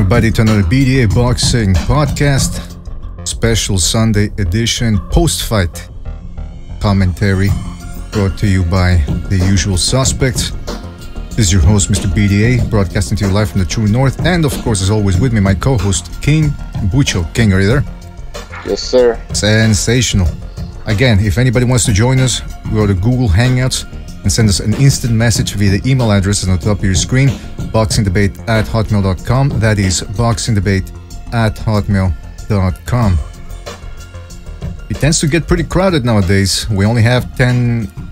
everybody, to another BDA Boxing Podcast, special Sunday edition, post-fight commentary brought to you by the usual suspects. This is your host, Mr. BDA, broadcasting to you live from the true north, and of course, as always, with me, my co-host, King Bucho. King, are you there? Yes, sir. Sensational. Again, if anybody wants to join us, go to Google Hangouts and send us an instant message via the email address on the top of your screen, boxingdebate@hotmail.com. That is boxingdebate@hotmail.com. It tends to get pretty crowded nowadays. We only have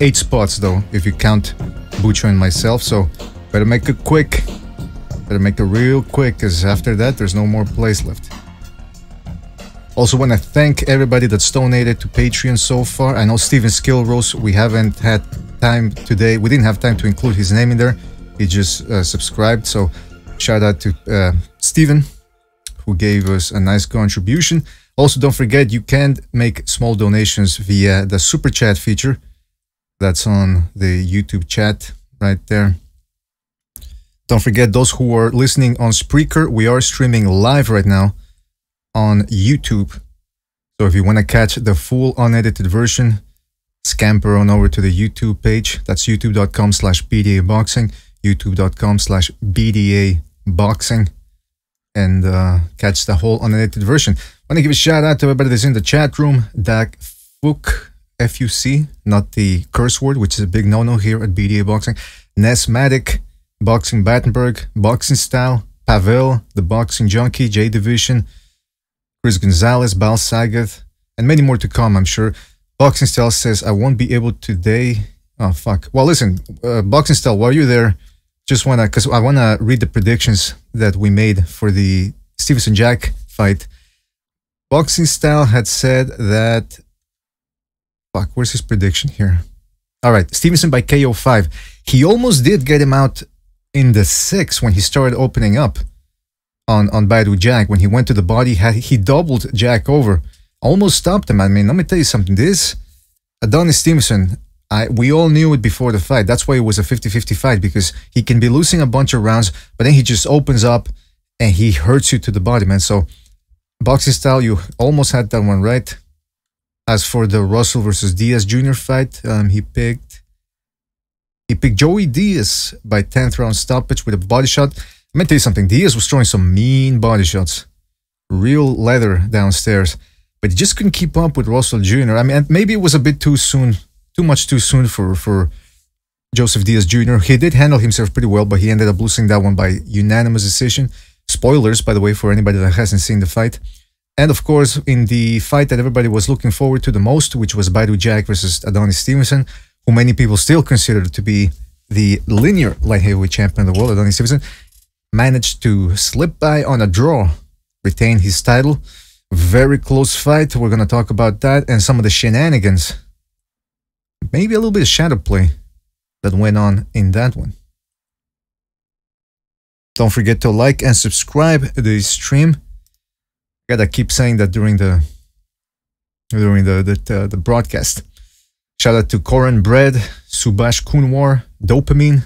8 spots though, if you count Bucho and myself, so better make it quick. Better make it real quick, because after that, there's no more place left. Also want to thank everybody that's donated to Patreon so far. I know Steven Skillrose, we haven't had time today. We didn't have time to include his name in there. He just subscribed, so shout out to Steven, who gave us a nice contribution. Also, don't forget, you can make small donations via the Super Chat feature. That's on the YouTube chat right there. Don't forget, those who are listening on Spreaker, we are streaming live right now on YouTube. So if you want to catch the full unedited version, scamper on over to the YouTube page. That's youtube.com/BDA Boxing, youtube.com/BDA Boxing, and catch the whole unedited version. I want to give a shout out to everybody that's in the chat room. Dak Fuk, F-U-C, not the curse word, which is a big no-no here at BDA Boxing. Nesmatic, Boxing Battenberg, Boxing Style, Pavel, the Boxing Junkie, J Division, Chris Gonzalez, Bal Sagat, and many more to come, I'm sure. Boxing Style says, I won't be able today. Oh, fuck. Well, listen, Boxing Style, while you're there, just want to, because I want to read the predictions that we made for the Stevenson-Jack fight. Boxing Style had said that, fuck, where's his prediction here? All right, Stevenson by KO 5. He almost did get him out in the 6th when he started opening up on Badou Jack. When he went to the body, he doubled Jack over. Almost stopped him. I mean, let me tell you something. This Adonis Stevenson, we all knew it before the fight. That's why it was a 50-50 fight, because he can be losing a bunch of rounds, but then he just opens up and he hurts you to the body, man. So, Boxing Style, you almost had that one right. As for the Russell versus Diaz Jr. fight, he picked Joey Diaz by 10th round stoppage with a body shot. Let me tell you something. Diaz was throwing some mean body shots, real leather downstairs, but he just couldn't keep up with Russell Jr. I mean, maybe it was a bit too soon, too much too soon for Joseph Diaz Jr. He did handle himself pretty well, but he ended up losing that one by unanimous decision. Spoilers, by the way, for anybody that hasn't seen the fight. And of course, in the fight that everybody was looking forward to the most, which was Badou Jack versus Adonis Stevenson, who many people still consider to be the linear light heavyweight champion of the world, Adonis Stevenson, managed to slip by on a draw, retain his title. Very close fight. We're going to talk about that and some of the shenanigans, maybe a little bit of shadow play that went on in that one. Don't forget to like and subscribe to the stream. I gotta keep saying that during the broadcast. Shout out to Corin Bread, Subhash Kunwar, Dopamine.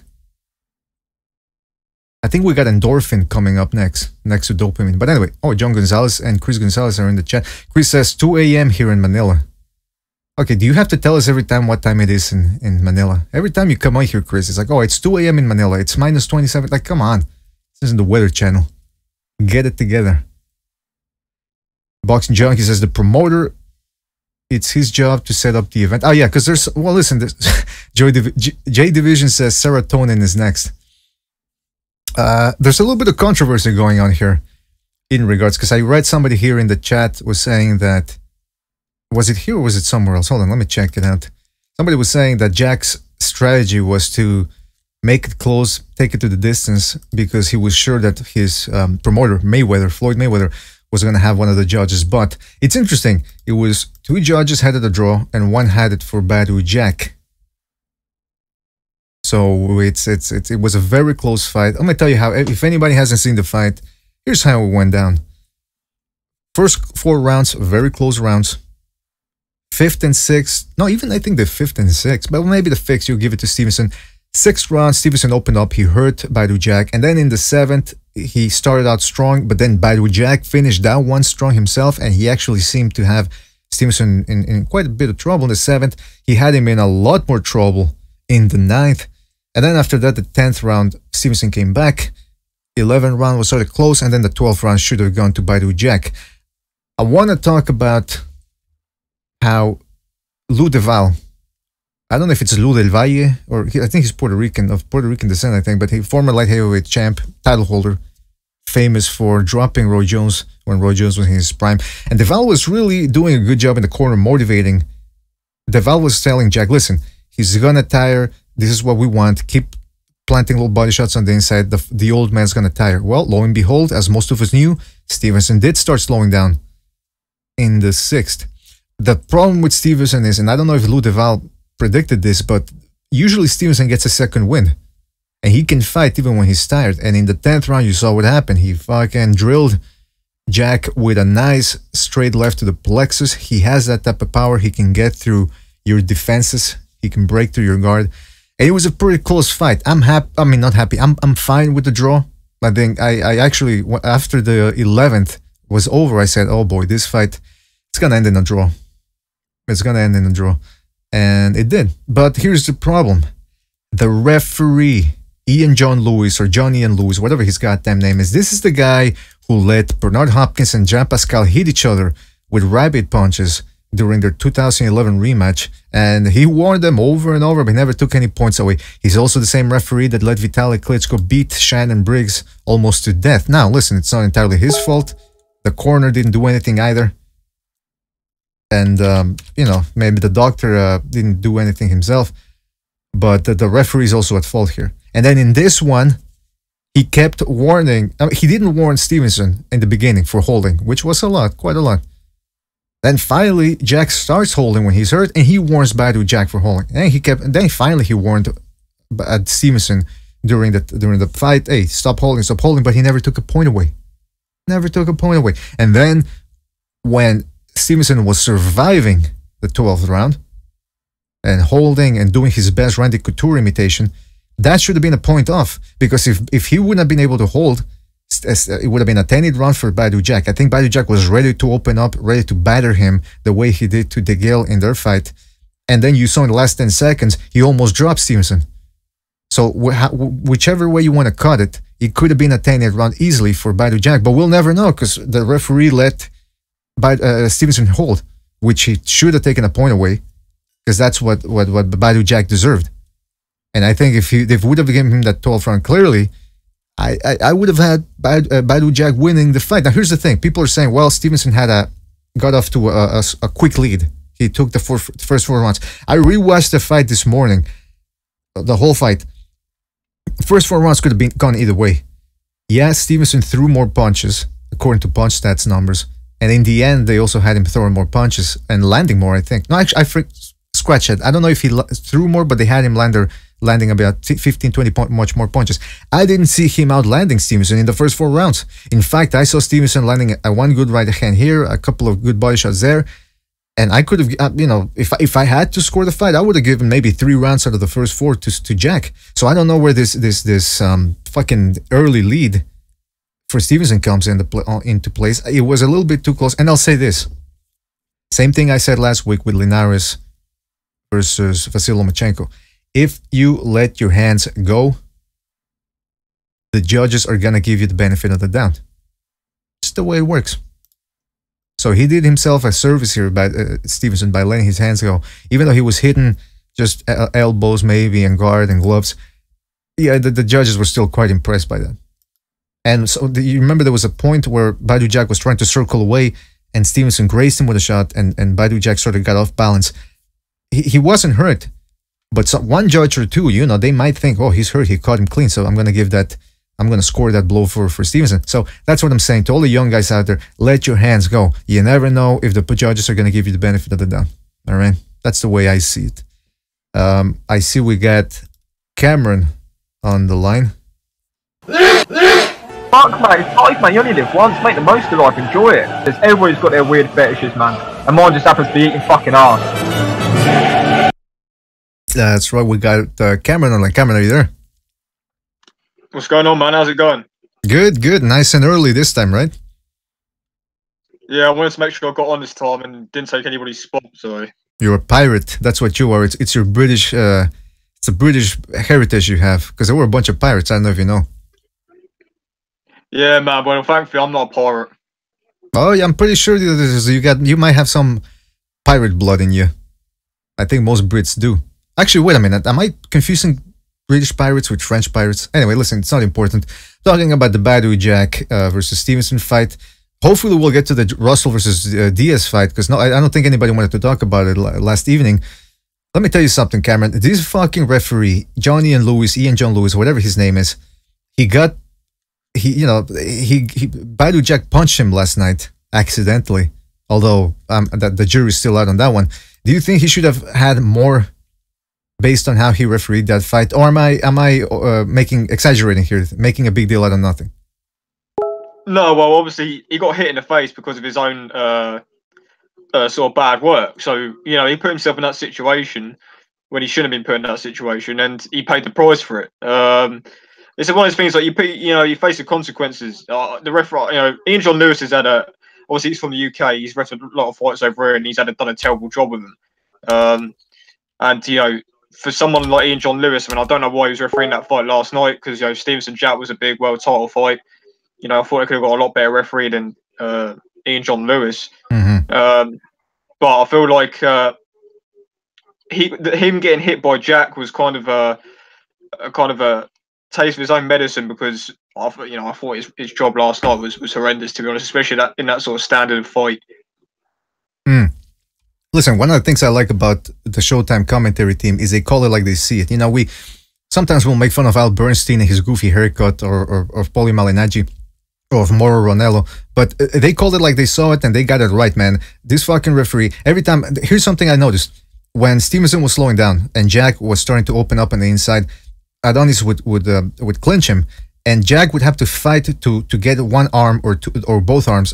I think we got Endorphin coming up next to Dopamine. But anyway, John Gonzalez and Chris Gonzalez are in the chat. Chris says 2 a.m. here in Manila. Okay, do you have to tell us every time what time it is in Manila? Every time you come on here, Chris, it's like, it's 2 a.m. in Manila. It's -27. Like, come on. This isn't the Weather Channel. Get it together. Boxing Junkie says the promoter, it's his job to set up the event. Oh, yeah, because there's, well, listen, J Division says serotonin is next. There's a little bit of controversy going on here in regards, because I read somebody here in the chat was saying that, was it here or was it somewhere else? Hold on, let me check it out. Somebody was saying that Jack's strategy was to make it close, take it to the distance, because he was sure that his promoter, Floyd Mayweather, was going to have one of the judges. But it's interesting. It was 2 judges had it a draw and 1 had it for Badou Jack. So it was a very close fight. I'm going to tell you how, if anybody hasn't seen the fight, here's how it went down. First 4 rounds, very close rounds. 5th and 6th, no, even I think the 5th and 6th, but maybe the 5th, you'll give it to Stevenson. 6th round, Stevenson opened up, he hurt Badou Jack, and then in the 7th, he started out strong, but then Badou Jack finished that one strong himself, and he actually seemed to have Stevenson in quite a bit of trouble in the 7th. He had him in a lot more trouble in the 9th. And then after that, the 10th round, Stevenson came back. 11th round was sort of close, and then the 12th round should have gone to Badou Jack. I want to talk about how Lou Del Valle, I don't know if it's Lou Del Valle, or I think he's Puerto Rican, of Puerto Rican descent, I think, but he former light heavyweight champ, title holder, famous for dropping Roy Jones when Roy Jones was in his prime. And Del Valle was really doing a good job in the corner, motivating. Del Valle was telling Jack, listen, he's gonna tire, this is what we want, keep planting little body shots on the inside, the old man's gonna tire. Well, lo and behold, as most of us knew, Stevenson did start slowing down in the 6th. The problem with Stevenson is, and I don't know if Lou Del Valle predicted this, but usually Stevenson gets a second wind. And he can fight even when he's tired. And in the 10th round, you saw what happened. He fucking drilled Jack with a nice straight left to the plexus. He has that type of power. He can get through your defenses. He can break through your guard. And it was a pretty close fight. I'm happy. I mean, not happy. I'm fine with the draw. I think I actually, after the 11th was over, I said, oh boy, this fight, it's going to end in a draw. It's going to end in a draw. And it did. But here's the problem. The referee, Ian John Lewis, or John Ian Lewis, whatever his goddamn name is, this is the guy who let Bernard Hopkins and Jean Pascal hit each other with rabbit punches during their 2011 rematch. And he warned them over and over, but he never took any points away. He's also the same referee that let Vitaly Klitschko beat Shannon Briggs almost to death. Now, listen, it's not entirely his fault. The corner didn't do anything either. And, you know, maybe the doctor didn't do anything himself. But the referee is also at fault here. And then in this one, he kept warning. I mean, he didn't warn Stevenson in the beginning for holding, which was a lot, quite a lot. Then finally, Jack starts holding when he's hurt, and he warns Badou Jack for holding. And he kept. And then finally, he warned Stevenson during the fight, hey, stop holding, stop holding. But he never took a point away. Never took a point away. And then when Stevenson was surviving the 12th round and holding and doing his best Randy Couture imitation, that should have been a point off, because if he wouldn't have been able to hold, it would have been a 10-8 round for Badou Jack. I think Badou Jack was ready to open up, ready to batter him the way he did to De Gale in their fight. And then you saw in the last 10 seconds, he almost dropped Stevenson. So whichever way you want to cut it, it could have been a 10-8 round easily for Badou Jack, but we'll never know because the referee let Stevenson hold, which he should have taken a point away, because that's what Badou Jack deserved. And I think if would have given him that 12th round clearly, I would have had Badou Jack winning the fight. Now here's the thing: people are saying, well, Stevenson got off to a quick lead. He took the first 4 rounds. I rewatched the fight this morning, the whole fight. The first 4 rounds could have gone either way. Yeah, Stevenson threw more punches according to Punch Stats numbers, and in the end, they also had him throwing more punches and landing more. I think. No, actually, scratch it. I don't know if he threw more, but they had him landing about 15-20 much more punches. I didn't see him outlanding Stevenson in the first 4 rounds. In fact, I saw Stevenson landing one good right hand here, a couple of good body shots there, and I could have, you know, if I had to score the fight, I would have given maybe 3 rounds out of the first 4 to Jack. So I don't know where this fucking early lead for Stevenson comes into place. It was a little bit too close, and I'll say this: same thing I said last week with Linares versus Vasily Lomachenko. If you let your hands go, the judges are going to give you the benefit of the doubt. It's the way it works. So he did himself a service here by Stevenson by letting his hands go. Even though he was hitting just elbows maybe and guard and gloves, yeah, the judges were still quite impressed by that. And so you remember there was a point where Badou Jack was trying to circle away and Stevenson grazed him with a shot, and Badou Jack sort of got off balance. He wasn't hurt. But one judge or two, you know, they might think, oh, he's hurt, he caught him clean, so I'm going to score that blow for Stevenson. So that's what I'm saying to all the young guys out there: let your hands go. You never know if the judges are going to give you the benefit of the doubt. All right? That's the way I see it. I see we got Cameron on the line. Fuck, mate, it's life, man. You only live once. Make the most of life. Enjoy it. Because everybody's got their weird fetishes, man. And mine just happens to be eating fucking ass. That's right. We got Cameron on the line. Cameron, are you there? What's going on, man? How's it going? Good, good. Nice and early this time, right? Yeah, I wanted to make sure I got on this time and didn't take anybody's spot. So you're a pirate. That's what you are. It's your British. It's a British heritage you have, because there were a bunch of pirates. I don't know if you know. Yeah, man. Well, thankfully, I'm not a pirate. Oh, yeah, I'm pretty sure you might have some pirate blood in you. I think most Brits do. Actually, wait a minute. Am I confusing British pirates with French pirates? Anyway, listen, it's not important. Talking about the Badou Jack versus Stevenson fight. Hopefully, we'll get to the Russell versus Diaz fight, because I don't think anybody wanted to talk about it last evening. Let me tell you something, Cameron. This fucking referee, Ian John Lewis, whatever his name is, Badou Jack punched him last night accidentally. Although the jury's still out on that one. Do you think he should have had more based on how he refereed that fight, or am I exaggerating here, making a big deal out of nothing? No, well, obviously he got hit in the face because of his own sort of bad work. So he put himself in that situation when he shouldn't have been put in that situation, and he paid the price for it. It's one of those things like you face the consequences. The referee, Ian John Lewis has had obviously he's from the UK. He's refereed a lot of fights over here, and he's done a terrible job with them. And for someone like Ian John Lewis, I don't know why he was refereeing that fight last night, because Stevenson-Jack was a big world title fight. I thought I could have got a lot better referee than Ian John Lewis. Mm-hmm. But I feel like him getting hit by Jack was kind of a taste of his own medicine, because I thought his job last night was horrendous, to be honest, especially in that sort of standard of fight. Listen, one of the things I like about the Showtime commentary team is they call it like they see it. We sometimes we'll make fun of Al Bernstein and his goofy haircut, or Paulie Malignaggi, or of Mauro Ranello, but they called it like they saw it, and they got it right, man. This fucking referee, every time, here's something I noticed. When Stevenson was slowing down and Jack was starting to open up on the inside, Adonis would clinch him, and Jack would have to fight to get one arm or both arms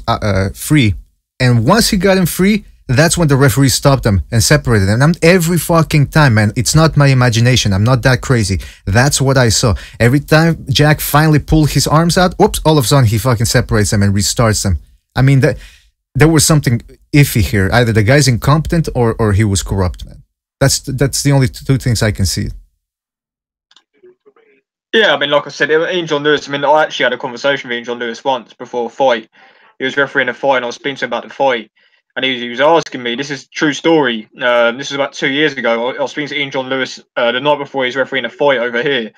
free. And once he got him free, that's when the referee stopped him and separated them. And every fucking time, man, it's not my imagination. I'm not that crazy. That's what I saw. Every time Jack finally pulled his arms out, oops, all of a sudden he fucking separates them and restarts them. There was something iffy here. Either the guy's incompetent or he was corrupt, man. That's the only two things I can see. Yeah, like I said, Ian John Lewis, I actually had a conversation with Ian John Lewis once before a fight. He was refereeing a fight, and I was speaking to him about the fight. And he was asking me, this is a true story. This was about 2 years ago. I was speaking to Ian John Lewis the night before he was refereeing a fight over here.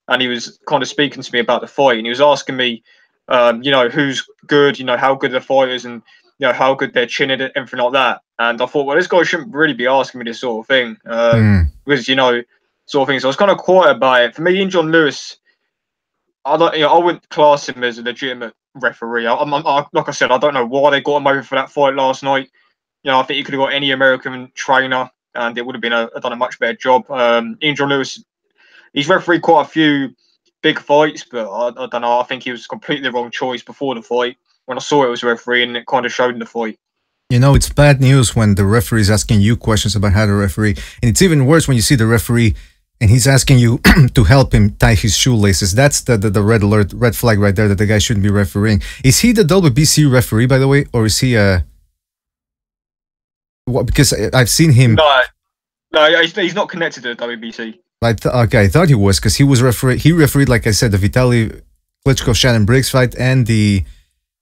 And he was kind of speaking to me about the fight. And he was asking me, who's good, how good the fighters, and, how good they're chinning it, everything like that. And I thought, well, this guy shouldn't really be asking me this sort of thing. Because, sort of thing. So I was kind of quiet about it. For me, Ian John Lewis, I wouldn't class him as a legitimate referee. Like I said, I don't know why they got him over for that fight last night. I think you could have got any American trainer, and it would have been done a much better job. Ian John Lewis, he's refereed quite a few big fights, but I don't know. I think he was completely the wrong choice before the fight. When I saw it was a referee, and it kind of showed in the fight. It's bad news when the referee is asking you questions about how to referee, and it's even worse when you see the referee and he's asking you to help him tie his shoelaces. That's the red flag right there, that the guy shouldn't be refereeing. Is he the WBC referee, by the way, or is he because I've seen him. No, he's not connected to the WBC. I thought he was, because he refereed, like I said, the Vitaly Klitschko Shannon Briggs fight and the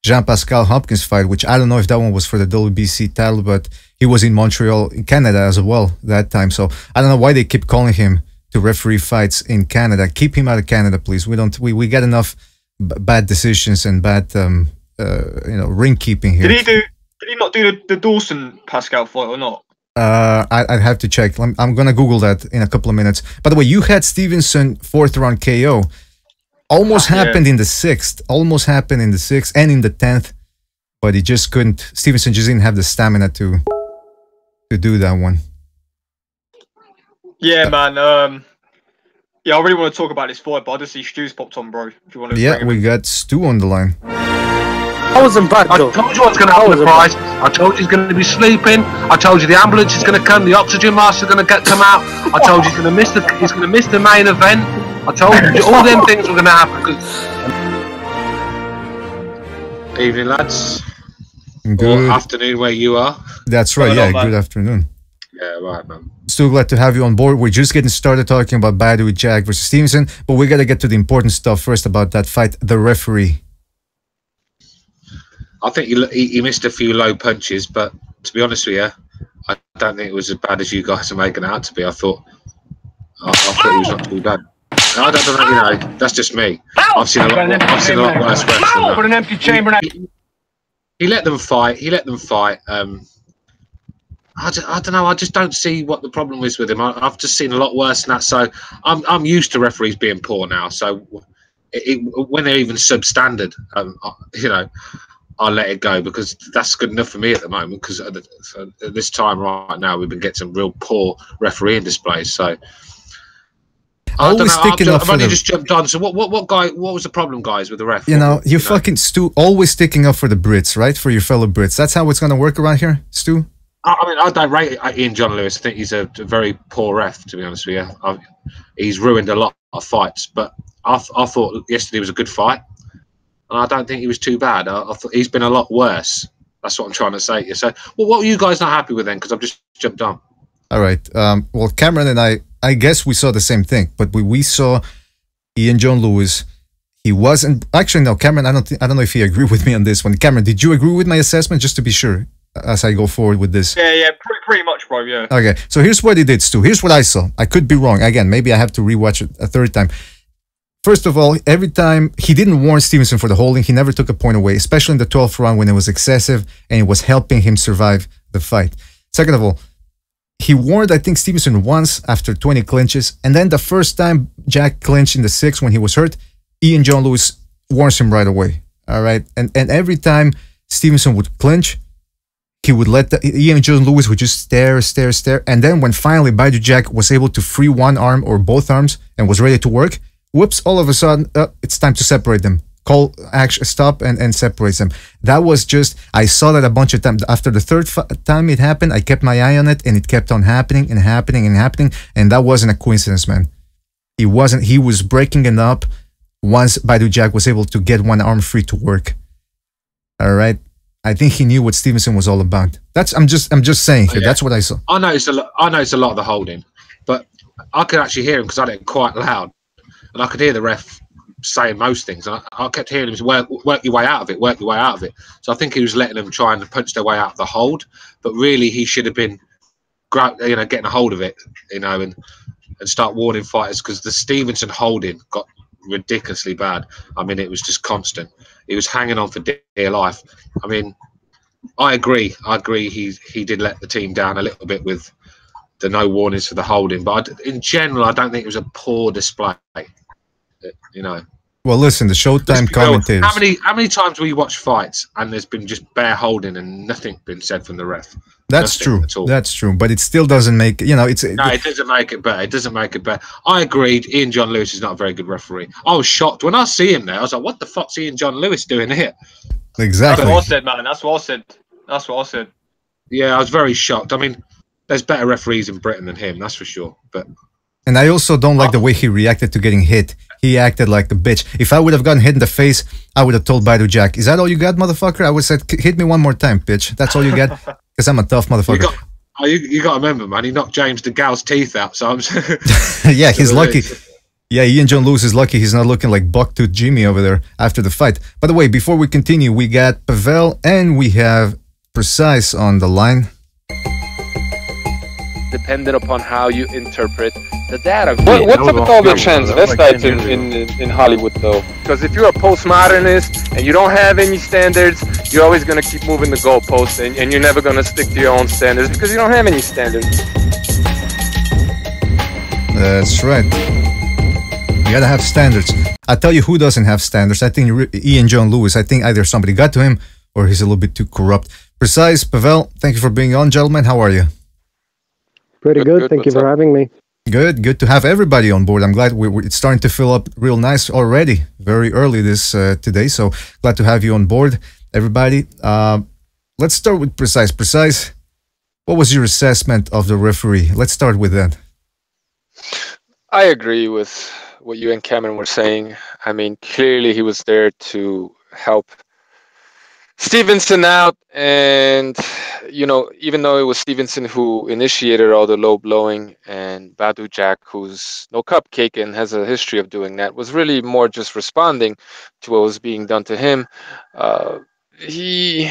Jean-Pascal Hopkins fight, which I don't know if that one was for the WBC title, but he was in Montreal, in Canada as well that time. So I don't know why they keep calling him to referee fights in Canada. Keep him out of Canada, please. We get enough bad decisions and bad ring keeping here. Did he not do the Dawson Pascal fight or not? I'd have to check. I'm gonna Google that in a couple of minutes. By the way, you had Stevenson 4th round KO. Almost happened in the 6th. Almost happened in the 6th and in the 10th, but he just couldn't. Stevenson just didn't have the stamina to do that one. Yeah, man. I really want to talk about this fight, but I just see Stu's popped on, bro. If you want to. Yeah, we got Stu on the line. I wasn't bad, though. I told you what's going to happen with the price. I told you he's going to be sleeping. I told you the ambulance is going to come. The oxygen mask is going to come out. I told you he's going to miss the main event. I told you all them things were going to happen. Evening, lads. Good. Or afternoon where you are. That's right. Yeah, good afternoon. Yeah, right, man. Still glad to have you on board. We're just getting started talking about Badou Jack versus Stevenson, but we got to get to the important stuff first about that fight. The referee. I think he missed a few low punches, but to be honest with you, I don't think it was as bad as you guys are making it out to be. I thought it was not too bad. I don't know, you know, that's just me. I've seen a lot worse refs than that. Put an empty chamber now. He let them fight. I don't know. I just don't see what the problem is with him. I've just seen a lot worse than that. So I'm used to referees being poor now. So when they're even substandard, you know, I'll let it go because that's good enough for me at the moment. Because at this time right now, we've been getting some real poor refereeing displays. So I don't know. I've only just jumped on. So what was the problem, guys, with the ref? You know, you fucking Stu, always sticking up for the Brits, right? For your fellow Brits. That's how it's going to work around here, Stu? I mean, I don't rate Ian John Lewis. I think he's a very poor ref, to be honest with you. He's ruined a lot of fights, but I thought yesterday was a good fight. And I don't think he was too bad. I thought he's been a lot worse. That's what I'm trying to say to you. So, well, what were you guys not happy with then? Because I've just jumped on. All right. Well, Cameron and I guess we saw the same thing, but we saw Ian John Lewis. He wasn't actually no, Cameron. I don't know if he agreed with me on this one. Cameron, did you agree with my assessment? Just to be sure, as I go forward with this. Yeah, pretty much, bro. Yeah. Okay, so here's what he did, Stu. Here's what I saw. I could be wrong. Again, maybe I have to rewatch it a third time. First of all, every time he didn't warn Stevenson for the holding, he never took a point away, especially in the 12th round when it was excessive and it was helping him survive the fight. Second of all, he warned, I think, Stevenson once after 20 clinches, and then the first time Jack clinched in the 6th when he was hurt, Ian John Lewis warns him right away. All right, and every time Stevenson would clinch, he would let Ian John Lewis would just stare, and then when finally Badou Jack was able to free one arm or both arms and was ready to work, whoops! All of a sudden, it's time to separate them. Call action, stop, and separates them. That was just, I saw that a bunch of times. After the third time it happened, I kept my eye on it, and it kept on happening, and that wasn't a coincidence, man. He was breaking it up once Badou Jack was able to get one arm free to work. All right, I think he knew what Stevenson was all about. I'm just saying here. Yeah. That's what I saw. I noticed a lot of the holding, but I could actually hear him because I had it quite loud, and I could hear the ref saying most things, and I kept hearing him work your way out of it. So I think he was letting them try and punch their way out of the hold, but really he should have been, getting a hold of it, and start warning fighters, because the Stevenson holding got ridiculously bad. I mean, it was just constant. He was hanging on for dear life. I mean, I agree. He did let the team down a little bit with the no warnings for the holding, but in general, I don't think it was a poor display. Well, listen, the Showtime commentators. How many times will you watch fights and there's been just bare holding and nothing been said from the ref? That's true. That's true. But it still doesn't make it doesn't make it better. It doesn't make it better. I agreed. Ian John Lewis is not a very good referee. I was shocked when I see him there. I was like, "What the fuck's Ian John Lewis doing here?" Exactly. That's what I said, man. That's what I said. Yeah, I was very shocked. I mean, there's better referees in Britain than him, that's for sure. And I also don't like the way he reacted to getting hit. He acted like a bitch. If I would have gotten hit in the face, I would have told Badou Jack, "Is that all you got, motherfucker?" I would have said, "Hit me one more time, bitch. That's all you got." Because I'm a tough motherfucker. You got to remember, man, he knocked James DeGale's teeth out. So I'm yeah, he's lucky. Yeah, Ian John Lewis is lucky he's not looking like Bucktooth Jimmy over there after the fight. By the way, before we continue, we got Pavel and we have Precise on the line. Depending upon how you interpret the data. What's up with all the transvestites in Hollywood, though? Because if you're a postmodernist and you don't have any standards, you're always going to keep moving the goalposts, and you're never going to stick to your own standards because you don't have any standards. That's right. You gotta have standards. I tell you who doesn't have standards. I think Ian John Lewis. I think either somebody got to him or he's a little bit too corrupt. Precise, Pavel, thank you for being on, gentlemen. How are you? Pretty good. Thank you for having me. Good to have everybody on board. I'm glad it's starting to fill up real nice already. Very early today, so glad to have you on board, everybody. Let's start with Precise. Precise, what was your assessment of the referee? Let's start with that. I agree with what you and Cameron were saying. I mean, clearly he was there to help Stevenson out, and even though it was Stevenson who initiated all the low blowing, and Badou Jack, who's no cupcake and has a history of doing that, was really more just responding to what was being done to him. He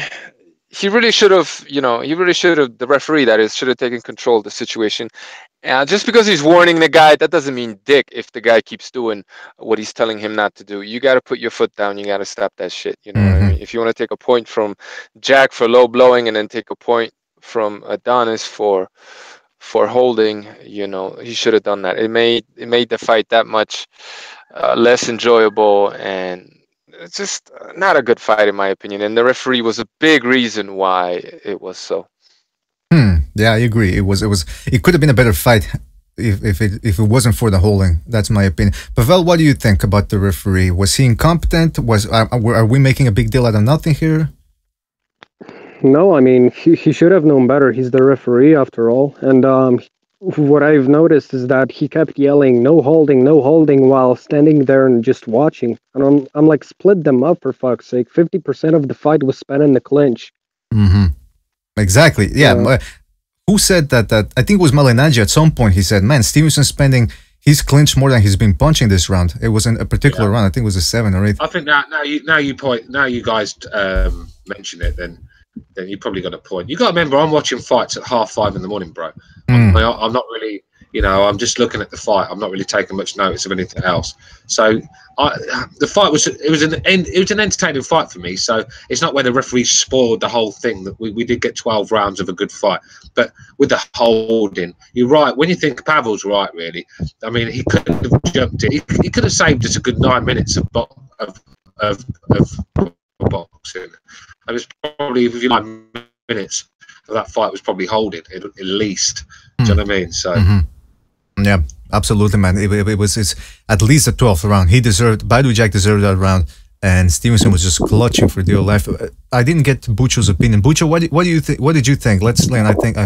really should have, the referee, that is, should have taken control of the situation. Just because he's warning the guy, that doesn't mean dick if the guy keeps doing what he's telling him not to do. You got to put your foot down. You got to stop that shit. You know what I mean? If you want to take a point from Jack for low blowing and then take a point from Adonis for holding, he should have done that. It made the fight that much less enjoyable, and it's just not a good fight in my opinion. And the referee was a big reason why it was so. Yeah, I agree. It could have been a better fight if it wasn't for the holding. That's my opinion. Pavel, what do you think about the referee? Was he incompetent? Are we making a big deal out of nothing here? No, I mean, he should have known better. He's the referee after all. And what I've noticed is that he kept yelling, no holding, while standing there and just watching. And I'm like, split them up for fuck's sake. 50% of the fight was spent in the clinch. Exactly. Yeah. Who said that? I think it was Malignaggi at some point. He said, man, Stevenson's spending his clinch more than he's been punching this round. It wasn't a particular round. I think it was a 7 or 8. I think now you guys mention it, then you probably got a point. You got to remember, I'm watching fights at 5:30 in the morning, bro. I'm not really, I'm just looking at the fight. I'm not really taking much notice of anything else. So the fight was an entertaining fight for me. So it's not where the referee spoiled the whole thing. That we did get 12 rounds of a good fight, but with the holding, you're right. When you think Pavel's right, really, I mean, he could have jumped it. He could have saved us a good 9 minutes of boxing. It was probably 9 minutes of that fight was probably holding at least. Do you know what I mean? So. Yeah, absolutely, man. It's at least the 12th round. Badou Jack deserved that round, and Stevenson was just clutching for dear life. I didn't get Bucho's opinion. Bucho, what do you think? What did you think? Let's learn. I think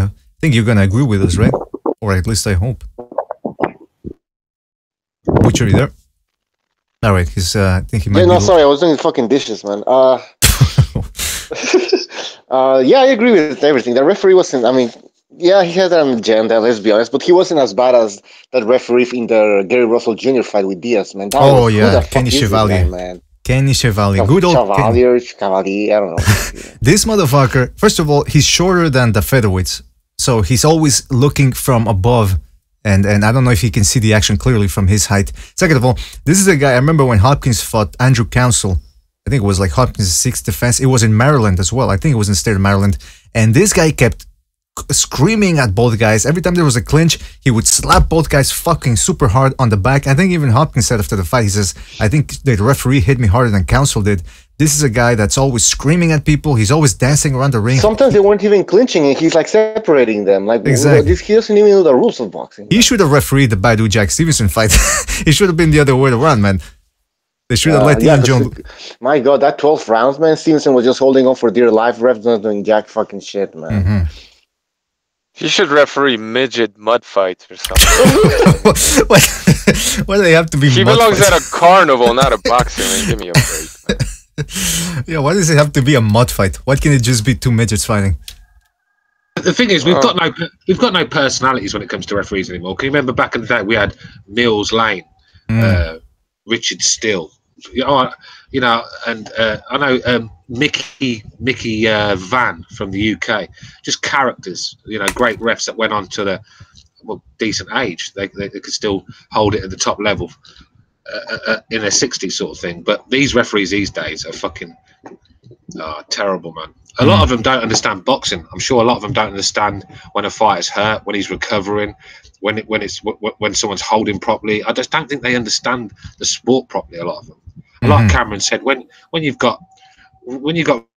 you're gonna agree with us, right? Or at least I hope. Bucho, you there? All right, I think he might. Yeah, no, sorry, I was doing fucking dishes, man. Yeah, I agree with everything. The referee wasn't. I mean. Yeah, he had an agenda, let's be honest, but he wasn't as bad as that referee in the Gary Russell Jr. fight with Diaz, man. Kenny Chevalier. Man? Kenny Chevalier. Good old Chevalier, I don't know. This motherfucker, first of all, he's shorter than the featherweights, so he's always looking from above, and I don't know if he can see the action clearly from his height. Second of all, this is a guy, I remember when Hopkins fought Andrew Council, I think it was like Hopkins' 6th defense. It was in Maryland as well. I think it was in the state of Maryland, and this guy kept screaming at both guys. Every time there was a clinch, he would slap both guys fucking super hard on the back. I think even Hopkins said after the fight, he says, I think the referee hit me harder than Council did. This is a guy that's always screaming at people. He's always dancing around the ring. Sometimes they weren't even clinching and he's like separating them. Like, exactly. He doesn't even know the rules of boxing. He should have refereed the Badou Jack Stevenson fight. It should have been the other way around, man. They should have let Ian Jones. My God, that 12th rounds, man. Stevenson was just holding on for dear life. Refs not doing jack fucking shit, man. He should referee midget mud fights or something. Why do they have to be? He belongs at a carnival, not a boxing ring. Give me a break, man. Yeah, why does it have to be a mud fight? Why can't it just be two midgets fighting? The thing is, we've got no personalities when it comes to referees anymore. Can you remember back in the day we had Mills Lane, Richard Still, and I know Mickey Van from the UK, just characters, great refs that went on to the decent age. They could still hold it at the top level in their 60s sort of thing. But these referees these days are fucking terrible, man. A lot of them don't understand boxing. I'm sure a lot of them don't understand when a fighter's hurt, when he's recovering, when someone's holding properly. I just don't think they understand the sport properly. A lot of them. Like Cameron said, when you've got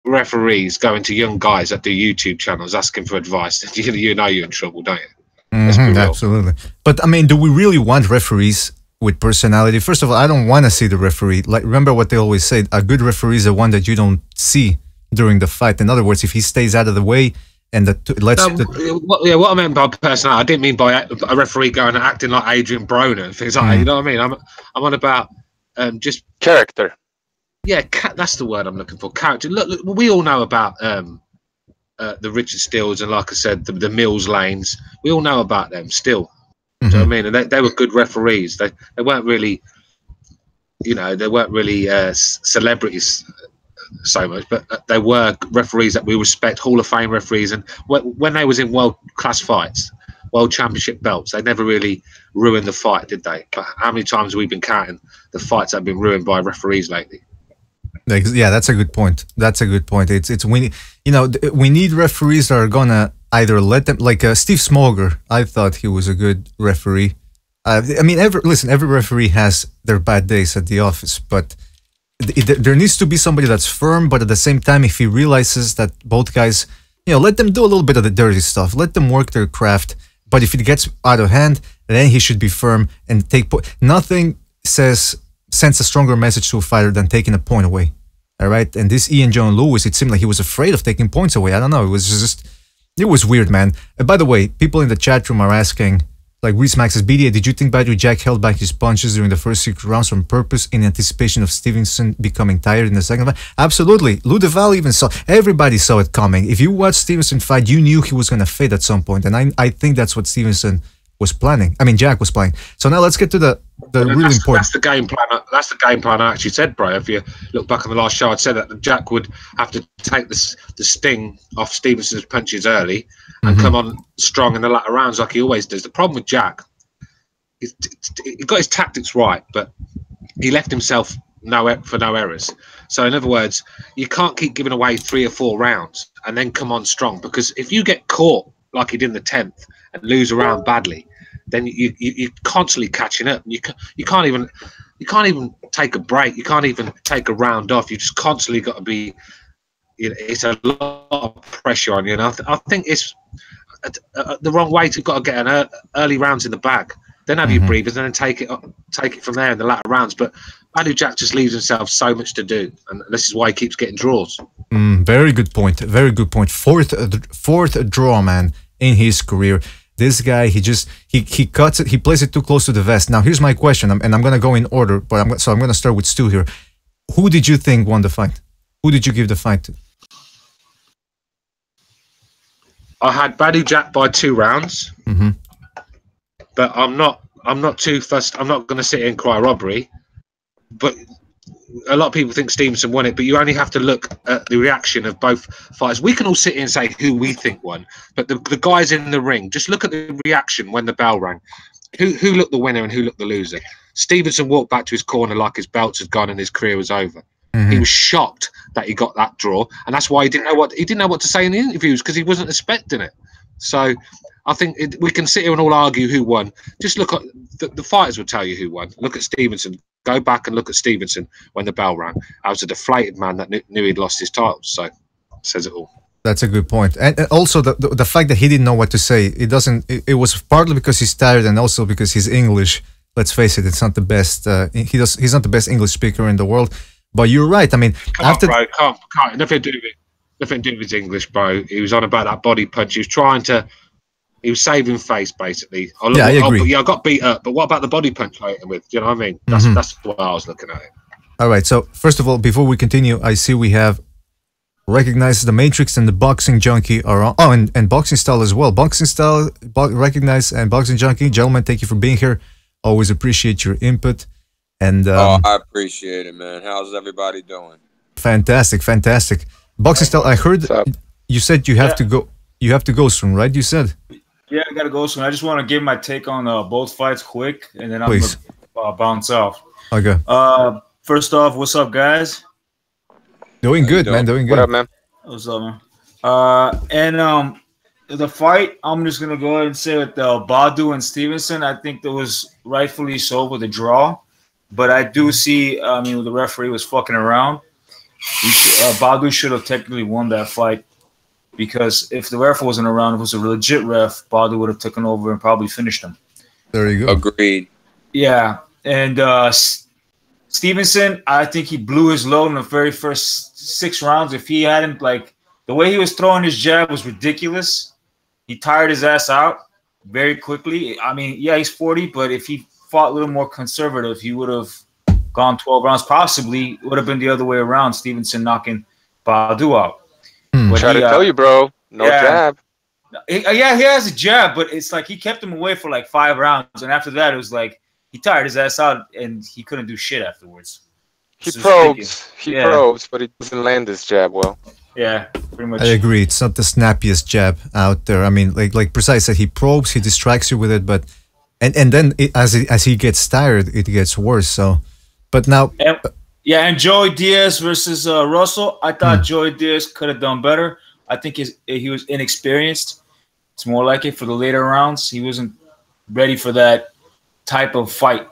referees going to young guys that do YouTube channels asking for advice, you know you're in trouble, don't you? Absolutely. But I mean, do we really want referees with personality? First of all, I don't want to see the referee. Like, remember what they always say: a good referee is the one that you don't see during the fight. In other words, if he stays out of the way and what I meant by personality, I didn't mean by a referee going and acting like Adrian Broner and things like that. You know what I mean? I'm on about just character. Yeah, that's the word I'm looking for. Character. Look, we all know about the Richard Steeles and, like I said, the Mills Lanes. We all know about them still. Do you know what I mean? And they were good referees. They weren't really, they weren't really celebrities so much, but they were referees that we respect, Hall of Fame referees. And when they was in world class fights, world championship belts, they never really ruined the fight, did they? But how many times have we been counting the fights that have been ruined by referees lately? Yeah, that's a good point. That's a good point. It's we need referees that are gonna either let them, like Steve Smoger. I thought he was a good referee. I mean, every referee has their bad days at the office, but there needs to be somebody that's firm. But at the same time, if he realizes that both guys, let them do a little bit of the dirty stuff. Let them work their craft. But if it gets out of hand, then he should be firm and take. Nothing sends a stronger message to a fighter than taking a point away. All right, and this Ian John Lewis, it seemed like he was afraid of taking points away. I don't know. It was weird, man. And by the way, people in the chat room are asking, like Reese Max says, BDA, did you think Badou Jack held back his punches during the first 6 rounds on purpose in anticipation of Stevenson becoming tired in the second fight? Absolutely. Lou DeVal even saw. Everybody saw it coming. If you watched Stevenson fight, you knew he was going to fade at some point, and I think that's what Stevenson was planning. I mean, Jack was planning. So now let's get to the really important. That's the game plan. That's the game plan I actually said, bro. If you look back on the last show, I said that Jack would have to take the sting off Stevenson's punches early and come on strong in the latter rounds like he always does. The problem with Jack, he got his tactics right, but he left himself for no errors. So in other words, you can't keep giving away 3 or 4 rounds and then come on strong, because if you get caught like he did in the 10th and lose a round badly, then you're constantly catching up. You can't even take a break. You can't even take a round off. You just constantly got to be. It's a lot of pressure on you, and I think it's the wrong way to got to get an early rounds in the bag. Then have your breathers, and then take it from there in the latter rounds. But Badou Jack just leaves himself so much to do, and this is why he keeps getting draws. Very good point. Very good point. Fourth draw, man, in his career. This guy, he cuts it. He plays it too close to the vest. Now, here's my question, and I'm gonna go in order, but I'm gonna start with Stu here. Who did you think won the fight? Who did you give the fight to? I had Badou Jack by 2 rounds, but I'm not too fussed. I'm not gonna sit here and cry robbery. But a lot of people think Stevenson won it, but you only have to look at the reaction of both fighters. We can all sit here and say who we think won, but the guys in the ring, just look at the reaction when the bell rang. Who looked the winner and who looked the loser? Stevenson walked back to his corner like his belts had gone and his career was over. He was shocked that he got that draw, and that's why he didn't know what to say in the interviews, because he wasn't expecting it. So I think we can sit here and all argue who won. Just look at the fighters will tell you who won. Look at Stevenson. Go back and look at Stevenson when the bell rang. I was a deflated man that knew he'd lost his titles. So it says it all. That's a good point. And also the fact that he didn't know what to say. It was partly because he's tired, and also because his English, let's face it, it's not the best. He's not the best English speaker in the world. But you're right. I mean, can't nothing to do with his English, bro. He was on about that body punch. He was saving face, basically. I agree. I got beat up, but what about the body punch I hit him with? Do you know what I mean? That's the way I was looking at it. All right. So first of all, before we continue, I see we have recognized the Matrix and the Boxing Junkie are on. Oh, and Boxing Style as well. Boxing Style, recognized, and Boxing Junkie. Gentlemen, thank you for being here. Always appreciate your input. And I appreciate it, man. How's everybody doing? Fantastic. Boxing Style, I heard you said you have to go. You have to go soon, right? You said. Yeah, I gotta go soon. I just want to give my take on both fights quick, and then I'm gonna bounce off. Okay. First off, what's up, guys? Doing good, man. Doing good. What up, man? What's up, man? And the fight, I'm just gonna go ahead and say with Badou and Stevenson, I think that was rightfully so with a draw. But I do see, the referee was fucking around. Badou should have technically won that fight, because if the ref wasn't around, if it was a legit ref, Badou would have taken over and probably finished him. There you go. Agreed. Yeah, and Stevenson, I think he blew his load in the very first 6 rounds. If he hadn't, the way he was throwing his jab was ridiculous. He tired his ass out very quickly. I mean, yeah, he's 40, but if he fought a little more conservative, he would have gone 12 rounds. Possibly would have been the other way around. Stevenson knocking Badou out. Try to tell you, bro. No jab. He has a jab, but it's like he kept him away for like 5 rounds, and after that, it was like he tired his ass out, and he couldn't do shit afterwards. He probes, but he doesn't land his jab well. Yeah, pretty much. I agree. It's not the snappiest jab out there. I mean, like Precise said, he probes, he distracts you with it, but and then as he gets tired, it gets worse. So, but now, and Jr-Diaz versus Russell. I thought Jr-Diaz could have done better. I think he was inexperienced. It's more like it for the later rounds. He wasn't ready for that type of fight.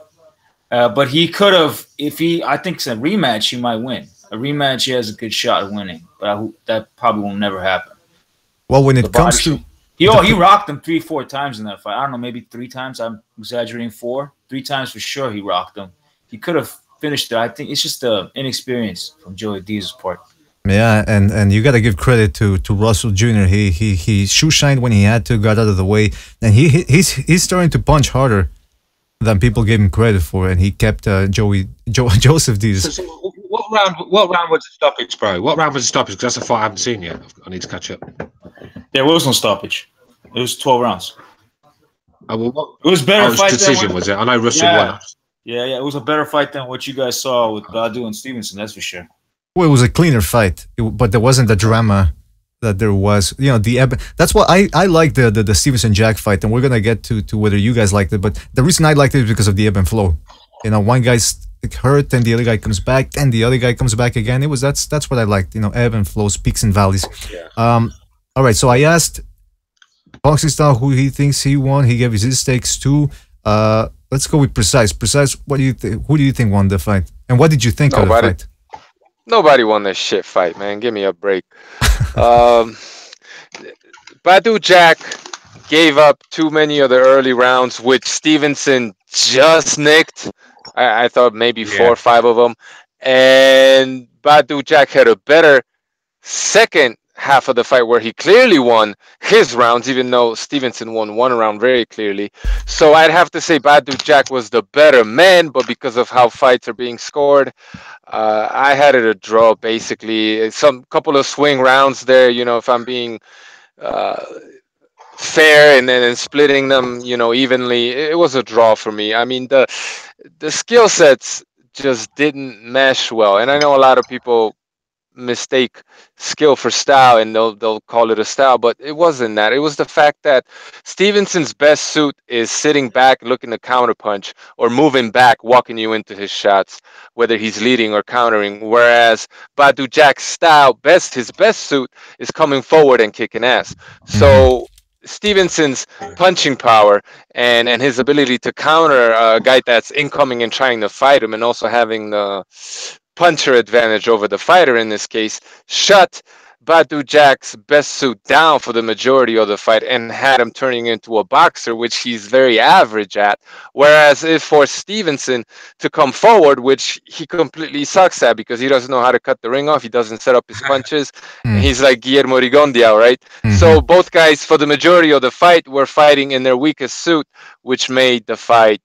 But he could have, I think it's a rematch, he might win. A rematch, he has a good shot at winning. But that probably will never happen. Well, when it comes to... He rocked him 3-4 times in that fight. I don't know, maybe 3 times. I'm exaggerating 4. 3 times for sure he rocked him. He could have finished it. I think it's just the inexperience from Jr-Diaz's part. Yeah, and you got to give credit to Russell Jr. He shoe shined when he had to, got out of the way, and he's starting to punch harder than people gave him credit for, and he kept Joseph Diaz. So what round was the stoppage, bro? What round was the stoppage? Because that's a fight I haven't seen yet. I need to catch up. There was no stoppage. It was 12 rounds. It was better fight decision, was it? I know Russell won. Yeah, it was a better fight than what you guys saw with Badou and Stevenson. That's for sure. Well, it was a cleaner fight, but there wasn't the drama that there was. You know, that's what I like the Stevenson-Jack fight, and we're gonna get to whether you guys liked it. But the reason I liked it is because of the ebb and flow. You know, one guy's hurt, and the other guy comes back, and the other guy comes back again. That's what I liked. You know, ebb and flows, peaks and valleys. Yeah. All right, so I asked Boxing Style who he thinks he won. He gave his stakes too. Let's go with Precise. Precise, what do you think? Who do you think won the fight? And what did you think of the fight? Nobody won this shit fight, man. Give me a break. Badou Jack gave up too many of the early rounds, which Stevenson just nicked. I thought maybe 4 or 5 of them. And Badou Jack had a better second half of the fight where he clearly won his rounds, even though Stevenson won 1 round very clearly. So I'd have to say Badou Jack was the better man, but because of how fights are being scored, I had it a draw, basically. Some couple of swing rounds there, you know, if I'm being fair and then splitting them, you know, evenly, it was a draw for me. I mean, the skill sets just didn't mesh well. And I know a lot of people mistake skill for style, and they'll call it a style, but it wasn't that. It was the fact that Stevenson's best suit is sitting back looking to counterpunch or moving back, walking you into his shots, whether he's leading or countering, whereas Badou Jack's style, his best suit is coming forward and kicking ass. So Stevenson's punching power and his ability to counter a guy that's incoming and trying to fight him, and also having the puncher advantage over the fighter in this case, shut Badou Jack's best suit down for the majority of the fight and had him turning into a boxer, which he's very average at. Whereas if for Stevenson to come forward, which he completely sucks at because he doesn't know how to cut the ring off, he doesn't set up his punches. He's like Guillermo Rigondeaux, right? So both guys, for the majority of the fight, were fighting in their weakest suit, which made the fight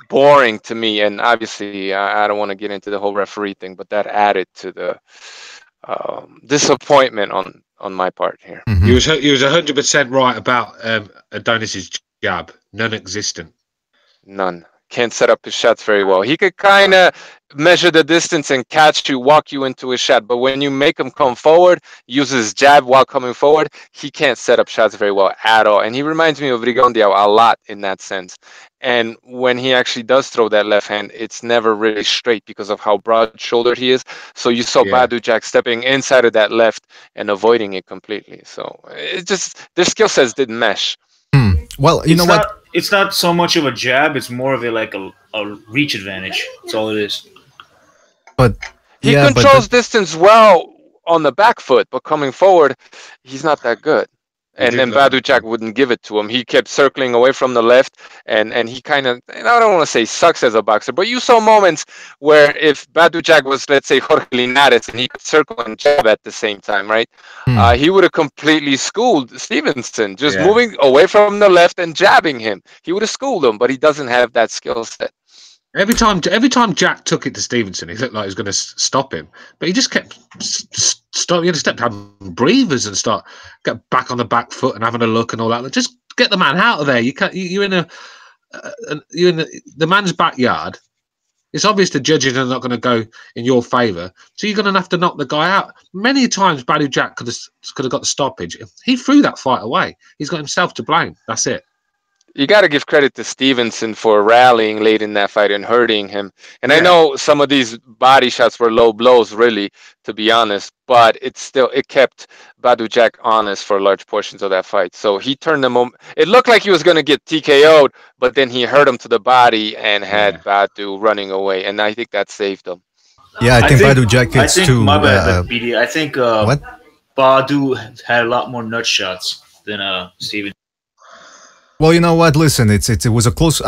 boring to me. And obviously I don't want to get into the whole referee thing, but that added to the disappointment on my part here. He was 100% right about Adonis's jab. Non-existent. None. Can't set up his shots very well. He could kind of measure the distance and catch you, walk you into a shot, but when you make him come forward, use his jab while coming forward, he can't set up shots very well at all. And he reminds me of Rigondeaux a lot in that sense. And when he actually does throw that left hand, it's never really straight because of how broad-shouldered he is. So you saw Badou Jack stepping inside of that left and avoiding it completely. So it just, their skill sets didn't mesh. Well, you know what? It's not so much of a jab. It's more of a reach advantage. That's all it is. But he controls distance well on the back foot, but coming forward, he's not that good. And then Badou Jack wouldn't give it to him. He kept circling away from the left, and he kind of, I don't want to say sucks as a boxer, but you saw moments where if Badou Jack was, let's say, Jorge Linares, and he could circle and jab at the same time, right? He would have completely schooled Stevenson, just moving away from the left and jabbing him. He would have schooled him, but he doesn't have that skill set. Every time Jack took it to Stevenson, he looked like he was going to stop him, but he just kept stop. You had to step having breathers and get back on the back foot and having a look and all that. Just get the man out of there. You can't. You're in the man's backyard. It's obvious the judges are not going to go in your favour, so you're going to have to knock the guy out. Many times, Badou Jack could have got the stoppage. He threw that fight away. He's got himself to blame. That's it. You got to give credit to Stevenson for rallying late in that fight and hurting him. And I know some of these body shots were low blows, really, to be honest, but it kept Badou Jack honest for large portions of that fight. So he turned them on. It looked like he was going to get TKO'd, but then he hurt him to the body and had Badou running away. And I think that saved him. Yeah, I think Badou Jack is too. My bad, BDA. I think Badou had a lot more nut shots than Stevenson. Well, you know what? Listen, it was a close.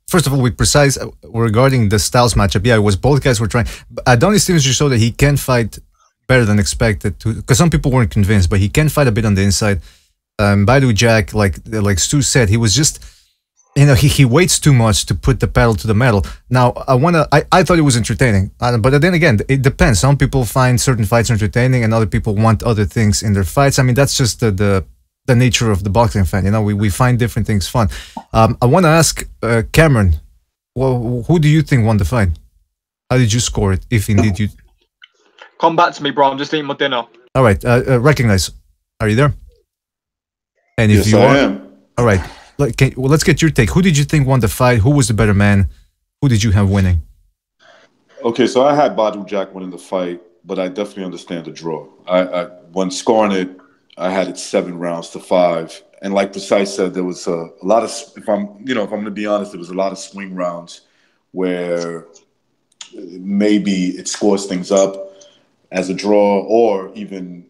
First of all, with precise regarding the styles matchup, it was both guys were trying. Adonis Stevenson showed that he can fight better than expected, because some people weren't convinced, but he can fight a bit on the inside. Badou Jack, like Stu said, he was just, he waits too much to put the pedal to the metal. Now, I thought it was entertaining, but then again, it depends. Some people find certain fights entertaining, and other people want other things in their fights. I mean, that's just the nature of the boxing fan. We find different things fun. I want to ask Cameron, who do you think won the fight? How did you score it, if indeed you... Come back to me, bro. I'm just eating my dinner. All right. Recognize. Are you there? And if yes, I am. All right. Let's get your take. Who did you think won the fight? Who was the better man? Who did you have winning? Okay, so I had Badou Jack winning the fight, but I definitely understand the draw. When scoring it, I had it 7-5, and like Precise said, there was a lot of. If I'm going to be honest, there was a lot of swing rounds where maybe it scores things up as a draw, or even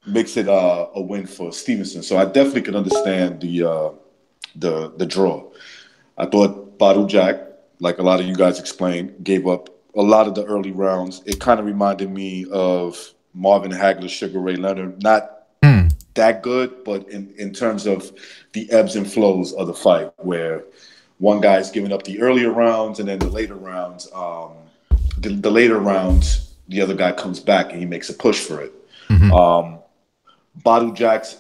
makes it a win for Stevenson. So I definitely could understand the draw. I thought Badou Jack, like a lot of you guys explained, gave up a lot of the early rounds. It kind of reminded me of Marvin Hagler, Sugar Ray Leonard. Not that good, but in terms of the ebbs and flows of the fight, where one guy's giving up the earlier rounds, and then the later rounds, the other guy comes back and he makes a push for it. Badou Jack's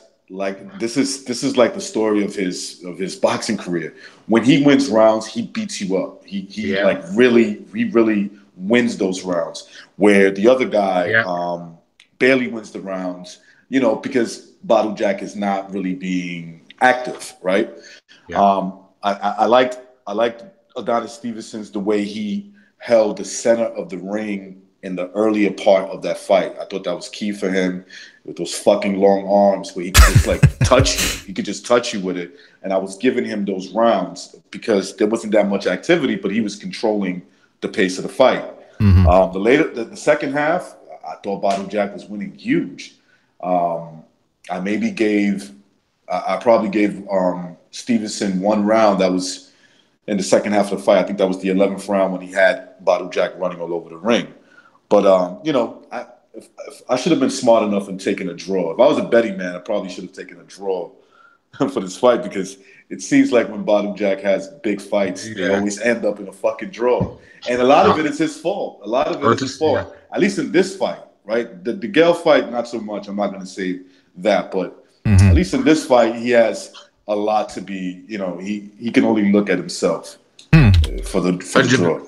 this is like the story of his boxing career. When he wins rounds, he beats you up. He really wins those rounds, where the other guy barely wins the rounds. Because Badou Jack is not really being active, right? Yeah. I liked Adonis Stevenson's the way he held the center of the ring in the earlier part of that fight. I thought that was key for him, with those fucking long arms where he could just touch you. He could just touch you with it. And I was giving him those rounds because there wasn't that much activity, but he was controlling the pace of the fight. The second half, I thought Badou Jack was winning huge. I probably gave Stevenson one round that was in the second half of the fight. I think that was the 11th round when he had Badou Jack running all over the ring. But, I should have been smart enough in taking a draw. If I was a betting man, I probably should have taken a draw for this fight, because it seems like when Badou Jack has big fights, they always end up in a fucking draw. And a lot of it is his fault. At least in this fight. Right, the Gale fight, not so much. I'm not going to say that, but at least in this fight, he has a lot to be. He can only look at himself for the draw.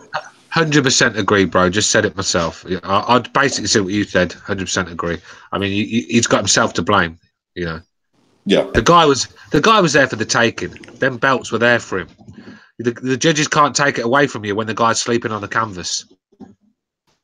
100% agree, bro. Just said it myself. I'd basically say what you said. 100% agree. I mean, he's got himself to blame. Yeah. The guy was there for the taking. Them belts were there for him. The judges can't take it away from you when the guy's sleeping on the canvas.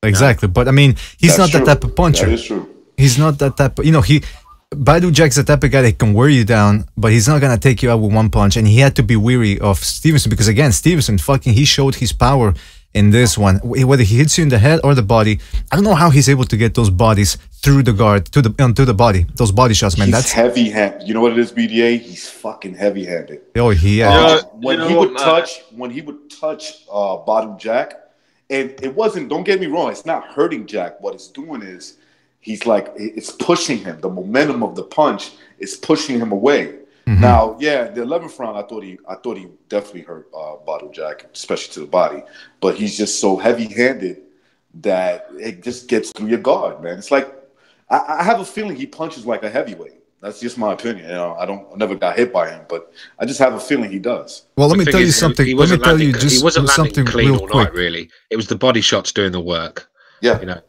Exactly, but I mean, he's not that type of puncher. That is true. He's not that type of, Badou Jack's the type of guy that can wear you down, but he's not gonna take you out with one punch. And he had to be weary of Stevenson, because again, Stevenson he showed his power in this one. Whether he hits you in the head or the body, I don't know how he's able to get those bodies through the guard to the body. Those body shots, man. That's heavy-handed. You know what it is, BDA? He's fucking heavy-handed. Oh, when he would touch Badou Jack. And it wasn't, don't get me wrong, it's not hurting Jack. What it's doing is it's pushing him. The momentum of the punch is pushing him away. Now, yeah, the 11th round, I thought he definitely hurt Badou Jack, especially to the body. But he's just so heavy-handed that it just gets through your guard, man. It's like I have a feeling he punches like a heavyweight. That's just my opinion. You know, I never got hit by him, but I just have a feeling he does. Well, let me tell you something. He wasn't landing clean all night, really. It was the body shots doing the work. Yeah. You know.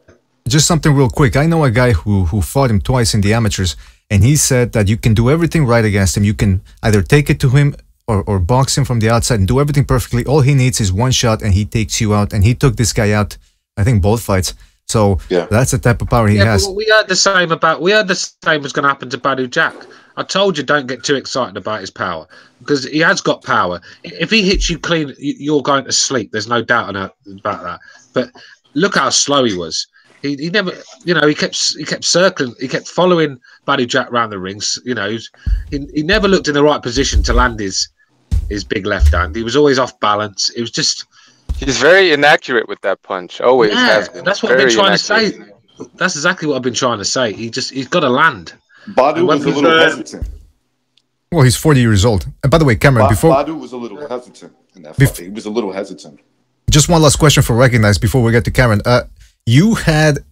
Just something real quick. I know a guy who fought him twice in the amateurs, and he said that you can do everything right against him. You can either take it to him or box him from the outside and do everything perfectly. All he needs is one shot, and he takes you out. And he took this guy out, I think, both fights. So that's the type of power he has. But we heard the same was going to happen to Badou Jack. I told you, don't get too excited about his power, because he has got power. If he hits you clean, you're going to sleep. There's no doubt about that. But look how slow he was. He never, you know, he kept circling, he kept following Badou Jack around the rings. You know, he never looked in the right position to land his big left hand. He was always off balance. It was just. He's very inaccurate with that punch. Always has been. That's what I've been trying to say. That's exactly what I've been trying to say. He's got to land. Badou was a little hesitant. Well, he's 40 years old. And by the way, Cameron, Badou was a little hesitant in that fight. He was a little hesitant. Just one last question for Recognize before we get to Cameron. You had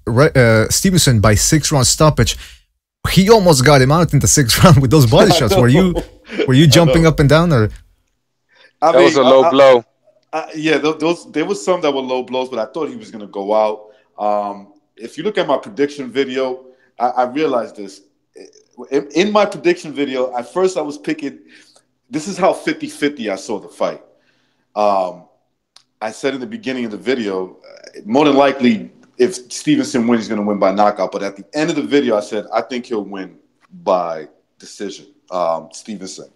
Stevenson by 6-round stoppage. He almost got him out in the 6th round with those body shots. Were you jumping up and down, or? That was a low blow. Yeah, there was some that were low blows, but I thought he was going to go out. If you look at my prediction video, I realized this. In my prediction video, at first I was picking, this is how 50-50 I saw the fight. I said in the beginning of the video, more than likely, if Stevenson wins, he's going to win by knockout. But at the end of the video, I said, I think he'll win by decision, Stevenson.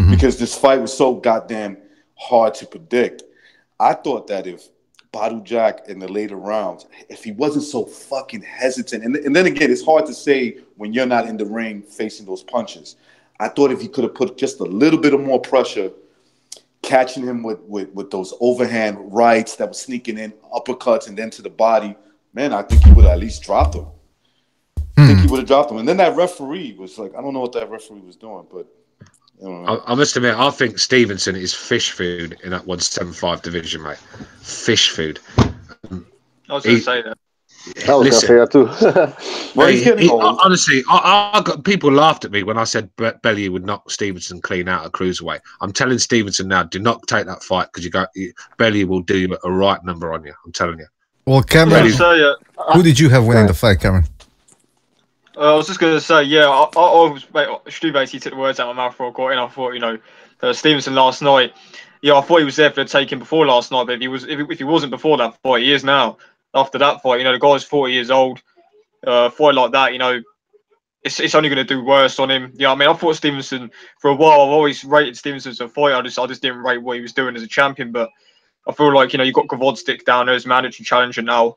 Because this fight was so goddamn hard to predict. I thought that if Badou Jack in the later rounds, if he wasn't so fucking hesitant, and then again, it's hard to say when you're not in the ring facing those punches. I thought if he could have put just a little bit of more pressure, catching him with those overhand rights that were sneaking in, uppercuts, and then to the body, man, I think he would have at least dropped him. I think he would have dropped him. And then that referee was like, I don't know what that referee was doing, but I must admit, I think Stevenson is fish food in that 175 division, mate. Fish food. I was going to say that. I was going to say that too. Well, he's getting old. Honestly, I got people laughed at me when I said Bellew would knock Stevenson clean out of cruiserweight. I'm telling Stevenson now, do not take that fight, because Bellew will do you a right number on you. I'm telling you. Well, Cameron, who did you have winning the fight, Cameron? I was just going to say, yeah, I was, Stu basically took the words out of my mouth for a quarter, and I thought, you know, Stevenson last night, yeah, I thought he was there for the taking before last night, but if he wasn't before that fight, he is now. After that fight, you know, the guy's 40 years old, fight like that, you know, it's only going to do worse on him. Yeah, I mean, I thought Stevenson, for a while, I've always rated Stevenson as a fighter. I just didn't rate what he was doing as a champion, but I feel like, you know, you've got Gvozdyk down there as mandatory challenger now.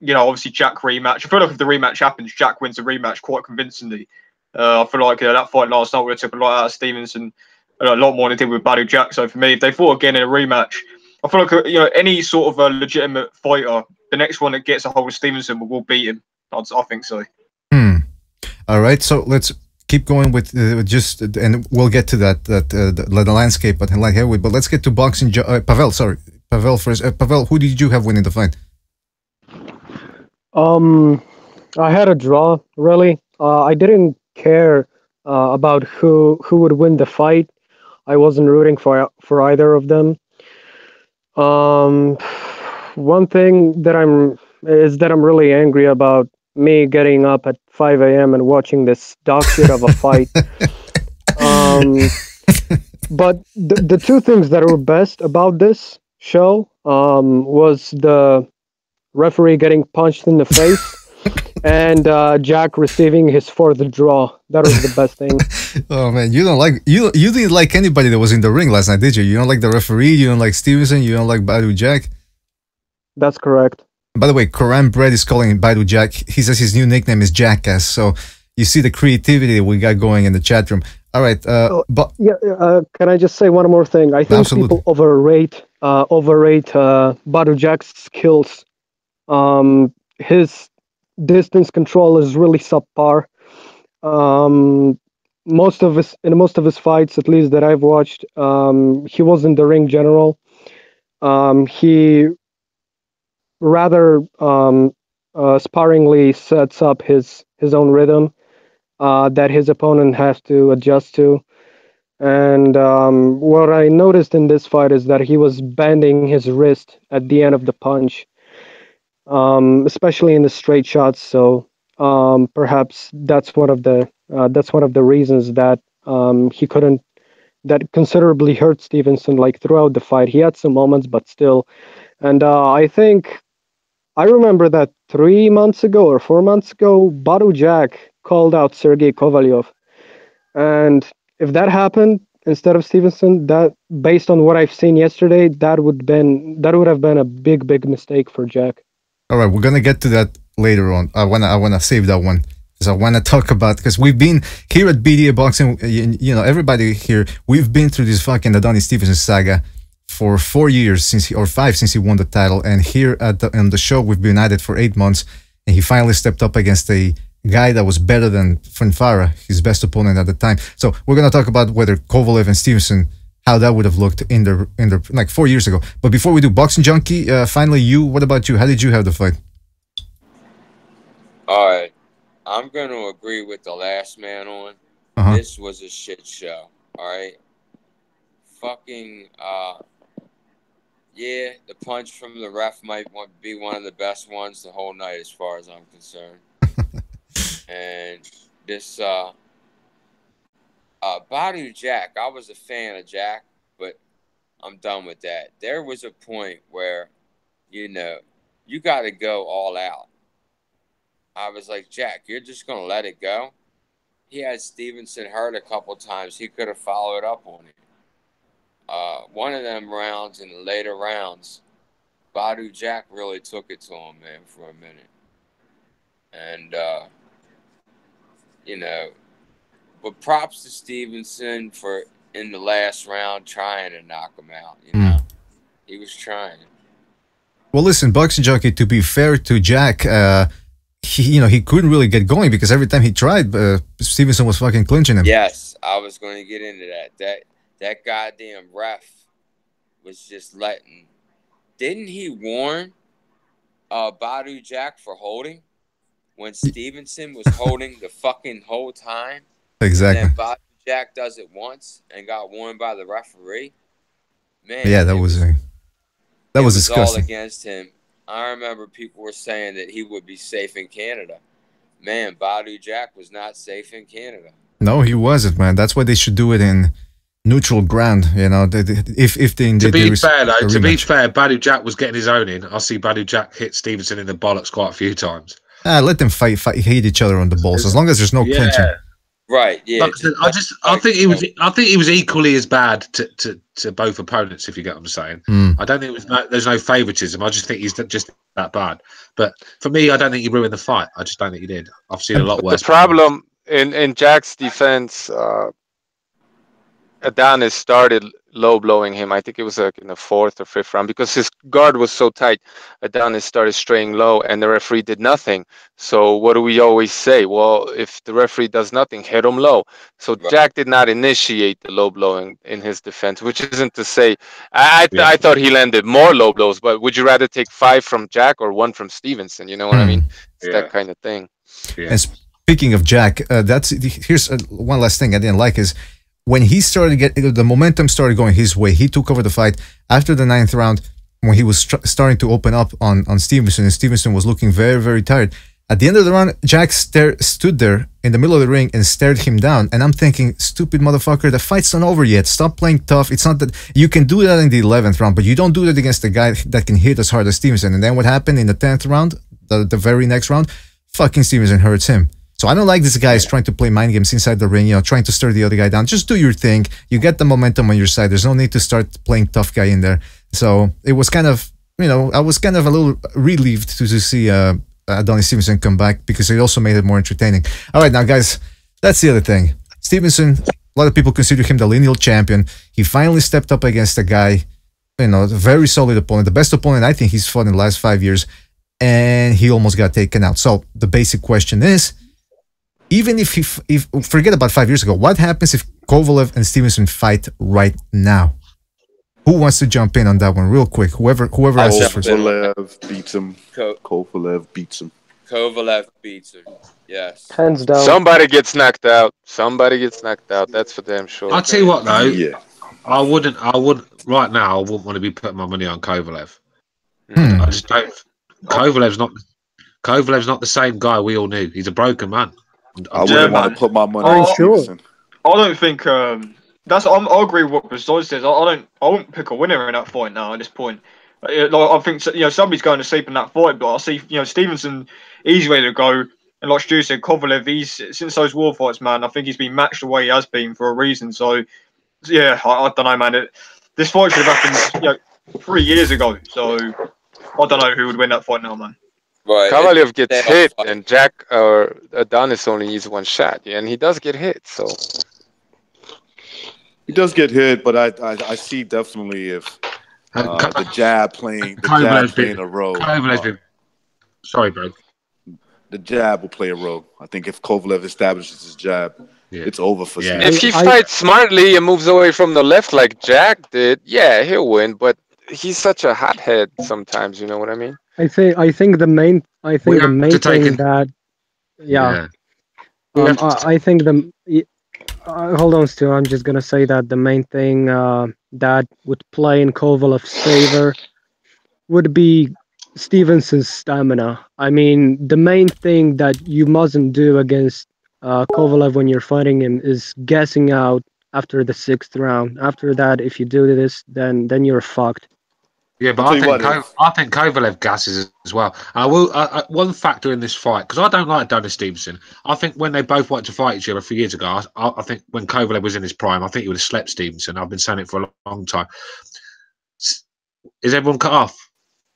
You know, obviously Jack rematch. I feel like if the rematch happens, Jack wins the rematch quite convincingly. I feel like that fight last night would have took a lot out of Stevenson, a lot more than it did with Badou Jack. So for me, if they fought again in a rematch, I feel like, you know, any sort of a legitimate fighter, the next one that gets a hold of Stevenson will beat him. I think so. All right, so let's keep going with and we'll get to the landscape at light heavyweight. But let's get to boxing. Pavel first. Pavel, who did you have winning the fight? I had a draw, really. I didn't care about who would win the fight. I wasn't rooting for either of them. One thing that I'm really angry about me getting up at 5 a.m. and watching this dog shit of a fight. But the two things that were best about this show was the referee getting punched in the face and Jack receiving his fourth draw. That was the best thing. Oh man, you didn't like anybody that was in the ring last night, did you? You don't like the referee, you don't like Stevenson, you don't like Badou Jack? That's correct. By the way, Koran Bread is calling Badou Jack. He says his new nickname is Jackass. So you see the creativity we got going in the chat room. All right, can I just say one more thing? I think Absolutely. people overrate Badou Jack's skills. His distance control is really subpar. in most of his fights, at least that I've watched, he wasn't the ring general. He rather sparringly sets up his own rhythm that his opponent has to adjust to. And what I noticed in this fight is that he was bending his wrist at the end of the punch, especially in the straight shots. So perhaps that's one of the reasons that he couldn't, that considerably hurt Stevenson. Like throughout the fight, he had some moments, but still. And I think I remember that 3 months ago or 4 months ago, Badou Jack called out Sergey Kovalev, and if that happened instead of Stevenson, that based on what I've seen yesterday, that would have been a big mistake for Jack. All right, we're gonna get to that later on. I wanna save that one because I wanna talk about, because we've been here at BDA Boxing. You know, everybody here, we've been through this fucking Adonis Stevenson saga for 4 years or 5 since he won the title, and here on the show we've been at it for 8 months, and he finally stepped up against a guy that was better than Fonfara, his best opponent at the time. So we're gonna talk about whether Kovalev and Stevenson, how that would have looked in the like 4 years ago. But before we do, Boxing Junkie, finally, what about you? How did you have the fight? All right, I'm going to agree with the last man on. This was a shit show. All right, fucking yeah, the punch from the ref might be one of the best ones the whole night, as far as I'm concerned. And this Badou Jack, I was a fan of Jack, but I'm done with that. There was a point where, you know, you got to go all out. I was like, Jack, you're just going to let it go? He had Stevenson hurt a couple times. He could have followed up on it. One of them rounds, in the later rounds, Badou Jack really took it to him, man, for a minute. And, you know, but props to Stevenson for, in the last round, trying to knock him out, you know. He was trying. Well, listen, Boxing Junkie, to be fair to Jack, he couldn't really get going because every time he tried, Stevenson was fucking clinching him. Yes, I was going to get into that. That goddamn ref was just letting. Didn't he warn Badou Jack for holding when Stevenson was holding the fucking whole time? Exactly. And then Badou Jack does it once and got warned by the referee. Man, yeah, that was disgusting. All against him. I remember people were saying that he would be safe in Canada. Man, Badou Jack was not safe in Canada. No, he wasn't, man. That's why they should do it in neutral ground. You know, if they to be fair, Badou Jack was getting his own in. I see Badou Jack hit Stevenson in the bollocks quite a few times. Let them fight, hit each other on the balls as long as there's no clinching. Right. Yeah. Like I think he was equally as bad to both opponents. If you get what I'm saying. I don't think there's no favoritism. I just think he's just that bad. But for me, I don't think he ruined the fight. I just don't think he did. I've seen a lot worse. The problem in Jack's defense, Adonis started low blowing him. I think it was like in the 4th or 5th round because his guard was so tight. Adonis started straying low and the referee did nothing. So what do we always say? Well, if the referee does nothing, hit him low. So Jack did not initiate the low blowing in his defense, which isn't to say I thought he landed more low blows, but would you rather take 5 from Jack or 1 from Stevenson? You know what I mean? It's that kind of thing. Yeah. And speaking of Jack, here's one last thing I didn't like is when he started the momentum started going his way, he took over the fight after the 9th round when he was starting to open up on Stevenson, and Stevenson was looking very, very tired. At the end of the round, Jack stood there in the middle of the ring and stared him down. And I'm thinking, stupid motherfucker, the fight's not over yet. Stop playing tough. It's not that you can do that in the 11th round, but you don't do that against a guy that can hit as hard as Stevenson. And then what happened in the 10th round, the very next round, fucking Stevenson hurts him. So I don't like this guy trying to play mind games inside the ring, trying to stir the other guy down. Just do your thing. You get the momentum on your side. There's no need to start playing tough guy in there. So it was kind of, I was kind of a little relieved to see Adonis Stevenson come back because it also made it more entertaining. All right, now guys, that's the other thing. Stevenson, a lot of people consider him the lineal champion. He finally stepped up against a guy, a very solid opponent, the best opponent I think he's fought in the last 5 years, and he almost got taken out. So the basic question is even if forget about 5 years ago, what happens if Kovalev and Stevenson fight right now? Who wants to jump in on that one real quick? Whoever has this first. Kovalev beats him. Kovalev beats him. Kovalev beats him. Yes. Hands down. Somebody gets knocked out. Somebody gets knocked out. That's for damn sure. I'll tell you what though. Yeah. I wouldn't right now. I wouldn't want to be putting my money on Kovalev. I just don't. Kovalev's not the same guy we all knew. He's a broken man. I wouldn't want to put my money on Stevenson. I don't think I agree with what Bazod says. I wouldn't pick a winner in that fight now at this point. Like, I think somebody's going to sleep in that fight, but I see Stevenson, he's ready to go. And like Stu said, Kovalev, since those war fights, man, I think he's been matched the way he has been for a reason. So yeah, I don't know, man. This fight should have happened 3 years ago. So I don't know who would win that fight now, man. Right. Kovalev gets hit, and Jack or Adonis only needs one shot, and he does get hit. So he does get hit, but I see definitely if the jab playing a role. Sorry, bro. The jab will play a role. I think if Kovalev establishes his jab, it's over for him. If he fights smartly and moves away from the left like Jack did, yeah, he'll win. But he's such a hothead sometimes. You know what I mean? I think the main thing that I think hold on, Stu. I'm just gonna say that the main thing that would play in Kovalev's favor would be Stevenson's stamina. I mean, the main thing that you mustn't do against Kovalev when you're fighting him is gassing out after the 6th round. After that, if you do this, then you're fucked. Yeah, but I think Kovalev gasses as well. One factor in this fight, because I don't like Adonis Stevenson. I think when they both wanted to fight each other a few years ago, I think when Kovalev was in his prime, I think he would have slept Stevenson. I've been saying it for a long time. Is everyone cut off?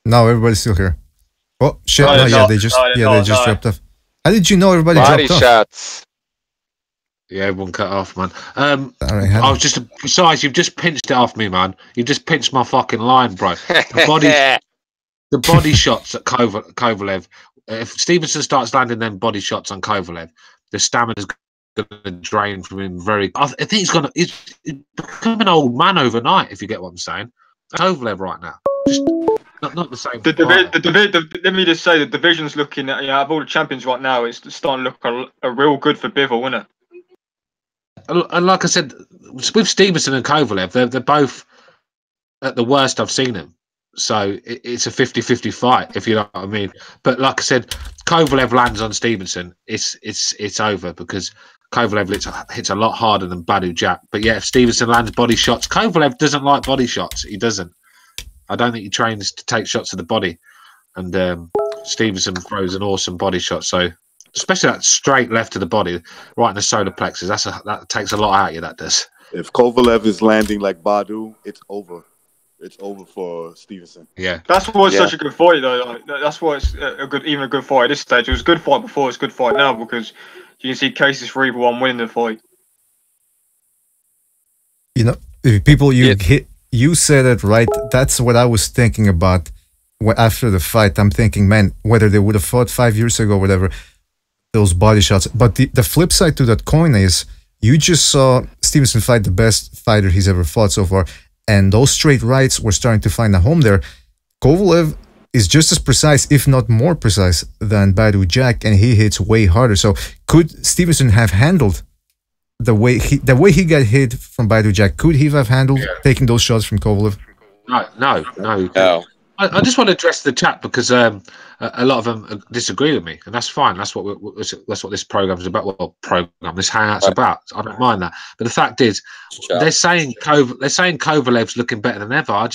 No, everybody's still here. Oh shit! They just dropped off. How did you know everybody Body dropped shots. off? Yeah, everyone cut off, man. I was just besides, you've just pinched it off me, man. You just pinched my fucking line, bro. The body shots at Kovalev. If Stevenson starts landing them body shots on Kovalev, the stamina's going to drain from him. I think he's become an old man overnight. If you get what I'm saying, Kovalev right now, just not the same. Let me just say, the division's looking at of all the champions right now, it's starting to look a real good for Bivol, isn't it? And like I said, with Stevenson and Kovalev, they're both at the worst I've seen them. So it's a 50-50 fight, if you know what I mean. But like I said, Kovalev lands on Stevenson, it's over because Kovalev hits a lot harder than Badou Jack. But yeah, if Stevenson lands body shots, Kovalev doesn't like body shots. He doesn't. I don't think he trains to take shots to the body. And Stevenson throws an awesome body shot. So especially that straight left to the body, right in the solar plexus. That takes a lot out of you. That does. If Kovalev is landing like Badou, it's over. It's over for Stevenson. Yeah, that's why it's such a good fight, though. Like, that's why it's even a good fight at this stage. It was a good fight before. It's a good fight now because you can see cases for either one winning the fight. You know, people, you said it right. That's what I was thinking about after the fight. I'm thinking, man, whether they would have fought 5 years ago, or whatever. Those body shots. But the flip side to that coin is you just saw Stevenson fight the best fighter he's ever fought so far, and those straight rights were starting to find a home there. Kovalev is just as precise, if not more precise, than Badou Jack, and he hits way harder. So could Stevenson have handled the way he got hit from Badou Jack? Could he have handled taking those shots from Kovalev? No. I just want to address the chat because a lot of them disagree with me, and that's fine. That's what this program is about. This hangout's about. I don't mind that. But the fact is, they're saying Kovalev's looking better than ever. I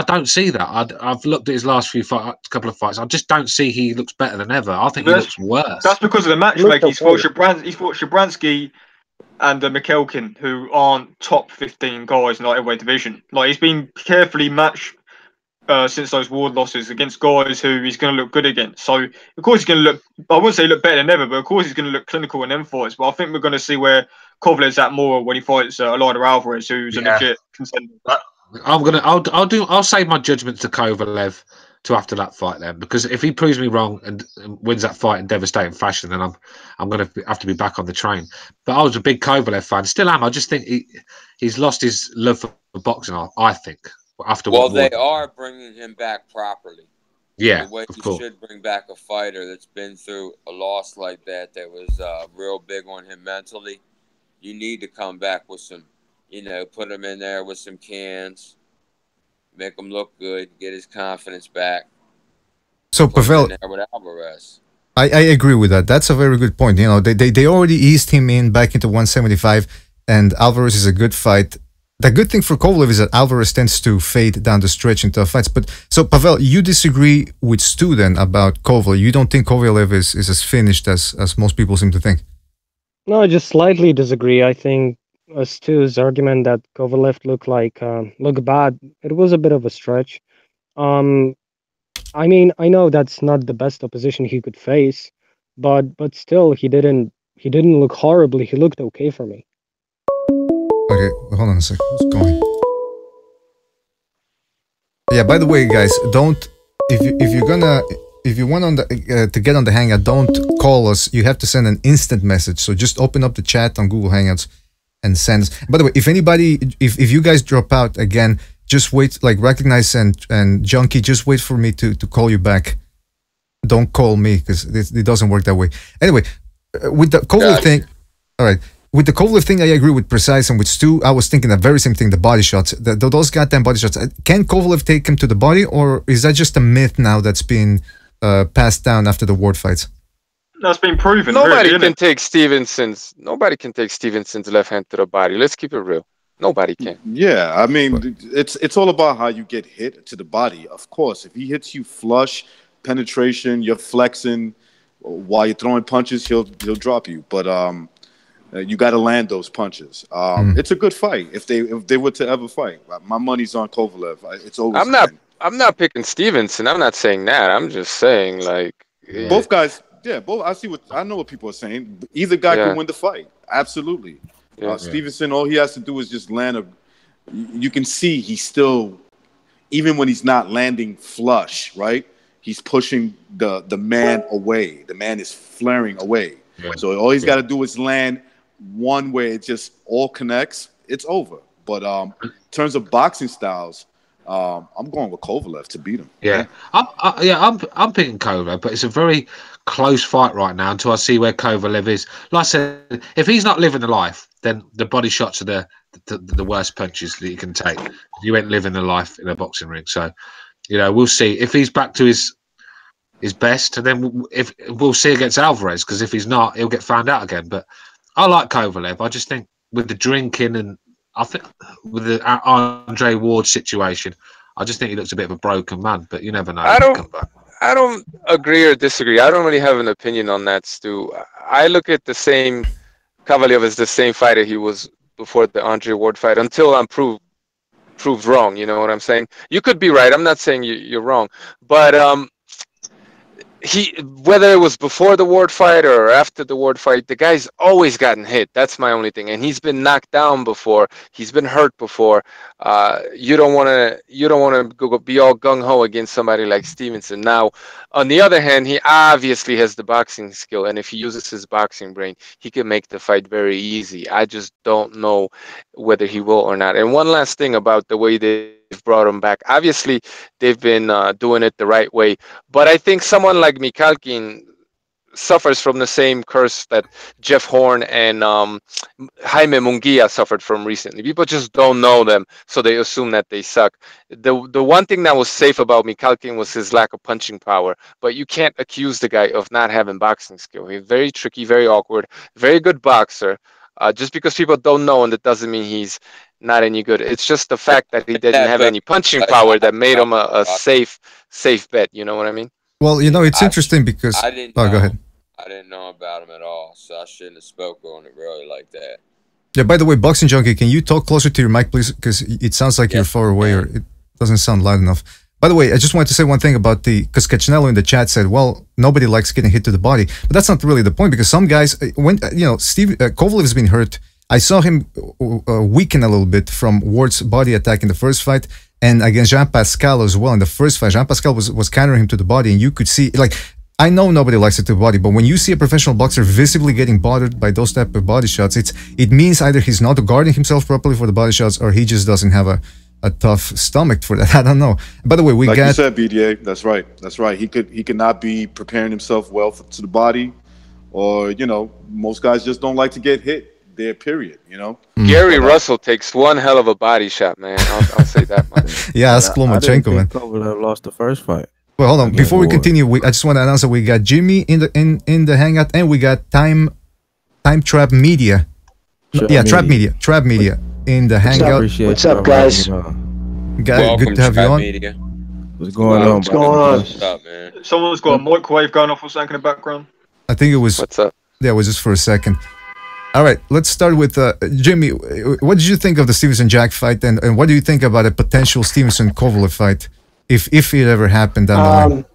don't see that. I've looked at his last couple of fights. I just don't see he looks better than ever. I think he looks worse. That's because of the matchmaking. He's fought Shabransky and Mikkelkin, who aren't top 15 guys in the lightweight division. Like, he's been carefully matched since those ward losses against guys who he's going to look good against. So, of course, he's going to look, I wouldn't say look better than ever, but of course he's going to look clinical in them fights. But I think we're going to see where Kovalev's at more when he fights Eleider Alvarez, who's a legit contender. I'll save my judgment to Kovalev to after that fight then, because if he proves me wrong and wins that fight in devastating fashion, then I'm going to have to be back on the train. But I was a big Kovalev fan, still am. I just think he's lost his love for boxing. I think after well, what they are bringing him back properly. Yeah, the way of you course. should bring back a fighter that's been through a loss like that was real big on him mentally. You need to come back with some, put him in there with some cans. Make him look good, get his confidence back. So Pavel, with Alvarez. I agree with that. That's a very good point. They already eased him in back into 175, and Alvarez is a good fight. The good thing for Kovalev is that Alvarez tends to fade down the stretch into fights. But so Pavel, you disagree with Stu then about Kovalev. You don't think Kovalev is as finished as most people seem to think? No, I just slightly disagree. I think Stu's argument that Kovalev looked bad, it was a bit of a stretch. I mean, I know that's not the best opposition he could face, but still, he didn't look horribly. He looked okay for me. Okay, hold on a sec. Who's going? Yeah. By the way, guys, don't if you want to get on the Hangout, don't call us. You have to send an instant message. So just open up the chat on Google Hangouts and send us. By the way, if you guys drop out again, just wait. Like Recognize and Junkie, just wait for me to call you back. Don't call me because it doesn't work that way. Anyway, with the Kovalev thing, all right. With the Kovalev thing, I agree with Precise and with Stu. I was thinking the very same thing, the body shots. Those goddamn body shots. Can Kovalev take him to the body, or is that just a myth now that's been passed down after the Ward fights? That's been proven. Nobody can take Stevenson's left hand to the body. Let's keep it real. Nobody can. Yeah, I mean, it's all about how you get hit to the body. Of course, if he hits you flush, penetration, you're flexing while you're throwing punches, he'll drop you. But you got to land those punches. It's a good fight if they were to ever fight. My money's on Kovalev. It's always. I'm not picking Stevenson. I'm not saying that. I'm just saying both guys. Yeah, both. I know what people are saying. Either guy can win the fight. Absolutely. Stevenson, all he has to do is just land you can see he's still, even when he's not landing flush, right? He's pushing the man away. The man is flaring away. Yeah. So all he's got to do is land one where it just all connects. It's over. But in terms of boxing styles, I'm going with Kovalev to beat him. Yeah, I'm picking Kovalev, but it's a very close fight right now until I see where Kovalev is. Like I said, if he's not living the life, then the body shots are the worst punches that you can take. You ain't living the life in a boxing ring. So, we'll see if he's back to his best, and then we'll see against Alvarez, because if he's not, he'll get found out again. But I like Kovalev. I just think with the drinking and I think with the Andre Ward situation, I just think he looks a bit of a broken man. But you never know. I don't agree or disagree. I don't really have an opinion on that, Stu. I look at the same Kovalev as the same fighter he was before the Andre Ward fight until I'm proved wrong. You know what I'm saying? You could be right. I'm not saying you're wrong, but whether it was before the Ward fight or after the Ward fight, the guy's always gotten hit. That's my only thing. And he's been knocked down before. He's been hurt before. You don't want to go be all gung ho against somebody like Stevenson. Now, on the other hand, he obviously has the boxing skill, and if he uses his boxing brain, he can make the fight very easy. I just don't know whether he will or not. And one last thing about the way they've brought him back. Obviously, they've been doing it the right way, but I think someone like Mikhalkin suffers from the same curse that Jeff Horn and Jaime Munguia suffered from recently. People just don't know them, so they assume that they suck. The one thing that was safe about Mikhalkin was his lack of punching power, but you can't accuse the guy of not having boxing skill. He's very tricky, very awkward, very good boxer. Just because people don't know, and that doesn't mean he's not any good. It's just the fact that he didn't have any punching power that made him a safe bet. You know what I mean? Well, it's interesting because... I didn't go ahead. I didn't know about him at all, so I shouldn't have spoke on it really like that. Yeah, by the way, Boxing Junkie, can you talk closer to your mic, please? Because it sounds like you're far away, or it doesn't sound loud enough. By the way, I just wanted to say one thing about because Cachinello in the chat said, well, nobody likes getting hit to the body. But that's not really the point, because some guys, when, Kovalev's been hurt. I saw him weaken a little bit from Ward's body attack in the first fight. and against Jean Pascal as well in the first fight. Jean Pascal was countering him to the body, and you could see, like, I know nobody likes it to the body, but when you see a professional boxer visibly getting bothered by those type of body shots, it means either he's not guarding himself properly for the body shots, or he just doesn't have a tough stomach for that. I don't know. By the way, like you said, BDA. That's right. That's right. He could not be preparing himself well to the body, or most guys just don't like to get hit. There, period. Gary Russell takes one hell of a body shot, man. I'll say that much. Yeah, ask Lomachenko, man. Kovalev lost the first fight. Well, hold on. Before we continue, I just want to announce that we got Jimmy in the hangout, and we got Time Trap Media. Trap Media in the hangout. What's up, guys? Good to have you on. Media. What's going on? What's going on? What's up, man? Someone's got a microwave going off or something in the background. I think it was. What's up? Yeah, it was just for a second. All right, let's start with Jimmy. What did you think of the Stevenson-Jack fight, and what do you think about a potential Stevenson-Kovalev fight, if it ever happened down the line?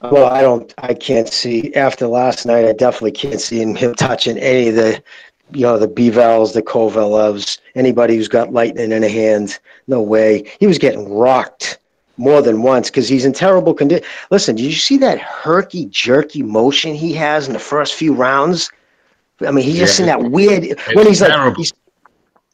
Well, I can't see, after last night, I definitely can't see him touching any of the, the Bivals, the Kovalevs, anybody who's got lightning in a hand. No way. He was getting rocked more than once because he's in terrible condition. Listen, did you see that herky-jerky motion he has in the first few rounds? I mean, he's just in that weird, when he's like,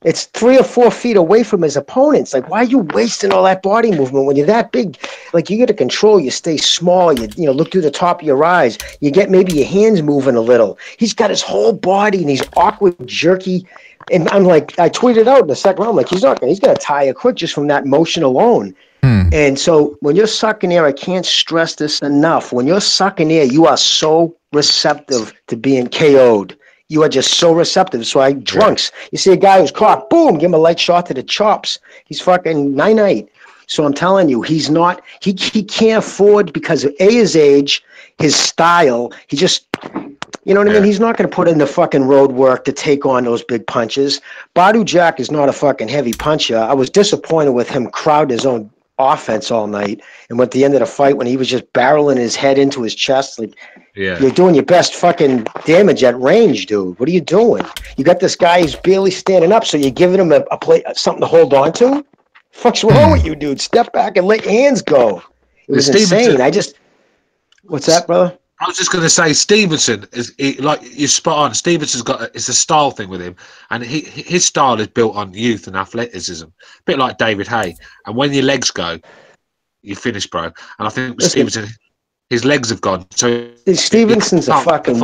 it's 3 or 4 feet away from his opponents. Like, why are you wasting all that body movement when you're that big? Like, you got to control. You stay small. You look through the top of your eyes. You get maybe your hands moving a little. He's got his whole body and he's awkward, jerky. And I'm like, I tweeted out in the second round, I'm like, he's going to tire quick just from that motion alone. And so when you're sucking air, I can't stress this enough. When you're sucking air, you are so receptive to being KO'd. You are just so receptive. So drunks, you see a guy who's caught, boom, give him a light shot to the chops. He's fucking 9-8. So I'm telling you, he's not, he can't afford, because of his age, his style, he just, you know what I mean? He's not going to put in the fucking road work to take on those big punches. Badou Jack is not a fucking heavy puncher. I was disappointed with him crowding his own offense all night. And at the end of the fight, when he was just barreling his head into his chest, like, you're doing your best fucking damage at range, dude. What are you doing? You got this guy who's barely standing up, so you're giving him a play, something to hold on to? Fuck's wrong with you, dude? Step back and let your hands go. It was insane. What's that, brother? I was just going to say, Stevenson is like, you're spot on. Stevenson's it's a style thing with him, and his style is built on youth and athleticism, a bit like David Hay. And when your legs go, you finish, bro. And I think Stevenson, his legs have gone. So Stevenson's a fucking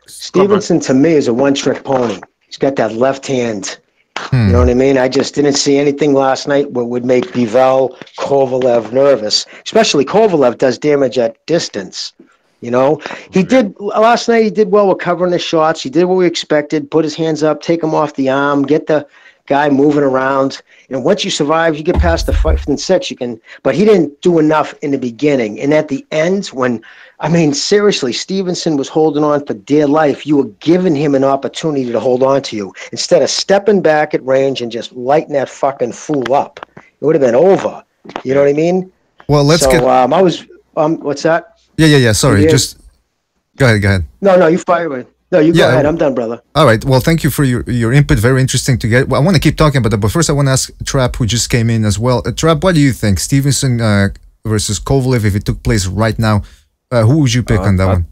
Stevenson to me is a one-trick pony. He's got that left hand. You know what I mean? I just didn't see anything last night what would make Bivol, Kovalev nervous. Especially Kovalev does damage at distance. He did last night. He did well with covering the shots. He did what we expected. Put his hands up, take him off the arm, get the guy moving around. And once you survive, you get past the 5th and 6th. You can. But he didn't do enough in the beginning. And at the end, seriously, Stevenson was holding on for dear life. You were giving him an opportunity to hold on to you instead of stepping back at range and just lighting that fucking fool up. It would have been over. You know what I mean? Well, let's get. What's that? Yeah. Sorry, just go ahead. No, you fire away. No, you go ahead. I'm done, brother. All right. Well, thank you for your input. Very interesting to get. Well, I want to keep talking about that, but first I want to ask Trap, who just came in as well. Trap, what do you think? Stevenson versus Kovalev, if it took place right now, who would you pick on that one?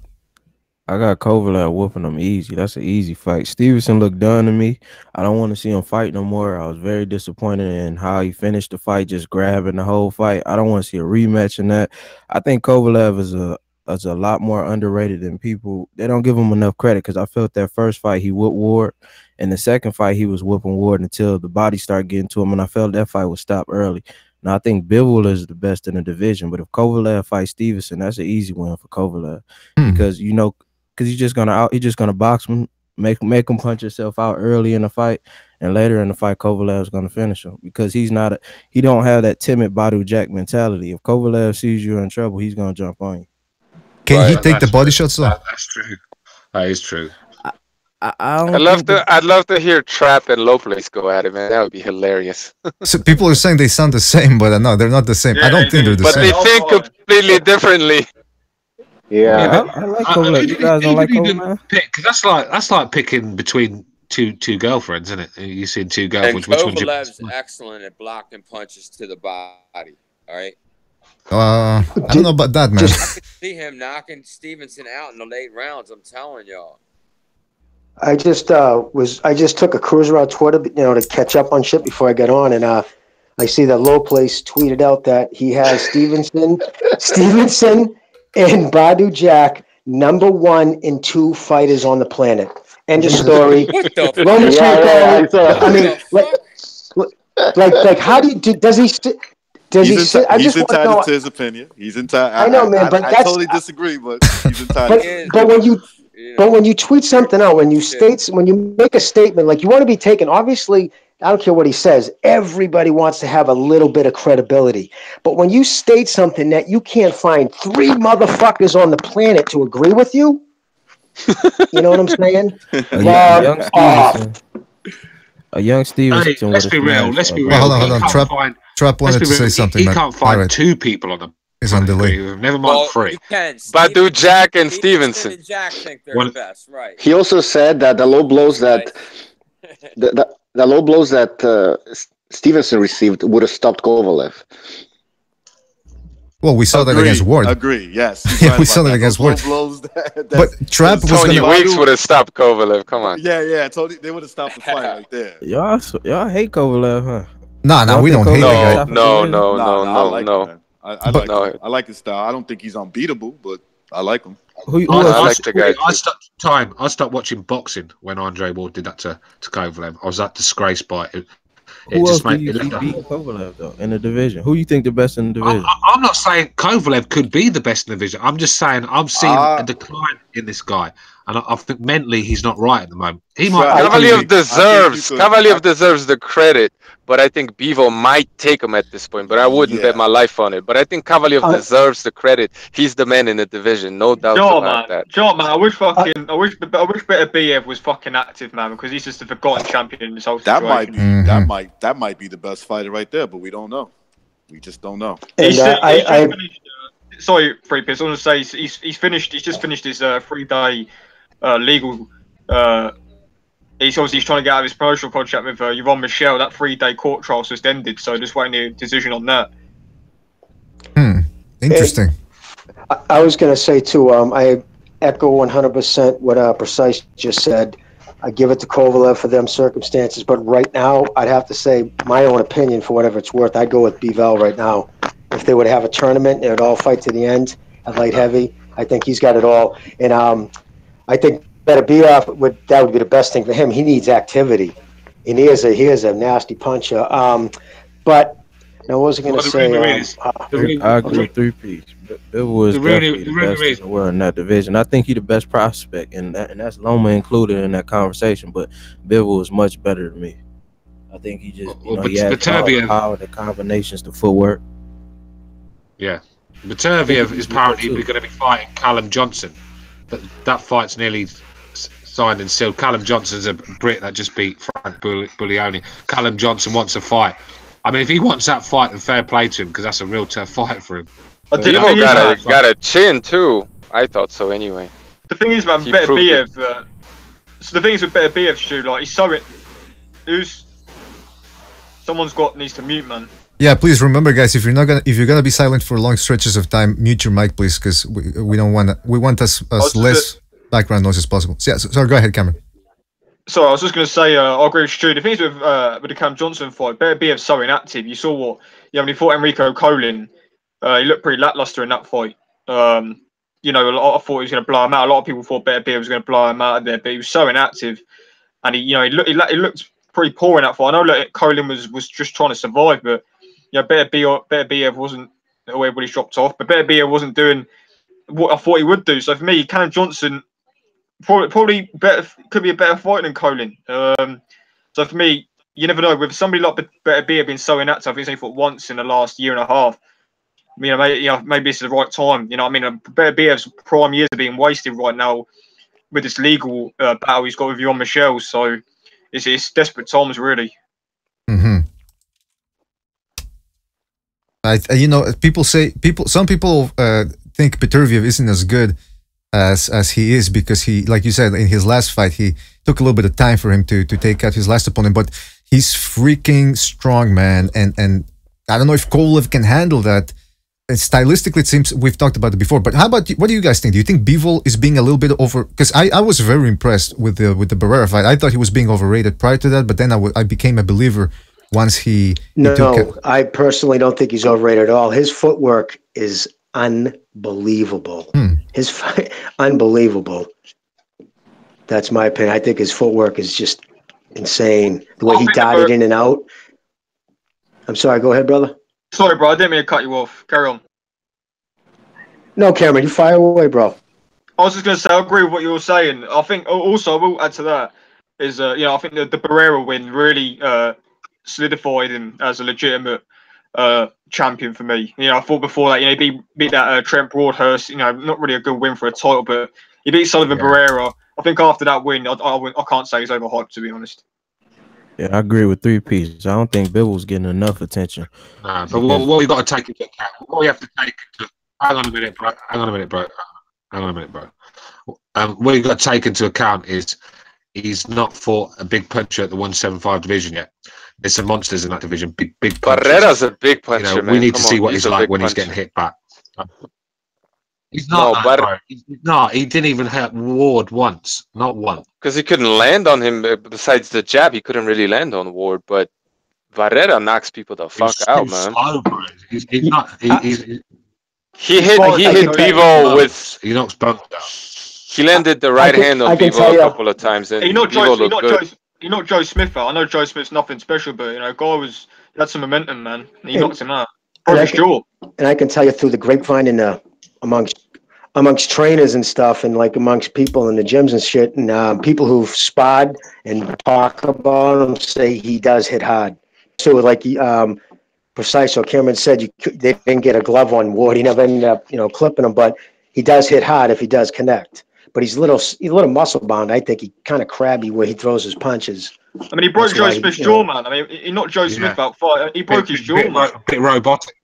I got Kovalev whooping him easy. That's an easy fight. Stevenson looked done to me. I don't want to see him fight no more. I was very disappointed in how he finished the fight, just grabbing the whole fight. I don't want to see a rematch in that. I think Kovalev is a lot more underrated than people. They don't give him enough credit, because I felt that first fight he whooped Ward, and the second fight he was whooping Ward until the body started getting to him, and I felt that fight would stop early. Now I think Bivol is the best in the division, but if Kovalev fights Stevenson, that's an easy win for Kovalev, because he's just gonna box him, make him punch himself out early in the fight, and later in the fight Kovalev is gonna finish him, because he don't have that timid Badou Jack mentality. If Kovalev sees you're in trouble, he's gonna jump on you. Can he take the body shots though? That's true. That is true. I'd love to hear Trap and Lopez go at it, man. That would be hilarious. So people are saying they sound the same, but no, they're not the same. I don't think they're the same. But they think completely differently. I like Kovalev. You guys don't like Kovalev? That's like picking between two girlfriends, isn't it? You've seen two And girlfriends. Which one's your Kovalev's excellent at blocking punches to the body. All right. I don't know about that, man. I could see him knocking Stevenson out in the late rounds. I'm telling y'all. I just took a cruise around Twitter, to catch up on shit before I got on, and I see that Low Place tweeted out that he has Stevenson, and Badou Jack #1 and 2 fighters on the planet. End of story. What the like how does he? He's entitled to his opinion. He's entitled. I know, man, but I totally disagree, but he's entitled. But when you tweet something out, when you make a statement, like you want to be taken, obviously, I don't care what he says. Everybody wants to have a little bit of credibility. But when you state something that you can't find 3 motherfuckers on the planet to agree with you, you know what I'm saying? A young Stevenson. Hey, let's be real. Let's be real. Well, hold on. Trap wanted to say something, He man. can't find 2 people on the. He's on delay. Never mind 3. Badou Jack and Stevenson. And Jack think they're the best, right? He also said that the low blows that Stevenson received would have stopped Kovalev. Well, we saw that against Ward. Agree. Yes. Yeah, we saw that against Ward. But Trap was Tony gonna. Weeks would have stopped Kovalev. Come on. Yeah. Tony, they would have stopped the fight right there. Y'all hate Kovalev, huh? Nah, we don't hate that guy. No. I like his style. I don't think he's unbeatable, but I like him. I like the guy. I stopped watching boxing when Andre Ward did that to Kovalev. I was that disgraced by it. Who else do you think beat Kovalev though in the division? Who you think the best in the division? I'm not saying Kovalev could be the best in the division. I'm just saying I'm seeing a decline in this guy, and I think mentally he's not right at the moment. He might. Kovalev deserves the credit, but I think Bivol might take him at this point. But I wouldn't bet my life on it. But I think Kovalev deserves the credit. He's the man in the division, no doubt about that. Man, I wish Better BF was fucking active, man, because he's just a forgotten champion in this whole situation. That might be the best fighter right there, but we don't know. We just don't know. Sorry, Free Piss. I want to say he's just finished his 3-day legal. He's trying to get out of his promotional contract with Yvonne Michelle. That 3-day court trial just ended, so just waiting a decision on that. Interesting. I was going to say too. I echo 100% what Precise just said. I give it to Kovalev for them circumstances, but right now I'd have to say my own opinion for whatever it's worth. I'd go with Bivol right now. If they would have a tournament, they would all fight to the end at light heavy. I think he's got it all, and I think Better BF that would be the best thing for him. He needs activity, and he is a nasty puncher. But now, what was I going to say? I agree with 3-piece. Bivol was definitely the best in the world in that division. I think he's the best prospect, and that's Loma included in that conversation. But Bivol is much better than me. I think he just he has power, the combinations, the footwork. Yeah, Beterbiev is apparently going to be fighting Callum Johnson. That fight's nearly signed and sealed. Callum Johnson's a Brit that just beat Frank Buglioni. Callum Johnson wants a fight. I mean, if he wants that fight, then fair play to him, because that's a real tough fight for him. Bivol got a chin too. I thought so anyway. The thing is, man, Better BF. So the thing is with Better BF, Stu, like he's so needs to mute, man. Yeah, please remember, guys, if you're gonna be silent for long stretches of time, mute your mic, please, because we don't want we want as less background noise as possible. So, sorry, go ahead, Cameron. Sorry, I was just going to say, I agree with Stu. The thing is with the Cam Johnson fight, Better BF so inactive. You saw when he fought Enrico Colin, he looked pretty lackluster in that fight. I thought he was going to blow him out. A lot of people thought Better BF was going to blow him out of there, but he was so inactive, and he looked pretty poor in that fight. I know that Colin was just trying to survive, but Better BF wasn't everybody's dropped off, but Better BF wasn't doing what I thought he would do. So for me, Cam Johnson probably could be a better fighter than Colin. So for me, you never know. With somebody like Better BF being so inactive, I think he's only fought once in the last year and a half. Maybe it's the right time. Better BF's prime years are being wasted right now with this legal battle he's got with Yvonne Michelle. So it's desperate times, really. Some people think Beterbiev isn't as good as he is, because he, like you said, in his last fight, he took a little bit of time for him to take out his last opponent, but he's freaking strong, man. And I don't know if Kovalev can handle that. Stylistically, it seems we've talked about it before. But how about you? What do you guys think? Do you think Bivol is being a little bit over? Because I was very impressed with the Barrera fight. I thought he was being overrated prior to that, but then I became a believer once he No, I personally don't think he's overrated at all. His footwork is unbelievable. His fight, unbelievable. That's my opinion. I think his footwork is just insane. The way he darted in and out. I'm sorry. Go ahead, brother. Sorry, bro. I didn't mean to cut you off. Carry on. No, Cameron, you fire away, bro. I was just going to say, I agree with what you were saying. I think also, I will add to that, is, I think the Barrera win really solidified him as a legitimate champion for me. I thought before that, he beat that Trent Broadhurst, not really a good win for a title, but he beat Sullivan Barrera. I think after that win, I can't say he's overhyped, to be honest. Yeah, I agree with 3 pieces. I don't think Bivol's getting enough attention. Nah, but what we got to take into account, what we have to take into, hang on a minute, bro. What you got to take into account is he's not fought a big puncher at the 175 division yet. There's some monsters in that division, big punchers. Barrera's a big puncher, man. We need to see what he's like when he's getting hit back. He's not, bro. He's not. He didn't even hit Ward once. Not once. Because he couldn't land on him. Besides the jab, he couldn't really land on Ward. But Barrera knocks people the fuck out, man. Slow, bro. He's not. He hit Bivol with. He knocks both down. He landed the right hand on Bivol a couple of times. And he knocked Joe Smith out. I know Joe Smith's nothing special, but guy he had some momentum, man. He knocked him out. And I can tell you through the grapevine and amongst trainers and stuff, and like amongst people in the gyms and shit, and people who've sparred and talk about him say he does hit hard. So like precise. So Cameron said they didn't get a glove on Ward. He never ended up clipping him, but he does hit hard if he does connect. But he's a little muscle bound. I think he kind of crabby where he throws his punches. I mean, he broke Joe Smith's jaw, man. I mean, he knocked Joe Smith out fight. He broke his jaw, man. A bit robotic.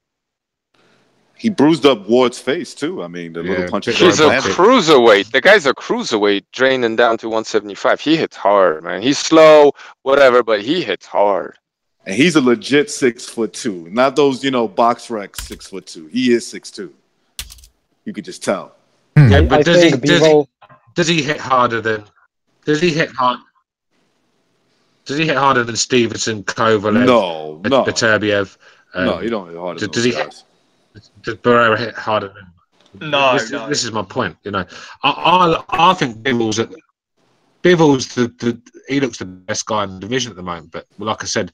He bruised up Ward's face too. I mean, the little punches. He's a cruiserweight. The guy's a cruiserweight, draining down to 175. He hits hard, man. He's slow, whatever, but he hits hard. And he's a legit 6'2", not those box rec 6'2". He is 6'2". You could just tell. Yeah, but does he hit harder than? Does he hit harder than Stevenson, Kovalev? No. Beterbiev? No, he don't hit harder. Does he hit? Does Barrera hit harder than? No, this is my point. I think Bivol's he looks the best guy in the division at the moment. But like I said,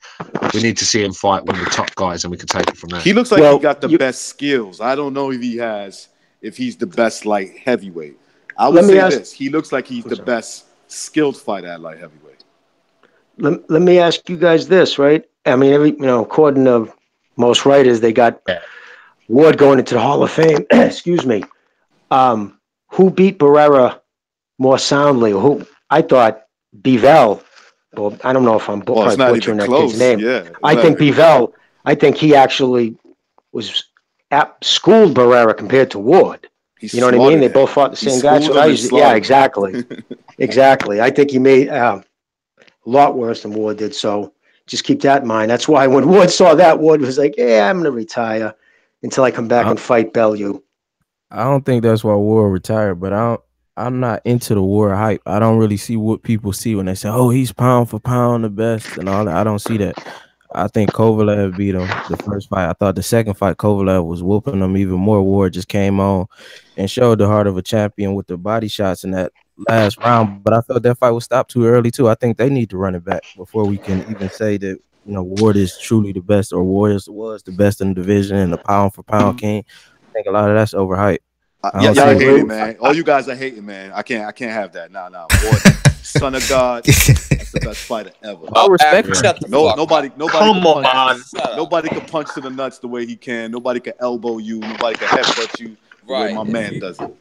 we need to see him fight one of the top guys, and we can take it from there. He looks like he got the best skills. I don't know if he's the best light heavyweight. I would say this: he looks like he's the best skilled fighter at light heavyweight. Let me ask you guys this, right? I mean, according to most writers, they got Ward going into the Hall of Fame. Excuse me. Who beat Barrera more soundly? Who? I thought Bivol. Well, I don't know if I'm butchering that kid's name. Yeah, I think Bivol. I think he actually was schooled Barrera compared to Ward. You know what I mean? They both fought the same guy. So exactly. Exactly. I think he made a lot worse than Ward did. So just keep that in mind. That's why when Ward saw that, Ward was like, yeah, I'm going to retire until I come back and fight Bellew. I don't think that's why Ward retired, but I'm not into the Ward hype. I don't really see what people see when they say, oh, he's pound for pound the best and all that. I don't see that. I think Kovalev beat him the first fight. I thought the second fight, Kovalev was whooping him even more. Ward just came on and showed the heart of a champion with the body shots in that last round. But I felt that fight was stopped too early, too. I think they need to run it back before we can even say that, Ward is truly the best, or Ward was the best in the division and the pound for pound king. I think a lot of that's overhyped. Y'all hating, man. All you guys are hating, man. I can't have that. Nah. Ward, son of God, that's the best fighter ever. I respect him. Nobody Come on. Nobody can punch to the nuts the way he can. Nobody can elbow you. Nobody can headbutt you the way my man does it.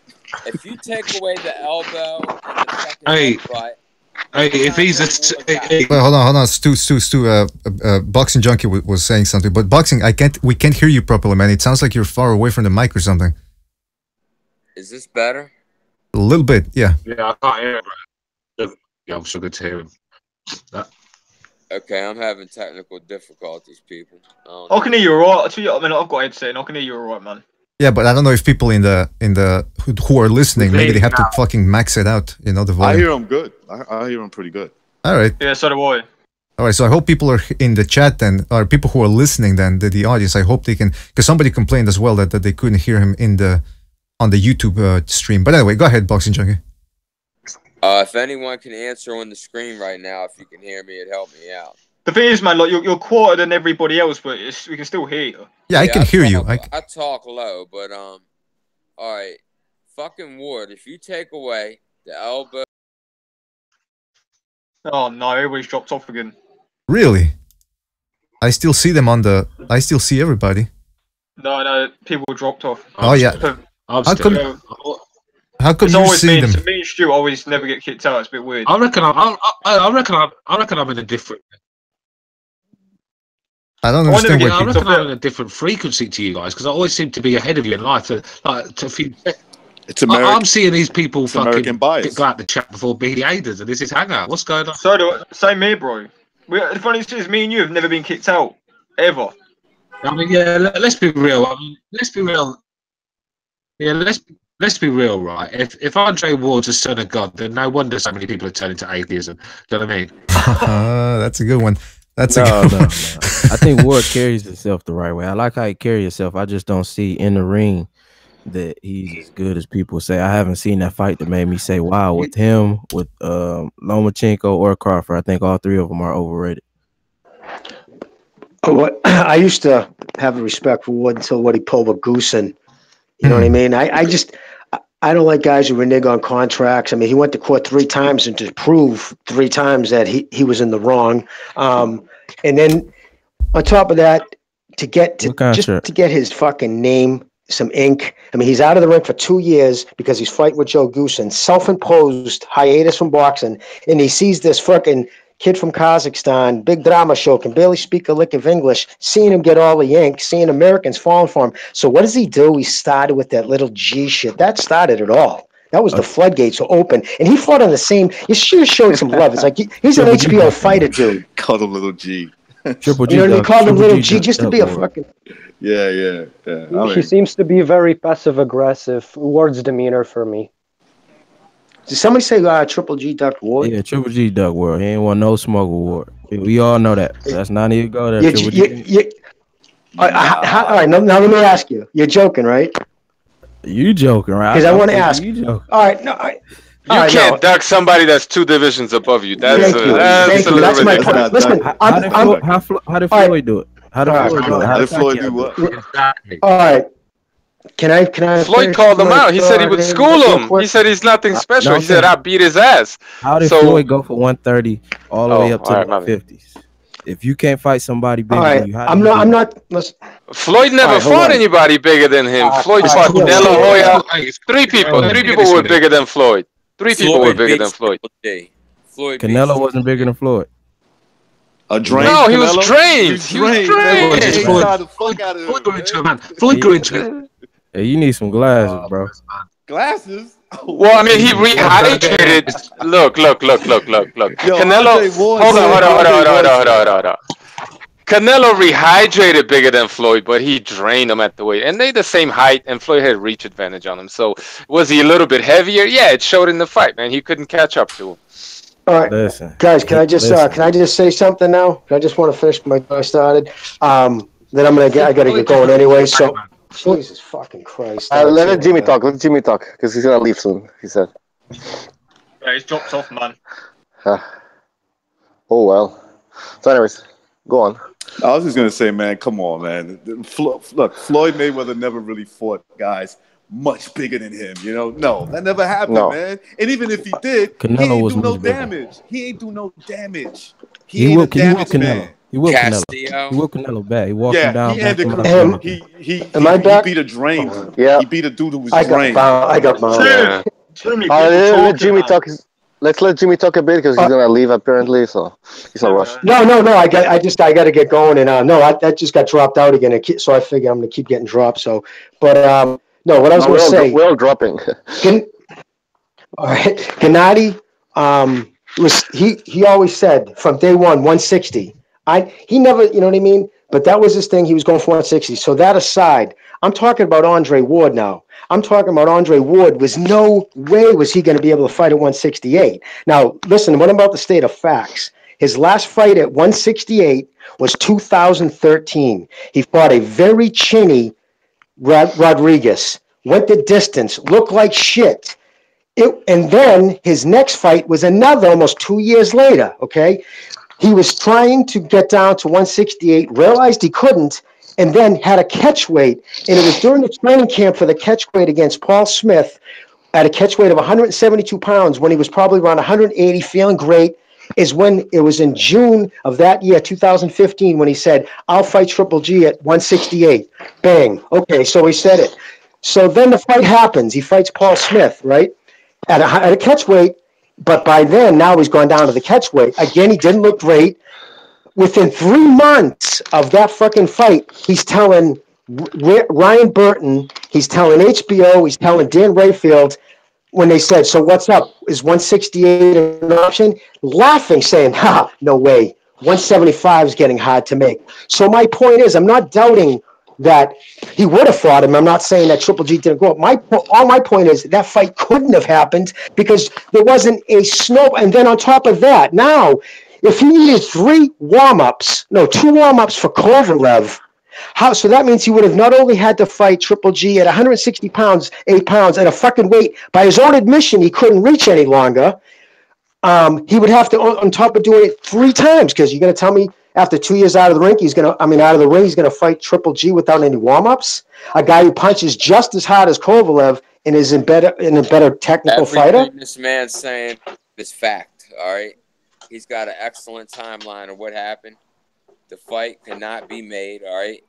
If you take away the elbow and the second headbutt, if he's Well, hold on. Stu. Boxing Junkie was saying something, but boxing, we can't hear you properly, man. It sounds like you're far away from the mic or something. Is this better? A little bit, yeah. Yeah, I can't hear him. Yeah, I'm so good to hear him. Okay, I'm having technical difficulties, people. I can hear you alright. I mean, I've got a headset and I can hear you alright, man. Yeah, but I don't know if people in the who are listening, maybe they have to fucking max it out, you know, the volume. I hear him good. I hear him pretty good. All right. Yeah, so do I. All right, so I hope people are in the chat then, or people who are listening then, the audience. I hope they can, because somebody complained as well that they couldn't hear him on the YouTube stream. But anyway, go ahead, Boxing Junkie. If anyone can answer on the screen right now, if you can hear me, it'd help me out. The thing is, man, like you're quieter than everybody else, but we can still hear you. Yeah, I can hear you. I talk low, but all right, fucking Ward, if you take away the elbow. Oh no, everybody's dropped off again. Really? I still see them I still see everybody. No, people dropped off. Oh yeah. How come you see them? So me and Stu always never get kicked out. It's a bit weird. I reckon I'm in a different. I don't understand. I reckon I'm in a different frequency to you guys because I always seem to be ahead of you in life. It's American. I'm seeing these people fucking go bias. out the chat before BDA does, and this is hangout. What's going on? So same here, bro. The funny thing is, me and you have never been kicked out ever. I mean, yeah. Let's be real. I mean, let's be real. Yeah, let's be real, right? If Andre Ward's a son of God, then no wonder so many people are turning to atheism. Do you know what I mean? That's a good one. That's no. I think Ward carries himself the right way. I like how he carries himself. I just don't see in the ring that he's as good as people say. I haven't seen that fight that made me say, wow, with him, with Lomachenko or Crawford. I think all three of them are overrated. I used to have a respect for Wood until what he pulled with Goosen. You know what I mean? I don't like guys who renege on contracts. I mean, he went to court 3 times and to prove 3 times that he was in the wrong. And then on top of that, to get his fucking name some ink. I mean, he's out of the ring for 2 years because he's fighting with Joe Goosen, self-imposed hiatus from boxing, and he sees this fucking kid from Kazakhstan, big drama show, can barely speak a lick of English, seeing him get all the ink, seeing Americans falling for him. So what does he do? He started with that little G shit. That started it all. That was the floodgates were open. And he fought on the same, you should have showed some love. It's like, he's an HBO fighter, dude. Called him Little G. Triple G. You know, he called him Little G just to be a fucking... Yeah. He seems to be very passive-aggressive. Ward's demeanor for me. Did somebody say Triple G ducked Ward? Yeah, Triple G ducked Ward. He ain't want no smoke with Ward. We all know that. That's not even go there. All right, now let me ask you. You're joking, right? You joking, right? Because I want to ask. You all right, no. You can't duck somebody that's 2 divisions above you. That's my point. Listen, how did Floyd do it? How did Floyd do what? All right. Can I? Floyd called him out. He said he would school him. He said he's nothing special. He said I beat his ass. How did Floyd go for 130 all the way up to the 50s? If you can't fight somebody bigger than you, I'm not. Listen. Floyd never fought anybody bigger than him. Floyd fought Canelo, Hoya. 3 people. 3 people were bigger than Floyd. 3 people were bigger than Floyd. Canelo wasn't bigger than Floyd. No, he was drained. He was drained. Floyd grew into it. Hey, you need some glasses, bro. Glasses? Well, I mean, he rehydrated. Look. Canelo, hold on. Canelo rehydrated bigger than Floyd, but he drained him at the weight. And they the same height, and Floyd had reach advantage on him. So was he a little bit heavier? Yeah, it showed in the fight, man. He couldn't catch up to him. All right, guys, can I just say something now? I just want to finish my thought I started. Then I gotta get going anyway. So. Jesus fucking Christ. Let Jimmy talk. Let Jimmy talk, because he's going to leave soon, he said. Yeah, he's dropped off, man. Oh, well. So anyways, go on. I was just going to say, man, come on, man. Look, Floyd Mayweather never really fought guys much bigger than him, you know? No, that never happened, man. And even if he did, Canelo he ain't do no bigger. damage. He ain't do no damage. He ain't a damage man. He will Canelo back. He walked him down. He beat a drain. Yeah. He beat a dude who was I drained. got let Jimmy talk. Let's let Jimmy talk a bit because he's gonna leave apparently, so he's not rushed. No. I got to get going, and that just got dropped out again. So I figure I'm gonna keep getting dropped. So, but no, what I was gonna say. We're all dropping. All right, Gennady, he always said from day one 160. He never, you know what I mean? But that was his thing. He was going for 160. So that aside, I'm talking about Andre Ward now. I'm talking about Andre Ward. Was no way was he going to be able to fight at 168. Now, listen, what about the state of facts? His last fight at 168 was 2013. He fought a very chinny Rodriguez. Went the distance. Looked like shit. And then his next fight was another almost 2 years later, okay? He was trying to get down to 168, realized he couldn't, and then had a catch weight. And it was during the training camp for the catch weight against Paul Smith at a catch weight of 172 pounds when he was probably around 180, feeling great, is when it was in June of that year, 2015, when he said, I'll fight Triple G at 168. Bang. Okay, so he said it. So then the fight happens. He fights Paul Smith, right? At a catch weight, but by then, now he's gone down to the catch weight. Again, he didn't look great. Within 3 months of that fucking fight, he's telling Ryan Burton, he's telling HBO, he's telling Dan Rayfield, when they said, so what's up? Is 168 an option? Laughing, saying, no way. 175 is getting hard to make. So my point is, I'm not doubting that he would have fought him. I'm not saying that Triple G didn't go up. My point is that fight couldn't have happened because there wasn't a snow. And then on top of that, now, if he needed 2 warm-ups for Kovalev, so that means he would have not only had to fight Triple G at 160 pounds, 8 pounds, at a fucking weight, by his own admission, he couldn't reach any longer. He would have to, on top of doing it 3 times, because you're going to tell me after 2 years out of the ring, he's going to fight Triple G without any warm-ups. A guy who punches just as hard as Kovalev and is a better technical fighter. Everything this man's saying is fact. All right, he's got an excellent timeline of what happened. The fight cannot be made. All right,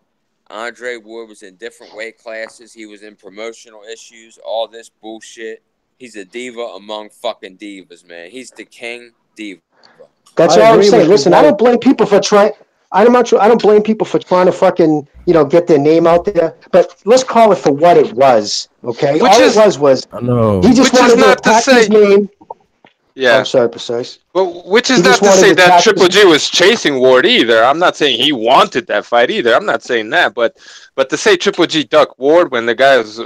Andre Ward was in different weight classes. He was in promotional issues. All this bullshit. He's a diva among fucking divas, man. He's the king diva. That's all I'm saying. Listen, I don't blame people for trying. I don't blame people for trying to fucking, get their name out there. But let's call it for what it was, okay? All it was I know. He just wanted to attack his name. Yeah. I'm sorry, Precise. Well, which is not to say that Triple G was chasing Ward either. I'm not saying he wanted that fight either. I'm not saying that. But to say Triple G ducked Ward when the guy was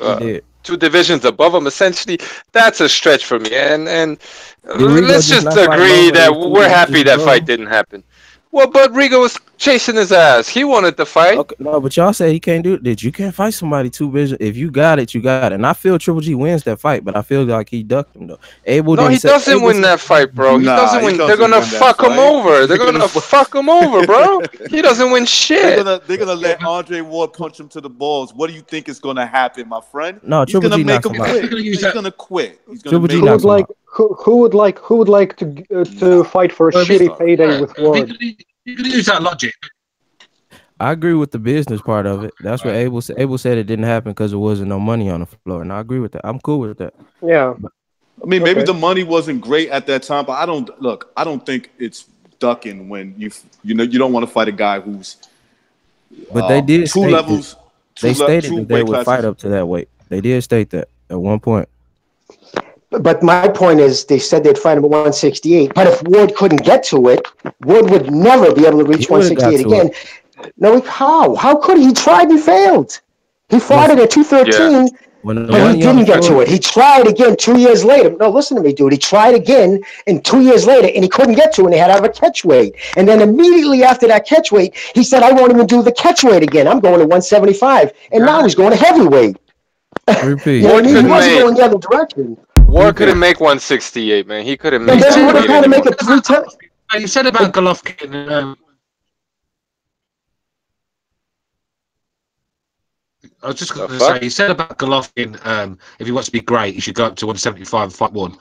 2 divisions above him, essentially, that's a stretch for me. And let's just agree that we're happy that fight didn't happen. Well, but Rigo was chasing his ass. He wanted the fight. Okay, no, but y'all say he can't do it. You can't fight somebody 2 vision. If you got it, you got it. And I feel Triple G wins that fight, but I feel like he ducked him though. He doesn't win that fight, bro. He doesn't win. They're gonna fuck him over. They're gonna fuck him over, bro. He doesn't win shit. They're gonna let Andre Ward punch him to the balls. What do you think is gonna happen, my friend? No, Triple G knocks him out. He's gonna quit. Who would like to fight for a shitty payday with Ward? You can use that logic. I agree with the business part of it. That's what Abel said. Abel said it didn't happen because there wasn't no money on the floor, and I agree with that. I'm cool with that. Yeah. I mean, maybe the money wasn't great at that time, but I don't think it's ducking when you don't want to fight a guy who's. But they did 2 levels. They stated that they would fight up to that weight. They did state that at one point. But my point is, they said they'd fight him at 168. But if Ward couldn't get to it, Ward would never be able to reach 168 again. No, how? How could he? He tried and failed. He fought it at 213, but he didn't get to it. He tried again 2 years later. No, listen to me, dude. He tried again, and 2 years later, and he couldn't get to it, and he had to have a catch weight. And then immediately after that catch weight, he said, I won't even do the catch weight again. I'm going to 175. And now he's going to heavyweight. Repeat. He wasn't going the other direction. Ward couldn't make 168, man. He couldn't make that. He would have had to make it 3 times. You said about Golovkin. I was just going to say, you said about Golovkin, if he wants to be great, he should go up to 175 and fight one.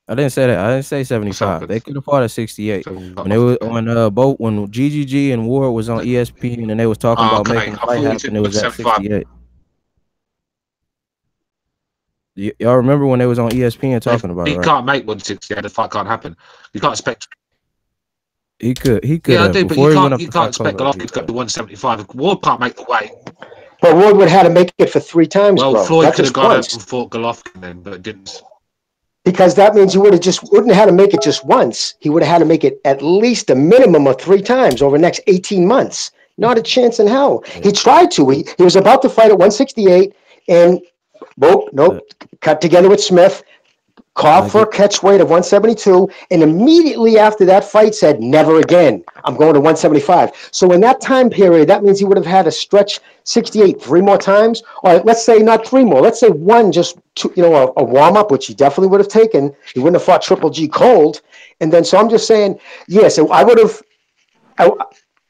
I didn't say that. I didn't say 75. They could have fought at 68. When they were on when GGG and Ward was on ESPN and they was talking about making a fight happen, it was at 68. Y'all remember when they was on ESPN talking about it? He can't make 160. The fight can't happen. You can't expect. He could. Yeah, I do, but you can't expect Golovkin to go to 175. Ward can't make the weight. But Ward would have had to make it for 3 times. Well, bro. Floyd could have gone out and fought Golovkin then, but it didn't. because that means he wouldn't have had to make it just once. He would have had to make it at least a minimum of 3 times over the next 18 months. Not a chance in hell. He tried to. He was about to fight at 168, and nope, cut together with Smith. Called for a catch weight of 172, and immediately after that fight said, never again. I'm going to 175. So in that time period, that means he would have had to stretch 68 3 more times. All right, let's say not 3 more. Let's say one, just a warm-up, which he definitely would have taken. He wouldn't have fought Triple G cold. And then, so I'm just saying, yes, I would have.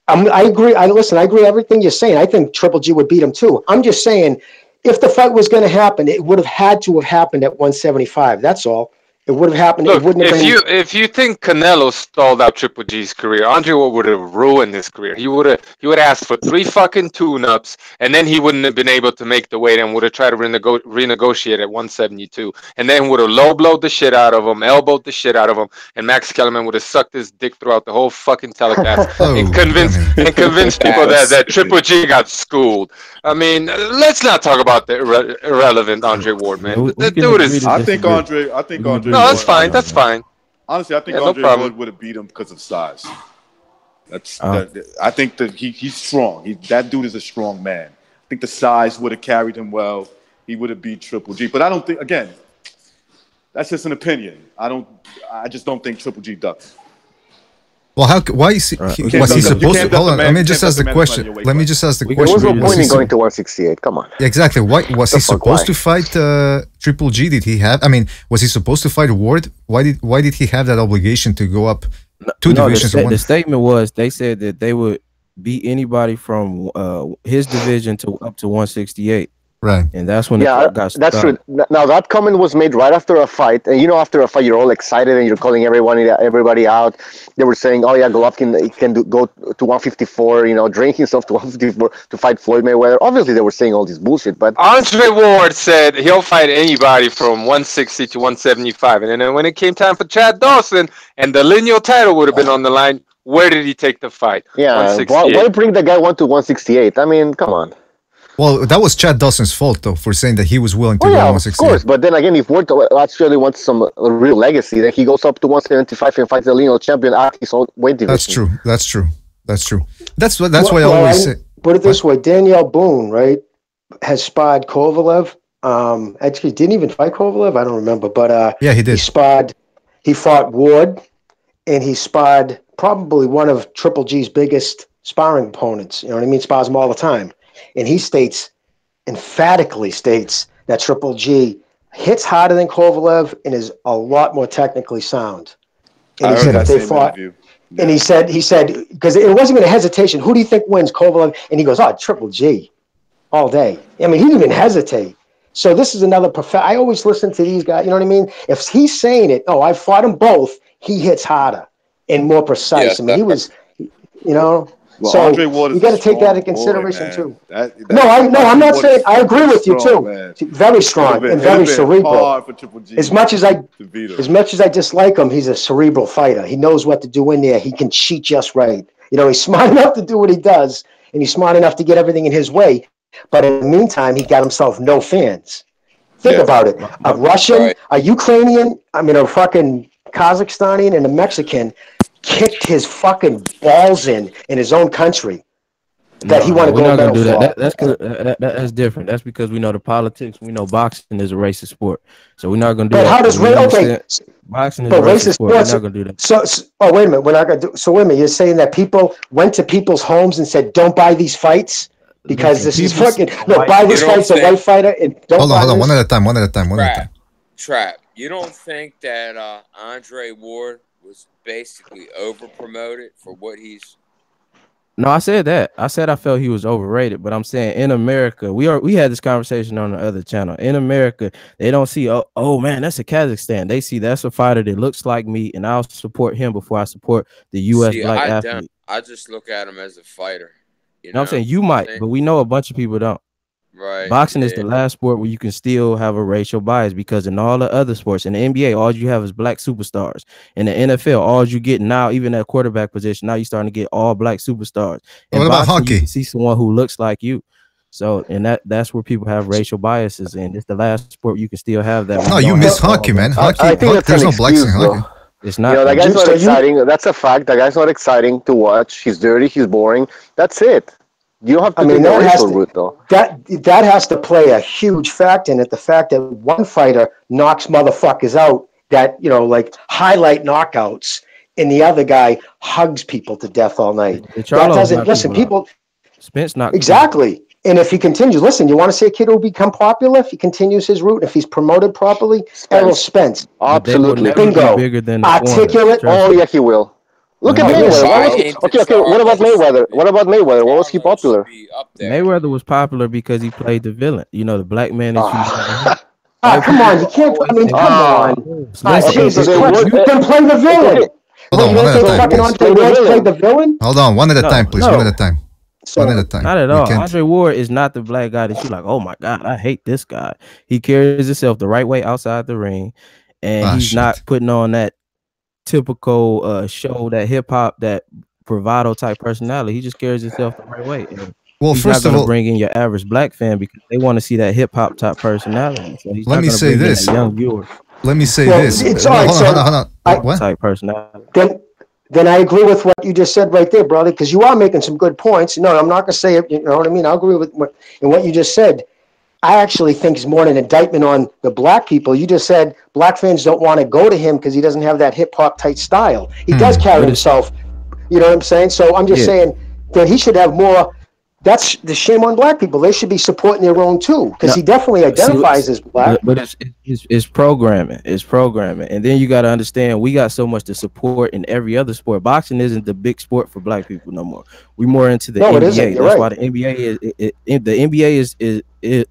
I agree. I agree everything you're saying. I think Triple G would beat him too. I'm just saying, if the fight was going to happen, it would have had to have happened at 175. That's all. It would have happened. Look, it wouldn't have been. If you think Canelo stalled out Triple G's career, Andre Ward would have ruined his career. He would have asked for 3 fucking tune-ups, and then he wouldn't have been able to make the weight, and would have tried to renegotiate at 172, and then would have low-blowed the shit out of him, elbowed the shit out of him, and Max Kellerman would have sucked his dick throughout the whole fucking telecast and convinced people that Triple G got schooled. I mean, let's not talk about the irrelevant Andre Ward, man. That dude is. I think Andre. No, that's fine. That's fine. Honestly, I think Andre Ward would have beat him because of size. I think that he's strong. That dude is a strong man. I think the size would have carried him well. He would have beat Triple G. But I don't think. Again, that's just an opinion. I just don't think Triple G ducks. Well, why is was he supposed to? Hold on, let me just ask the question. Let me just ask the question. There was no point in going to 168. Come on. Exactly. Why was he supposed to fight Triple G? Did he have? I mean, was he supposed to fight Ward? Why did he have that obligation to go up 2 divisions? The statement was they said that they would beat anybody from his division to up to 168. Right. And that's when the fight got started. That's true. Now that comment was made right after a fight, and after a fight you're all excited and you're calling everybody out. They were saying, "Oh yeah, Golovkin can go to 154, drain himself to 154 to fight Floyd Mayweather." Obviously, they were saying all this bullshit, but Andre Ward said he'll fight anybody from 160 to 175, and then when it came time for Chad Dawson and the lineal title would have been on the line, where did he take the fight? Yeah, why bring the guy to 168? I mean, come on. Well, that was Chad Dawson's fault, though, for saying that he was willing to go 168. Of course. But then again, if Ward actually wants some real legacy, then he goes up to 175 and fights the lineal champion at his own weight division. That's true. That's why I always say. Put it this way: Danielle Boone, right, has sparred Kovalev. Actually, didn't even fight Kovalev. I don't remember, but yeah, he did. He fought Ward, and he sparred probably one of Triple G's biggest sparring opponents. You know what I mean? Spars him all the time. And he emphatically states that Triple G hits harder than Kovalev and is a lot more technically sound. And he said if they fought, and he said because it wasn't even a hesitation. Who do you think wins, Kovalev? And he goes, Triple G, all day. I mean, he didn't even hesitate. So this is another I always listen to these guys. You know what I mean? If he's saying it, I fought them both. He hits harder and more precise. I mean, he was, Well, so Andre Ward you got to take that into consideration too. I'm not saying I agree with you too. Man. Very strong and very cerebral. Hard for Triple G as much as I dislike him, he's a cerebral fighter. He knows what to do in there. He can cheat just right. He's smart enough to do what he does, and he's smart enough to get everything in his way. But in the meantime, he got himself no fans. Think about it: a Russian, a Ukrainian, a fucking Kazakhstani, and a Mexican kicked his fucking balls in his own country that he wanted to go medal for. That's different. That's because we know the politics. We know boxing is a racist sport, so we're not going to do that. But how does boxing is a racist sport? We're not going to do that. So wait a minute. We're not going to do. So wait a minute. You're saying that people went to people's homes and said, "Don't buy these fights because this is fucking buy this fight's a white fighter and don't." Hold on. One at a time. Trap. You don't think that Andre Ward was basically over promoted for what he's? No, I said that. I said I felt he was overrated, but I'm saying in America, we had this conversation on the other channel. In America, they don't see, oh man, that's a Kazakhstan. They see that's a fighter that looks like me, and I'll support him before I support the U.S. black athlete. I just look at him as a fighter. I'm saying you might, but we know a bunch of people don't. Right. Boxing is the last sport where you can still have a racial bias, because in all the other sports, in the NBA, all you have is black superstars. In the NFL, all you get now, even at quarterback position, now you're starting to get all black superstars. And what about hockey? You can see someone who looks like you. So, and that's where people have racial biases, and it's the last sport you can still have that. No, you miss hockey, man. Hockey, I think that's there's an no blacks in excuse, hockey. though. It's not. You know, that guy's not exciting. That's a fact. That guy's not exciting to watch. He's dirty. He's boring. That's it. You don't have to do the racial route, though. That has to play a huge factor in it. The fact that one fighter knocks motherfuckers out that, you know, like highlight knockouts, and the other guy hugs people to death all night. That doesn't, listen, people. Spence knocked exactly. And if he continues, listen, you want to say a kid will become popular if he continues his route, if he's promoted properly? Errol Spence. Absolutely. Bingo. Articulate. Oh, yeah, he will. Look at Mayweather. Okay. What about Mayweather? What was he popular? Mayweather was popular because he played the villain. You know, the black man that come on. You can't. I mean, come on. Jesus Christ. You can play the villain. Hold on, one at a time. Play the villain? Hold on, one at a time, please. One at a time. One at a time. Not at all. Andre Ward is not the black guy that you're like, oh my God, I hate this guy. He carries himself the right way outside the ring, and he's not putting on that typical show, that hip hop, that bravado type personality. He just carries himself the right way. And well, he's first not of all, bring in your average black fan because they want to see that hip hop type personality. So he's let me say this, young viewer. Let me say this. It's all right. Hold on. What type personality? Then I agree with what you just said right there, brother, because you are making some good points. No, I'm not going to say it. You know what I mean? I agree with what you just said. I actually think it's more an indictment on the black people. You just said black fans don't want to go to him because he doesn't have that hip hop type style. He does carry himself. You know what I'm saying? So I'm just saying that he should have more. That's the shame on black people. They should be supporting their own too, because he definitely identifies as black. But it's programming. It's programming, and then you got to understand we got so much to support in every other sport. Boxing isn't the big sport for black people no more. We're more into the NBA. That's why the NBA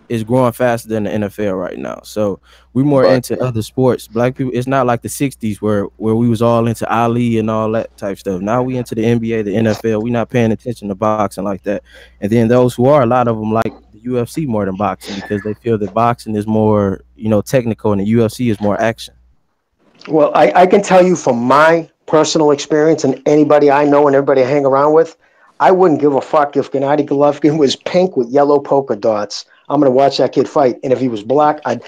is growing faster than the NFL right now. So we're more into other sports. Black people, it's not like the 60s where we was all into Ali and all that type stuff. Now we into the NBA, the NFL. We're not paying attention to boxing like that. And then those who are, a lot of them like the UFC more than boxing because they feel that boxing is more, you know, technical and the UFC is more action. Well, I can tell you from my personal experience and anybody I know and everybody I hang around with, I wouldn't give a fuck if Gennady Golovkin was pink with yellow polka dots. I'm going to watch that kid fight. And if he was black, I'd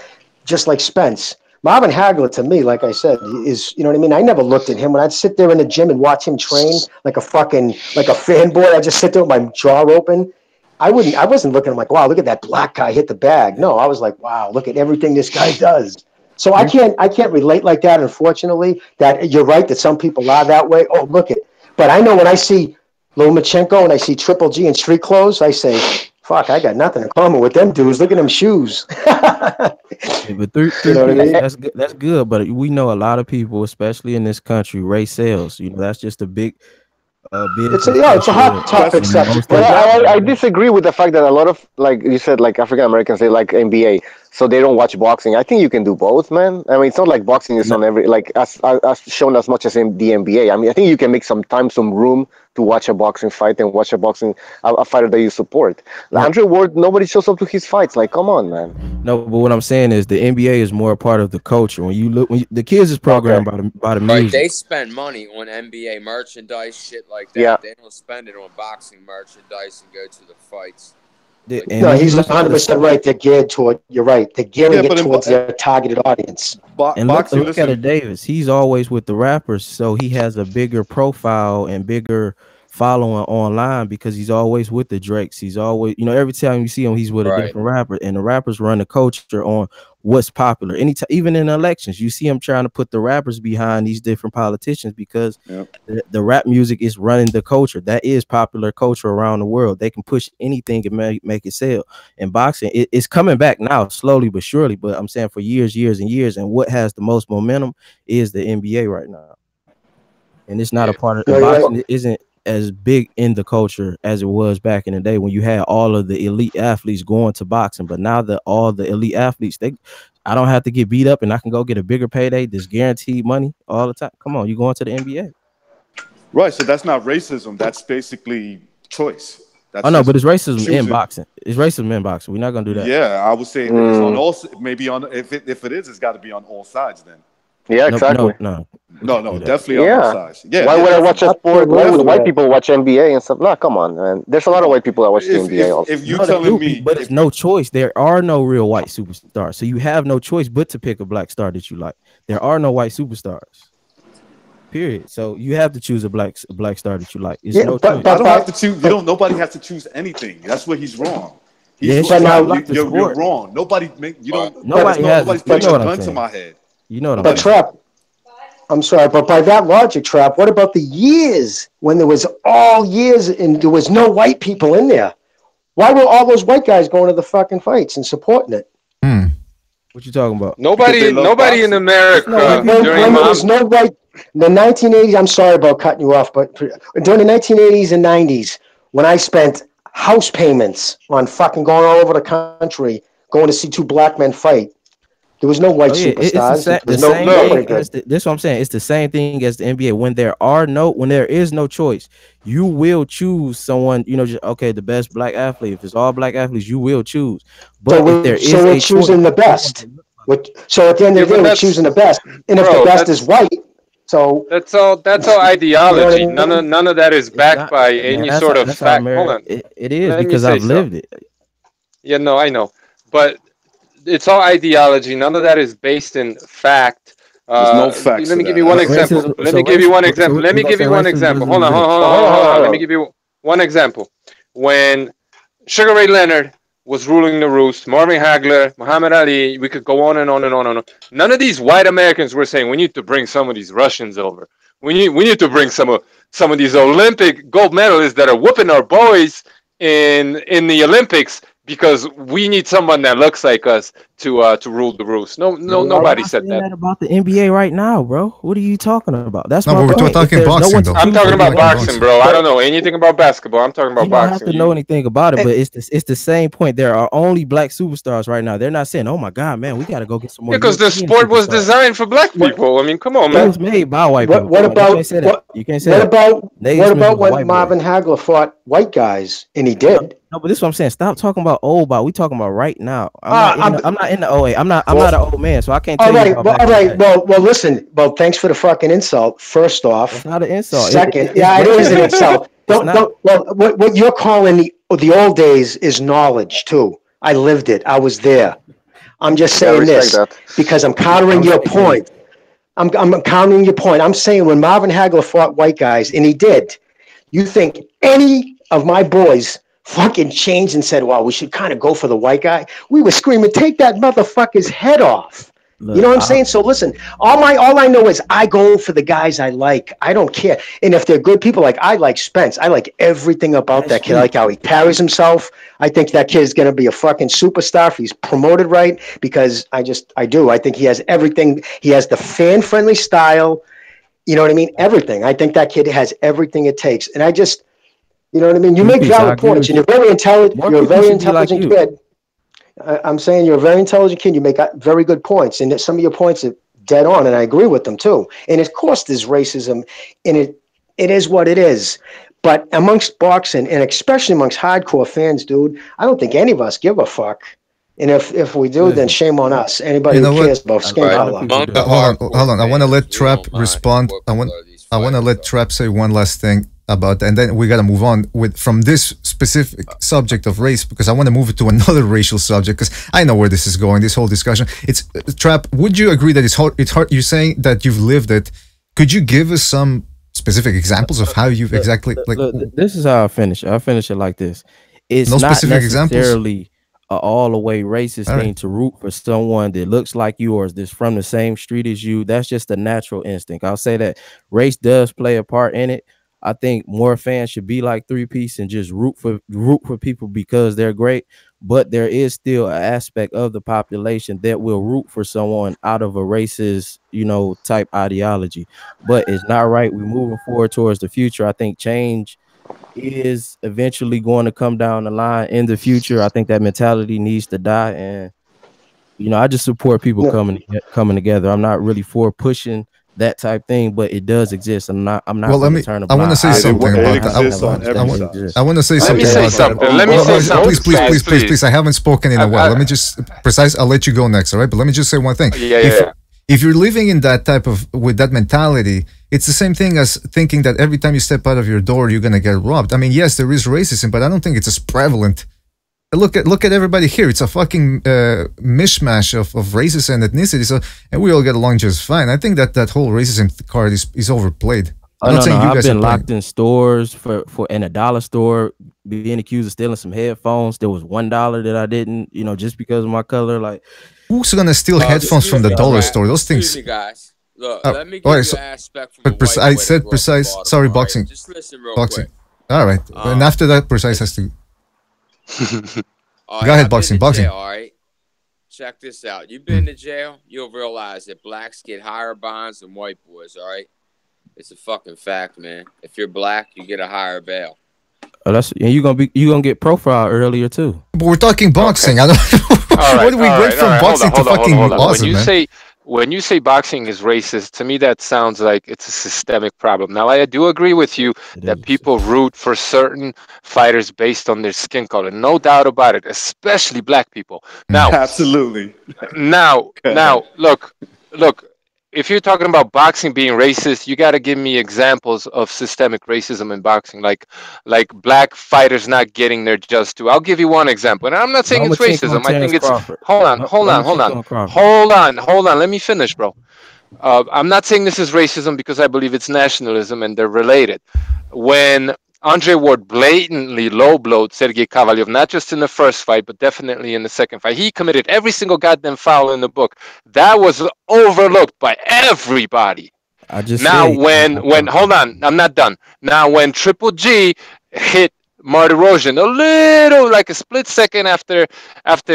just like Spence. Marvin Hagler, to me, like I said, is, you know what I mean? I never looked at him. When I'd sit there in the gym and watch him train like a fanboy, I'd just sit there with my jaw open. I wasn't looking at him like, wow, look at that black guy hit the bag. No, I was like, wow, look at everything this guy does. So I can't relate like that, unfortunately. That you're right that some people are that way. Oh, look at. But I know when I see Lomachenko and I see Triple G in street clothes, I say, fuck, I got nothing in common with them dudes. Look at them shoes. But you know what I mean? That's good. But we know a lot of people, especially in this country, race sales. You know, that's just a big it's a hot topic subject. But I disagree with the fact that a lot of, like you said, like African Americans, they like NBA, so they don't watch boxing. I think you can do both, man. I mean, it's not like boxing is on every, like as shown as much as in the NBA. I mean, I think you can make some room to watch a boxing fight and watch a fighter that you support. Like Andre Ward, nobody shows up to his fights. Like, come on, man. No, but what I'm saying is the NBA is more a part of the culture. When you look, the kids is programmed by the music. Right, they spend money on NBA merchandise, shit like that. Yeah. They don't spend it on boxing merchandise and go to the fights. No, he's 100% right. They're geared toward. You're right. They're gearing it towards their targeted audience. And look at Davis. He's always with the rappers, so he has a bigger profile and bigger following online because he's always with the Drakes. He's always, you know, every time you see him, he's with a different rapper, and the rappers run the culture on what's popular. Anytime, even in elections, you see him trying to put the rappers behind these different politicians because the rap music is running the culture. That is popular culture around the world. They can push anything and make it sell. And boxing, it's coming back now, slowly but surely. But I'm saying for years and years, and what has the most momentum is the NBA right now. And it's not a part of boxing. It isn't as big in the culture as it was back in the day when you had all of the elite athletes going to boxing. But now that all the elite athletes, I don't have to get beat up and I can go get a bigger payday. There's guaranteed money all the time. Come on, you going to the NBA. Right, so that's not racism. That's basically choice. That's but it's racism in boxing. It's racism in boxing. We're not gonna do that. Yeah, I would say it's on all. Maybe on if it is, it's got to be on all sides then. Yeah, exactly. No, definitely on our size. Yeah. Why would I watch a sport? Why would white definitely. people watch NBA and stuff? No, come on, man. There's a lot of white people that watch the NBA also. If you No, they telling do, me, but it's no choice. There are no real white superstars, so you have no choice but to pick a black star that you like. There are no white superstars. Period. So you have to choose a black star that you like. It's no choice. I don't have to choose. Nobody has to choose anything. That's where he's wrong. Yes, You're wrong. Nobody's putting a gun to my head. You know what I'm saying? But Trap, I'm sorry, but by that logic, Trap, what about the years when there was all years and there was no white people in there? Why were all those white guys going to the fucking fights and supporting it? What you talking about? Nobody in America when there was no white. The 1980s. I'm sorry about cutting you off, but during the 1980s and 90s, when I spent house payments on fucking going all over the country, going to see two black men fight, there was no white superstars. This is what I'm saying. It's the same thing as the NBA. When there is no choice, you will choose someone. The best black athlete. If it's all black athletes, you will choose. But we're choosing the best. So at the end of the day, we're choosing the best. And if the best is white. So that's all ideology. None of that is backed by any sort of fact. Hold on. It is because I've lived it. Yeah, no, I know, but it's all ideology. None of that is based in fact. There's no facts. Let me give you one example. Let me give you one example. Hold on. Let me give you one example. When Sugar Ray Leonard was ruling the roost, Marvin Hagler, Muhammad Ali, we could go on and on and on and on. None of these white Americans were saying we need to bring some of these Russians over. We need to bring some of these Olympic gold medalists that are whooping our boys in the Olympics because we need someone that looks like us to rule the roost. Nobody said that about the NBA right now, bro. What are you talking about? That's no, but we're talking boxing. I'm talking about boxing, bro. I don't know anything about basketball. I'm talking about boxing. You don't have to know anything about it, but it's the same point. There are only black superstars right now. They're not saying, "Oh my God, man, we got to go get some more." Because the sport was designed for black people. I mean, come on, man. It was made by white people. What about you can't say that? You can't say that. What about when Marvin Hagler fought white guys and he did? No, but this is what I'm saying. Stop talking about old about. We talking about right now. I'm not in the OA. I'm not an old man, so I can't tell you. All right. Well, listen. Well, thanks for the fucking insult. First off, it's not an insult. Second, it is an insult. What you're calling the old days is knowledge too. I lived it. I was there. I'm just saying this because I'm countering your point. I'm countering your point. I'm saying when Marvin Hagler fought white guys, and he did, you think any of my boys fucking changed and said, well, we should kind of go for the white guy? We were screaming, take that motherfucker's head off. Look, you know what I'm saying? So listen, all I know is I go for the guys I like. I don't care. And if they're good people, like I like Spence. I like everything about that kid. I like how he carries himself. I think that kid is going to be a fucking superstar if he's promoted right, because I do. I think he has everything. He has the fan-friendly style. You know what I mean? Everything. I think that kid has everything it takes. And you know what I mean? You make valid points, and you're very intelligent. You're a very intelligent kid. I'm saying you're a very intelligent kid. You make very good points, and some of your points are dead on, and I agree with them too. And of course, there's racism, and it is what it is. But amongst boxing, and especially amongst hardcore fans, dude, I don't think any of us give a fuck. And if we do, then shame on us. Anybody who cares about skin color. Hold on. I want to let Trap respond. I want to let Trap say one last thing about that, and then we got to move on from this specific subject of race, because I want to move it to another racial subject, because I know where this is going, this whole discussion. It's Trap, would you agree that it's hard? You're saying that you've lived it. Could you give us some specific examples of how you've exactly this is how I finish it like this. It's no not specific necessarily an all the way racist thing to root for someone that looks like you or is from the same street as you. That's just a natural instinct. I'll say that race does play a part in it. I think more fans should be like 3-Piece and just root for people because they're great. But there is still an aspect of the population that will root for someone out of a racist, type ideology. But it's not right. We're moving forward towards the future. I think change is eventually going to come down the line in the future. I think that mentality needs to die. And, I just support people coming together. I'm not really for pushing that type thing, but it does exist. I'm not. Well, I want to say something about that. I want to say something. Let me say something. Please. I haven't spoken in a while. Let me just I'll let you go next. All right, but let me just say one thing. if you're living in that type of with that mentality, it's the same thing as thinking that every time you step out of your door, you're gonna get robbed. I mean, yes, there is racism, but I don't think it's as prevalent. Look at everybody here. It's a fucking mishmash of races and ethnicity. So, and we all get along just fine. I think that whole racism card is overplayed. I'm not saying you guys I've been locked in stores for in a dollar store, being accused of stealing some headphones. There was $1 that I didn't, just because of my color. Like, who's gonna steal headphones from the dollar store? Those things. Excuse me, guys. Look, let me give you an aspect from a I said precise. Sorry, boxing. Right? Just listen real boxing. quick. All right, and after that, precise has to. All Go ahead, boxing. Jail, all right. Check this out. You've been to jail, you'll realize that blacks get higher bonds than white boys. All right, it's a fucking fact, man. If you're black, you get a higher bail. Oh, you gonna get profiled earlier too. But we're talking boxing. I don't. Where do we went from boxing to fucking laws, When you say boxing is racist, to me that sounds like it's a systemic problem. Now, I do agree with you that people root for certain fighters based on their skin color. No doubt about it, especially black people. Now, absolutely. Now, look. If you're talking about boxing being racist, you got to give me examples of systemic racism in boxing, like black fighters not getting their just due. I'll give you one example, and I'm not saying it's racism. I think it's hold on. Let me finish, bro. I'm not saying this is racism because I believe it's nationalism and they're related. When Andre Ward blatantly low-blowed Sergey Kovalev, not just in the first fight, but definitely in the second fight. He committed every single goddamn foul in the book. That was overlooked by everybody. Hold on, I'm not done. Now, when Triple G hit Marty Rojan a little, like a split second after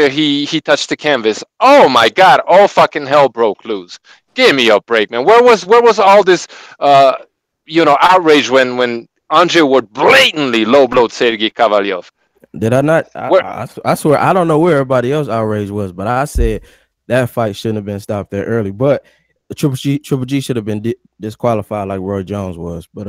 he touched the canvas, oh my God, all fucking hell broke loose. Give me a break, man. Where was all this, outrage when Andre Ward blatantly low-blowed Sergey Kovalev? Did I not? I swear, I don't know where everybody else outrage was, but I said that fight shouldn't have been stopped there early. But Triple G should have been disqualified like Roy Jones was. But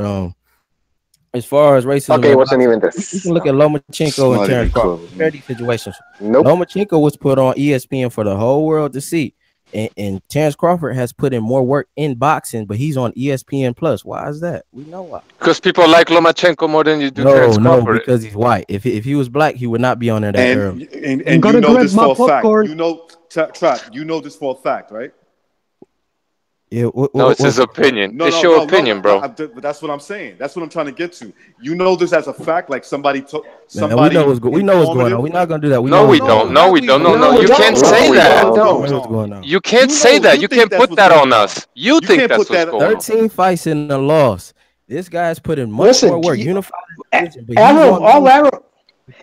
as far as racism, okay, it wasn't even this. You can look at Lomachenko and Terrence Crawford. Fair these situations. Nope. Lomachenko was put on ESPN for the whole world to see. And Terrence Crawford has put in more work in boxing, but he's on ESPN Plus. Why is that? We know why. Because people like Lomachenko more than you do Terrence Crawford. No, because he's white. If he was black, he would not be on there that early. And you know this for a fact. You know, Trap, you know this for a fact, right? Yeah, it's his opinion. It's your opinion, bro. But that's what I'm saying. That's what I'm trying to get to. You know this as a fact, like somebody took somebody. Man, we know what's going on. We're not gonna do that. No, we don't. No, you can't say that. You can't say that. You can't put that on us. You think that's what's going on. 13 fights in a loss. This guy's put in much more work. Unified.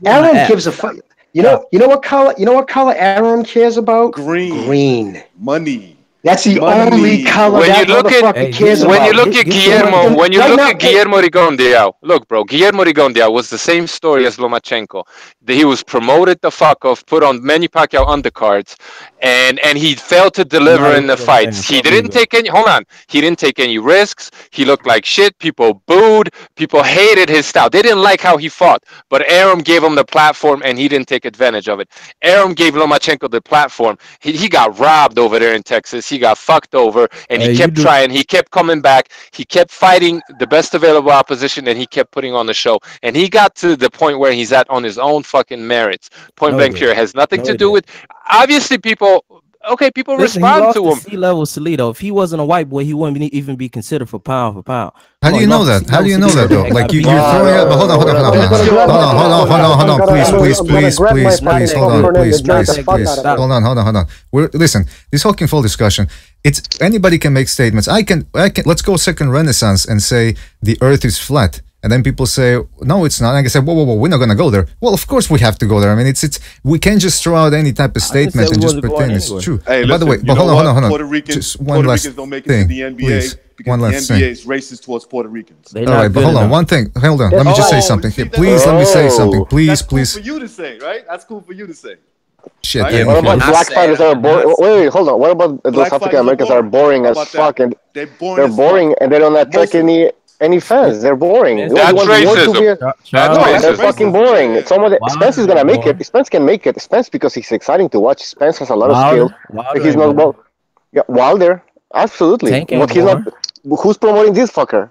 Aaron gives a fuck. You know what color Aaron cares about? Green. Money. That's the only color that motherfucker cares about. When you look at Guillermo Rigondeaux, look, bro, Guillermo Rigondeaux was the same story as Lomachenko. He was promoted the fuck off, put on Manny Pacquiao undercards, and he failed to deliver in the fights. He didn't take any risks. He looked like shit. People booed. People hated his style. They didn't like how he fought, but Arum gave him the platform, and he didn't take advantage of it. Arum gave Lomachenko the platform. He got robbed over there in Texas. He got fucked over, and he kept trying. He kept coming back. He kept fighting the best available opposition, and he kept putting on the show. And he got to the point where he's at on his own fucking merits. Point blank period. Has nothing to do with. Obviously, people respond to him. C-level Salido. If he wasn't a white boy, he wouldn't even be considered for pound. How do you know that? How do you know that though? Like you're throwing out. Hold on. Hold on. Listen. This Hulking Fall discussion. It's anybody can make statements. I can. Let's go second Renaissance and say the Earth is flat. And then people say, no, it's not. And I can say, whoa, we're not going to go there. Well, of course we have to go there. I mean, we can't just throw out any type of statement and just pretend it's true. Hey, by the way, but hold on. Puerto Ricans don't make it to the NBA because the NBA is racist towards Puerto Ricans. All right, but hold on. One thing. Hold on. Let me just say something here. Please, let me say something. Please. That's cool for you to say, right? That's cool for you to say. Shit. Right? What about black fighters are boring? Wait, hold on. What about those African Americans are boring as fuck? And they're boring and they don't attract any fans. They're boring. That's racism. They're fucking boring. Spence is gonna make it. Spence can make it. Spence because he's exciting to watch. Spence has a lot of skill. He's not well. Yeah, Wilder. Absolutely. Tank What ain't he's not. born. Who's promoting this fucker?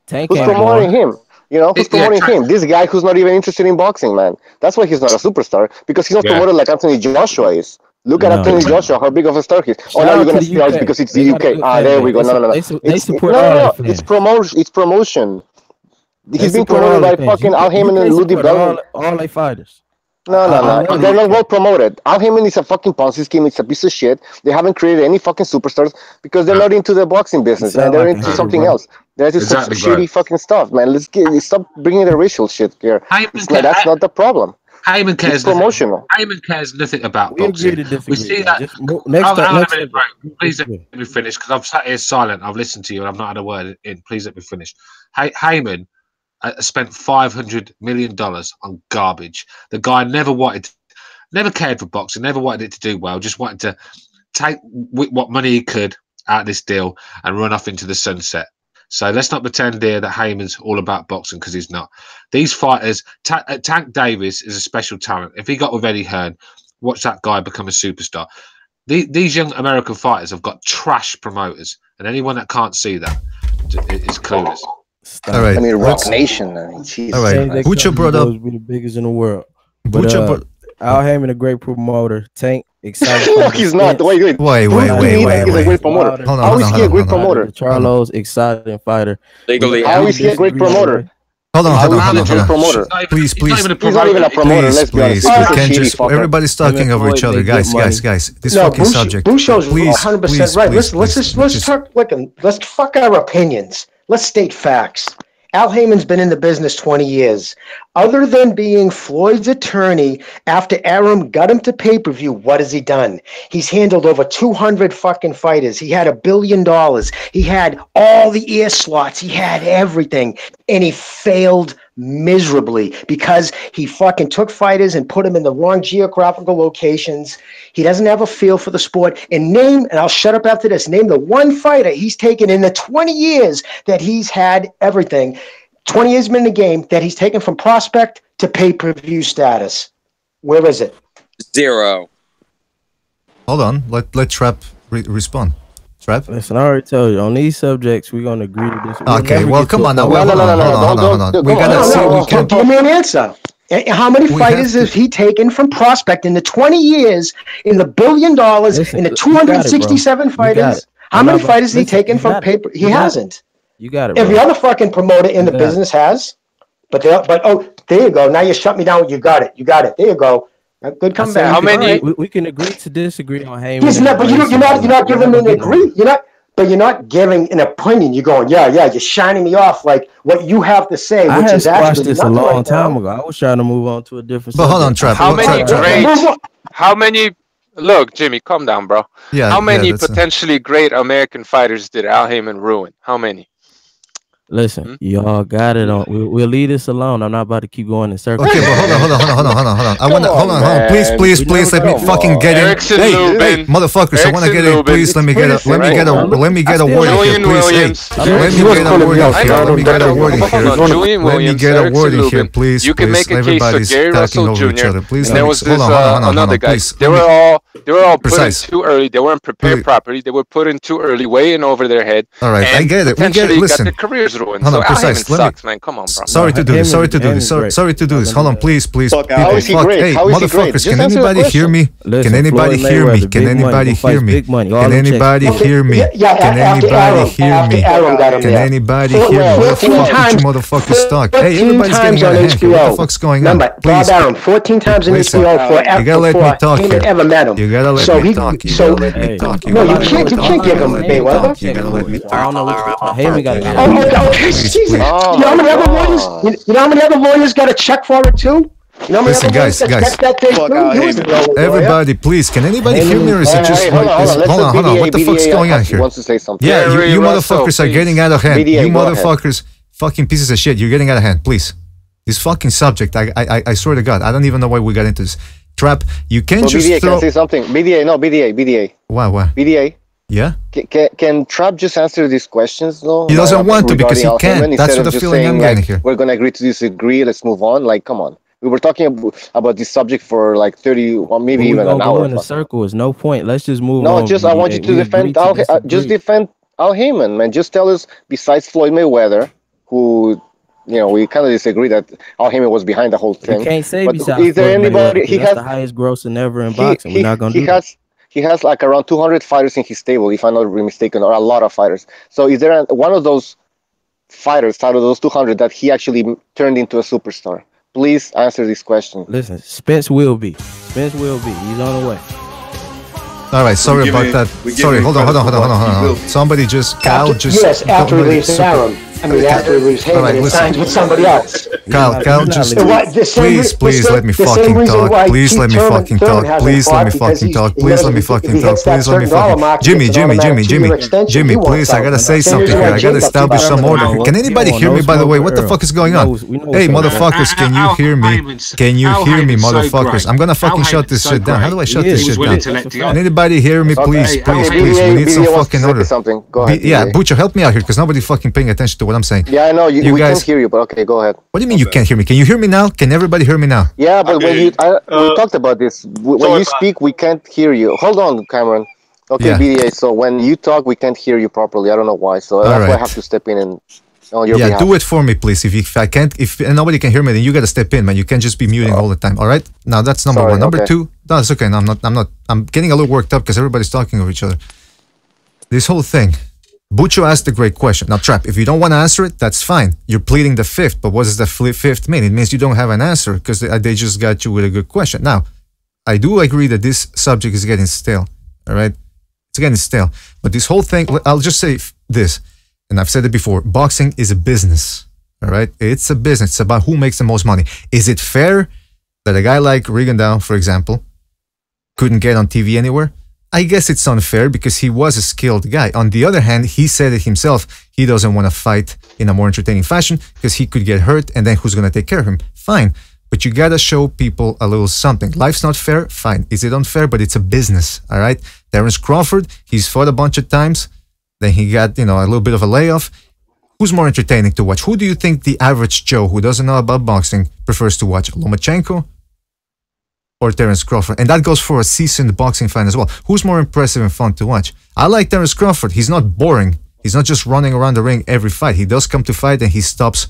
Tank Who's ain't promoting born. him? You know, who's promoting him? This guy who's not even interested in boxing, man. That's why he's not a superstar, because he's not promoted like Anthony Joshua is. Look at Anthony Joshua, how big of a star he is. Oh, now you're gonna say it's because it's the UK. There we go. No. They support No. It's promotion. It's promotion. He's being promoted by fucking Al Haymon and Ludi Bell. All they fighters. No. They're not well promoted. Al Haymon is a fucking Ponzi scheme. It's a piece of shit. They haven't created any fucking superstars because they're not into the boxing business, man. They're into something else. They're into some shitty fucking stuff, man. Stop bringing the racial shit here. That's not the problem. Haymon cares. Promotional. Haymon cares nothing about We boxing. agree to disagree. We see that. Please let me finish, because I've sat here silent. I've listened to you and I've not had a word in. Please let me finish. Haymon spent $500 million on garbage. The guy never cared for boxing, never wanted it to do well, just wanted to take what money he could out of this deal and run off into the sunset. So let's not pretend here that Haymon's all about boxing, because he's not. These fighters, Tank Davis is a special talent. If he got with Eddie Hearn, watch that guy become a superstar. These young American fighters have got trash promoters, and anyone that can't see that is clueless. All right, I mean, Rock Nation. All right, Bucho brought up. Be the biggest in the world. But Al Haymon, a great promoter. Tank, excited. No, he's not. Wait. He's a great promoter. How is he a great promoter? Charlo's exciting fighter. Legally, how is he a great promoter? Hold on. Promoter. Please. He's not even a promoter. Let's be honest. We can't just. Everybody's talking over each other, guys. This fucking subject. Busho's 100% right. Let's talk. Let's fuck our opinions. Let's state facts. Al Haymon's been in the business 20 years. Other than being Floyd's attorney after Arum got him to pay-per-view, what has he done? He's handled over 200 fucking fighters. He had $1 billion. He had all the air slots. He had everything. And he failed miserably because he fucking took fighters and put them in the wrong geographical locations. He doesn't have a feel for the sport. And I'll shut up after this, name the one fighter he's taken in the 20 years that he's had everything, 20 years been in the game, that he's taken from prospect to pay-per-view status. Where is it? 0. Hold on. Let Trap respond. Trap? Listen, I already told you, on these subjects, we're going to agree to this. Okay, well, come on now. Hold on. We got to see. We can't give me an answer. How many fighters has he taken from prospect in the 20 years, in the $1 billion, in the 267 fighters? How many fighters has he taken from paper? He hasn't. You got it. Every other fucking promoter in the business has. But there you go. Now you shut me down. You got it. There you go. Good comeback. How many? We can agree to disagree on Haymon. But you're not giving me an agree. You're not giving an opinion. You're going, you're shining me off like what you have to say, which I is actually this a long time ago. I was trying to move on to a different. But hold on, Trap. How many? Look, Jimmy, calm down, bro. Yeah. How many potentially great American fighters did Al Haymon ruin? How many? Listen, y'all got it on. We'll leave this alone. I'm not about to keep going in circles. Okay, but hold on. I want to hold on. Please, let me fucking get in. Hey, motherfuckers, I want to get in. Please, let me get a word here. Please, let me get a word in here, please. You can make a case for Gary Russell Jr. Please, there was this another guy. They were all put in too early. They weren't prepared properly. They were put in too early, way in over their head. All right, I get it. We get it. Listen. Got their careers ruined. Hold on, precise. Sucks, man. Come on, bro. Sorry to do this. Hold on, please. How is he great? Motherfuckers, can anybody hear me? Can anybody hear me? Can anybody hear me? Can anybody hear me? Can anybody hear me? Can anybody hear me? What the fuck did you motherfuckers talk? Hey, everybody's getting out of hand here. What the fuck's going on? Please. 14 times in HBO for you gotta let me talk here. Ever met him. You gotta let me talk. You gotta let me talk. No, you can't give him Mayweather. You gotta let me talk. I don't know what Haymon got. Okay, Jesus. You know how many other lawyers? You know how many other lawyers got a check for it too? You know, listen, guys. Everybody, please. Can anybody hear me, or is it just? Hold on. What the fuck's going on here? Wants to say something. Yeah, you motherfuckers are getting out of hand. You motherfuckers, fucking pieces of shit. You're getting out of hand. Please, this fucking subject. I swear to God, I don't even know why we got into this. Trap. You can't just BDA, throw. Can I say something? BDA. What? BDA. Yeah. Can Trap just answer these questions though? He doesn't want to because he can't. That's what the feeling I'm getting here. We're gonna agree to disagree. Let's move on. Like, come on. We were talking about this subject for like 30 or maybe even an Go hour. in a circle. It's no point. Let's just move No, on. just I want you to defend just defend Al Haymon, man. Just tell us, besides Floyd Mayweather, who, you know, we kind of disagree that Al Haymon was behind the whole thing. You can't say but besides is there Floyd anybody? Mayweather, He that's has the highest grossing ever in boxing. We're not gonna do that. He has like around 200 fighters in his stable, if I'm not mistaken, or a lot of fighters. So is there one of those fighters out of those 200 that he actually turned into a superstar? Please answer this question. Listen, Spence will be. Spence will be. He's on the way. All right, sorry about that. Sorry, hold on. Somebody just, Kyle just... Yes, after he leaves Aaron. I mean, after he leaves Haymon and signs with somebody else. Kyle, just... Please let me fucking talk. Please let me fucking talk. Please let me fucking talk. Please let me fucking talk. Please let me fucking... Jimmy, please, I gotta say something here. I gotta establish some order. Can anybody hear me, by the way? What the fuck is going on? Hey, motherfuckers, can you hear me? Can you hear me, motherfuckers? I'm gonna fucking shut this shit down. How do I shut this shit down? Can anybody hear me, please? We need some fucking order. Go ahead. Yeah, Butcher, help me out here, because nobody's fucking paying attention to what I'm saying. Yeah, I know. We can't hear you, but okay, go ahead. What do you mean you can't hear me? Can you hear me now? Can everybody hear me now? Yeah, but when we talked about this. When you speak, we can't hear you. Hold on, Cameron. Okay, yeah. BDA. So when you talk, we can't hear you properly. I don't know why. So that's why I have to step in and on your behalf. Do it for me, please. If nobody can hear me, then you got to step in, man. You can't just be muting all the time. All right? Now that's number one. Number two. No, it's okay. No, I'm not. I'm getting a little worked up because everybody's talking over each other. This whole thing. Bucho asked a great question. Now, Trap, if you don't want to answer it, that's fine. You're pleading the fifth, but what does the fifth mean? It means you don't have an answer because they just got you with a good question. Now, I do agree that this subject is getting stale, all right? It's getting stale. But this whole thing, I'll just say this, and I've said it before, boxing is a business, all right? It's a business. It's about who makes the most money. Is it fair that a guy like Rigondeaux, for example, couldn't get on TV anywhere? I guess it's unfair because he was a skilled guy. On the other hand, he said it himself. He doesn't want to fight in a more entertaining fashion because he could get hurt and then who's going to take care of him? Fine. But you got to show people a little something. Life's not fair? Fine. Is it unfair? But it's a business, all right? Terence Crawford, he's fought a bunch of times. Then he got, a little bit of a layoff. Who's more entertaining to watch? Who do you think the average Joe who doesn't know about boxing prefers to watch? Lomachenko or Terence Crawford? And that goes for a seasoned boxing fan as well. Who's more impressive and fun to watch? I like Terence Crawford. He's not boring. He's not just running around the ring every fight. He does come to fight and he stops.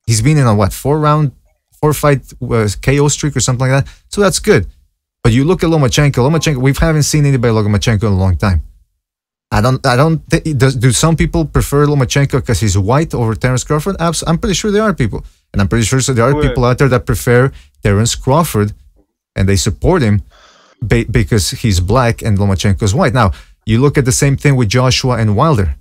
He's been in a 4-fight KO streak or something like that. So that's good. But you look at Lomachenko, we haven't seen anybody like Lomachenko in a long time. Do some people prefer Lomachenko because he's white over Terence Crawford? I'm pretty sure there are people. And I'm pretty sure there are people out there that prefer Terence Crawford and they support him because he's black and Lomachenko's white. Now, you look at the same thing with Joshua and Wilder.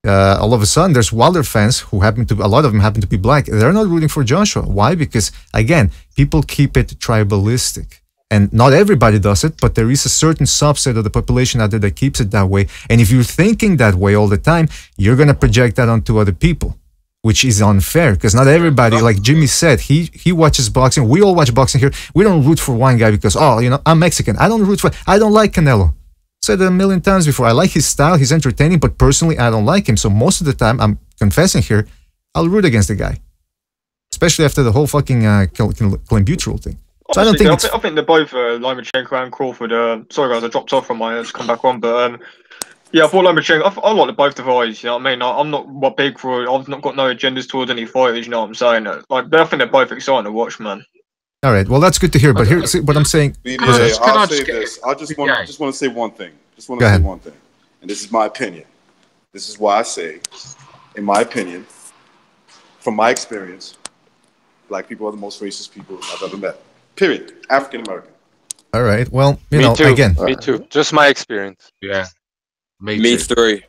All of a sudden, there's Wilder fans a lot of them happen to be black. They're not rooting for Joshua. Why? Because, again, people keep it tribalistic. And not everybody does it, but there is a certain subset of the population out there that keeps it that way. And if you're thinking that way all the time, you're going to project that onto other people, which is unfair because not everybody, like Jimmy said, he watches boxing. We all watch boxing here. We don't root for one guy because, I'm Mexican. I don't like Canelo. Said it a million times before. I like his style. He's entertaining, but personally, I don't like him. So most of the time, I'm confessing here, I'll root against the guy, especially after the whole fucking clenbuterol thing. So I think they're both Lomachenko and Crawford. Sorry guys, I dropped off from my to come back on, but yeah, I thought Lomachenko. I like both the guys. You know what I mean? I'm not big for. I've not got no agendas towards any fighters. You know what I'm saying? But I think they're both exciting to watch, man. All right, well that's good to hear. But here's what I'm saying. I'll say this. I just want to say one thing. And this is my opinion. This is why I say, in my opinion, from my experience, black people are the most racist people I've ever met. Period. African American. All right. Well, Me too. again. Me too. Just my experience. Yeah. Me three.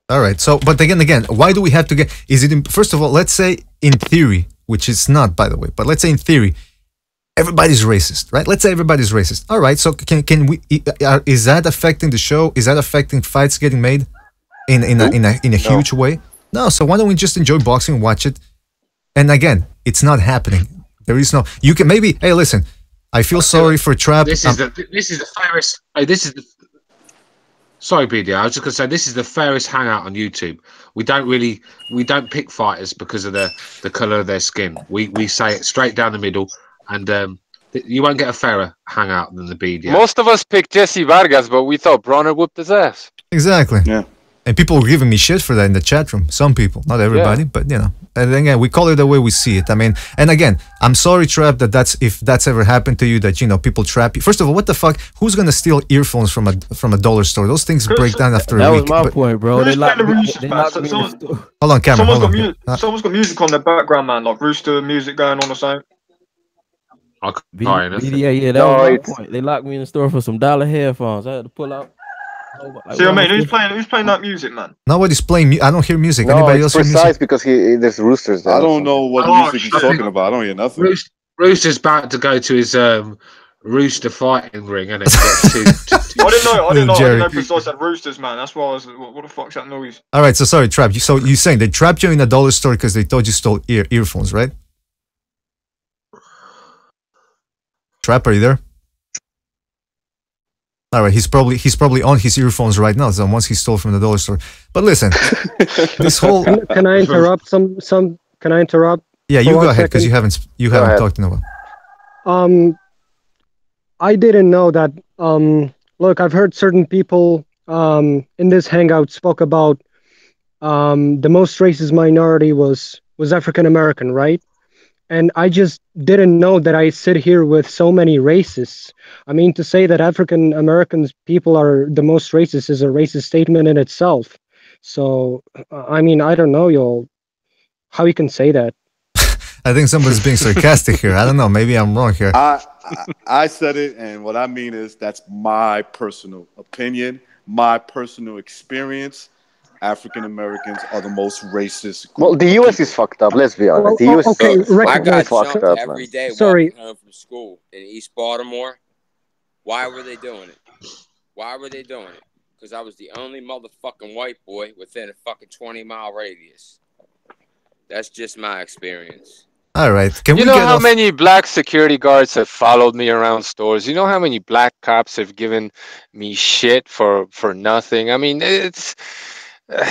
All right. So, but again, why do we have to get? First of all, let's say in theory, which is not, by the way, but let's say in theory, everybody's racist, right? Let's say everybody's racist. All right. So, can we? Is that affecting the show? Is that affecting fights getting made in a huge way? No. So why don't we just enjoy boxing and watch it? And again, it's not happening. There is no. You can maybe. Hey, listen. I feel sorry for Trap. This is the fairest. This is the. Sorry, BDA. I was just going to say this is the fairest hangout on YouTube. We don't pick fighters because of the color of their skin. We say it straight down the middle, and you won't get a fairer hangout than the BDA. Most of us picked Jesse Vargas, but we thought Bronner whooped his ass. Exactly. Yeah. And people were giving me shit for that in the chat room. Some people, not everybody, but you know. And again, we call it the way we see it. I mean, and again, I'm sorry, Trap, if that's ever happened to you, that people trap you. First of all, what the fuck? Who's gonna steal earphones from a dollar store? Those things break down after a week. That was my point, bro. They locked me in the store. Hold on, Cameron. Someone's got music on the background, man, like Rooster music going on or something. BDA, yeah, that was my point. They locked me in the store for some dollar headphones. I had to pull out. See what I mean? Who's playing that music, man? Nobody's playing. I don't hear music. No, Anybody it's else hear precise music? because there's roosters there. I don't know what music he's talking about. I don't hear nothing. Rooster's about to go to his Rooster fighting ring, and I didn't know precise that Roosters, man. That's why I was. What the fuck's that noise? All right, so sorry, Trap. So you're saying they trapped you in a dollar store because they thought you stole earphones, right? Trap, are you there? All right, he's probably on his earphones right now. So once he stole from the dollar store. But listen, this whole can I interrupt Can I interrupt? Yeah, you go ahead because you haven't talked in a while. I didn't know that. Look, I've heard certain people in this hangout spoke about the most racist minority was African American, right? And I just didn't know that I sit here with so many racists. I mean, to say that African Americans people are the most racist is a racist statement in itself. So, I mean, I don't know, y'all, how you can say that. I think somebody's being sarcastic here. I don't know. Maybe I'm wrong here. I said it, and what I mean is that's my personal opinion, my personal experience. African Americans are the most racist group. Well, the U.S. is fucked up. Let's be honest. The U.S. I got fucked jumped up, every man. day Sorry. walking home from school in East Baltimore. Why were they doing it? Why were they doing it? Because I was the only motherfucking white boy within a fucking 20-mile radius. That's just my experience. All right. You know how many black security guards have followed me around stores? You know how many black cops have given me shit for nothing? I mean, it's...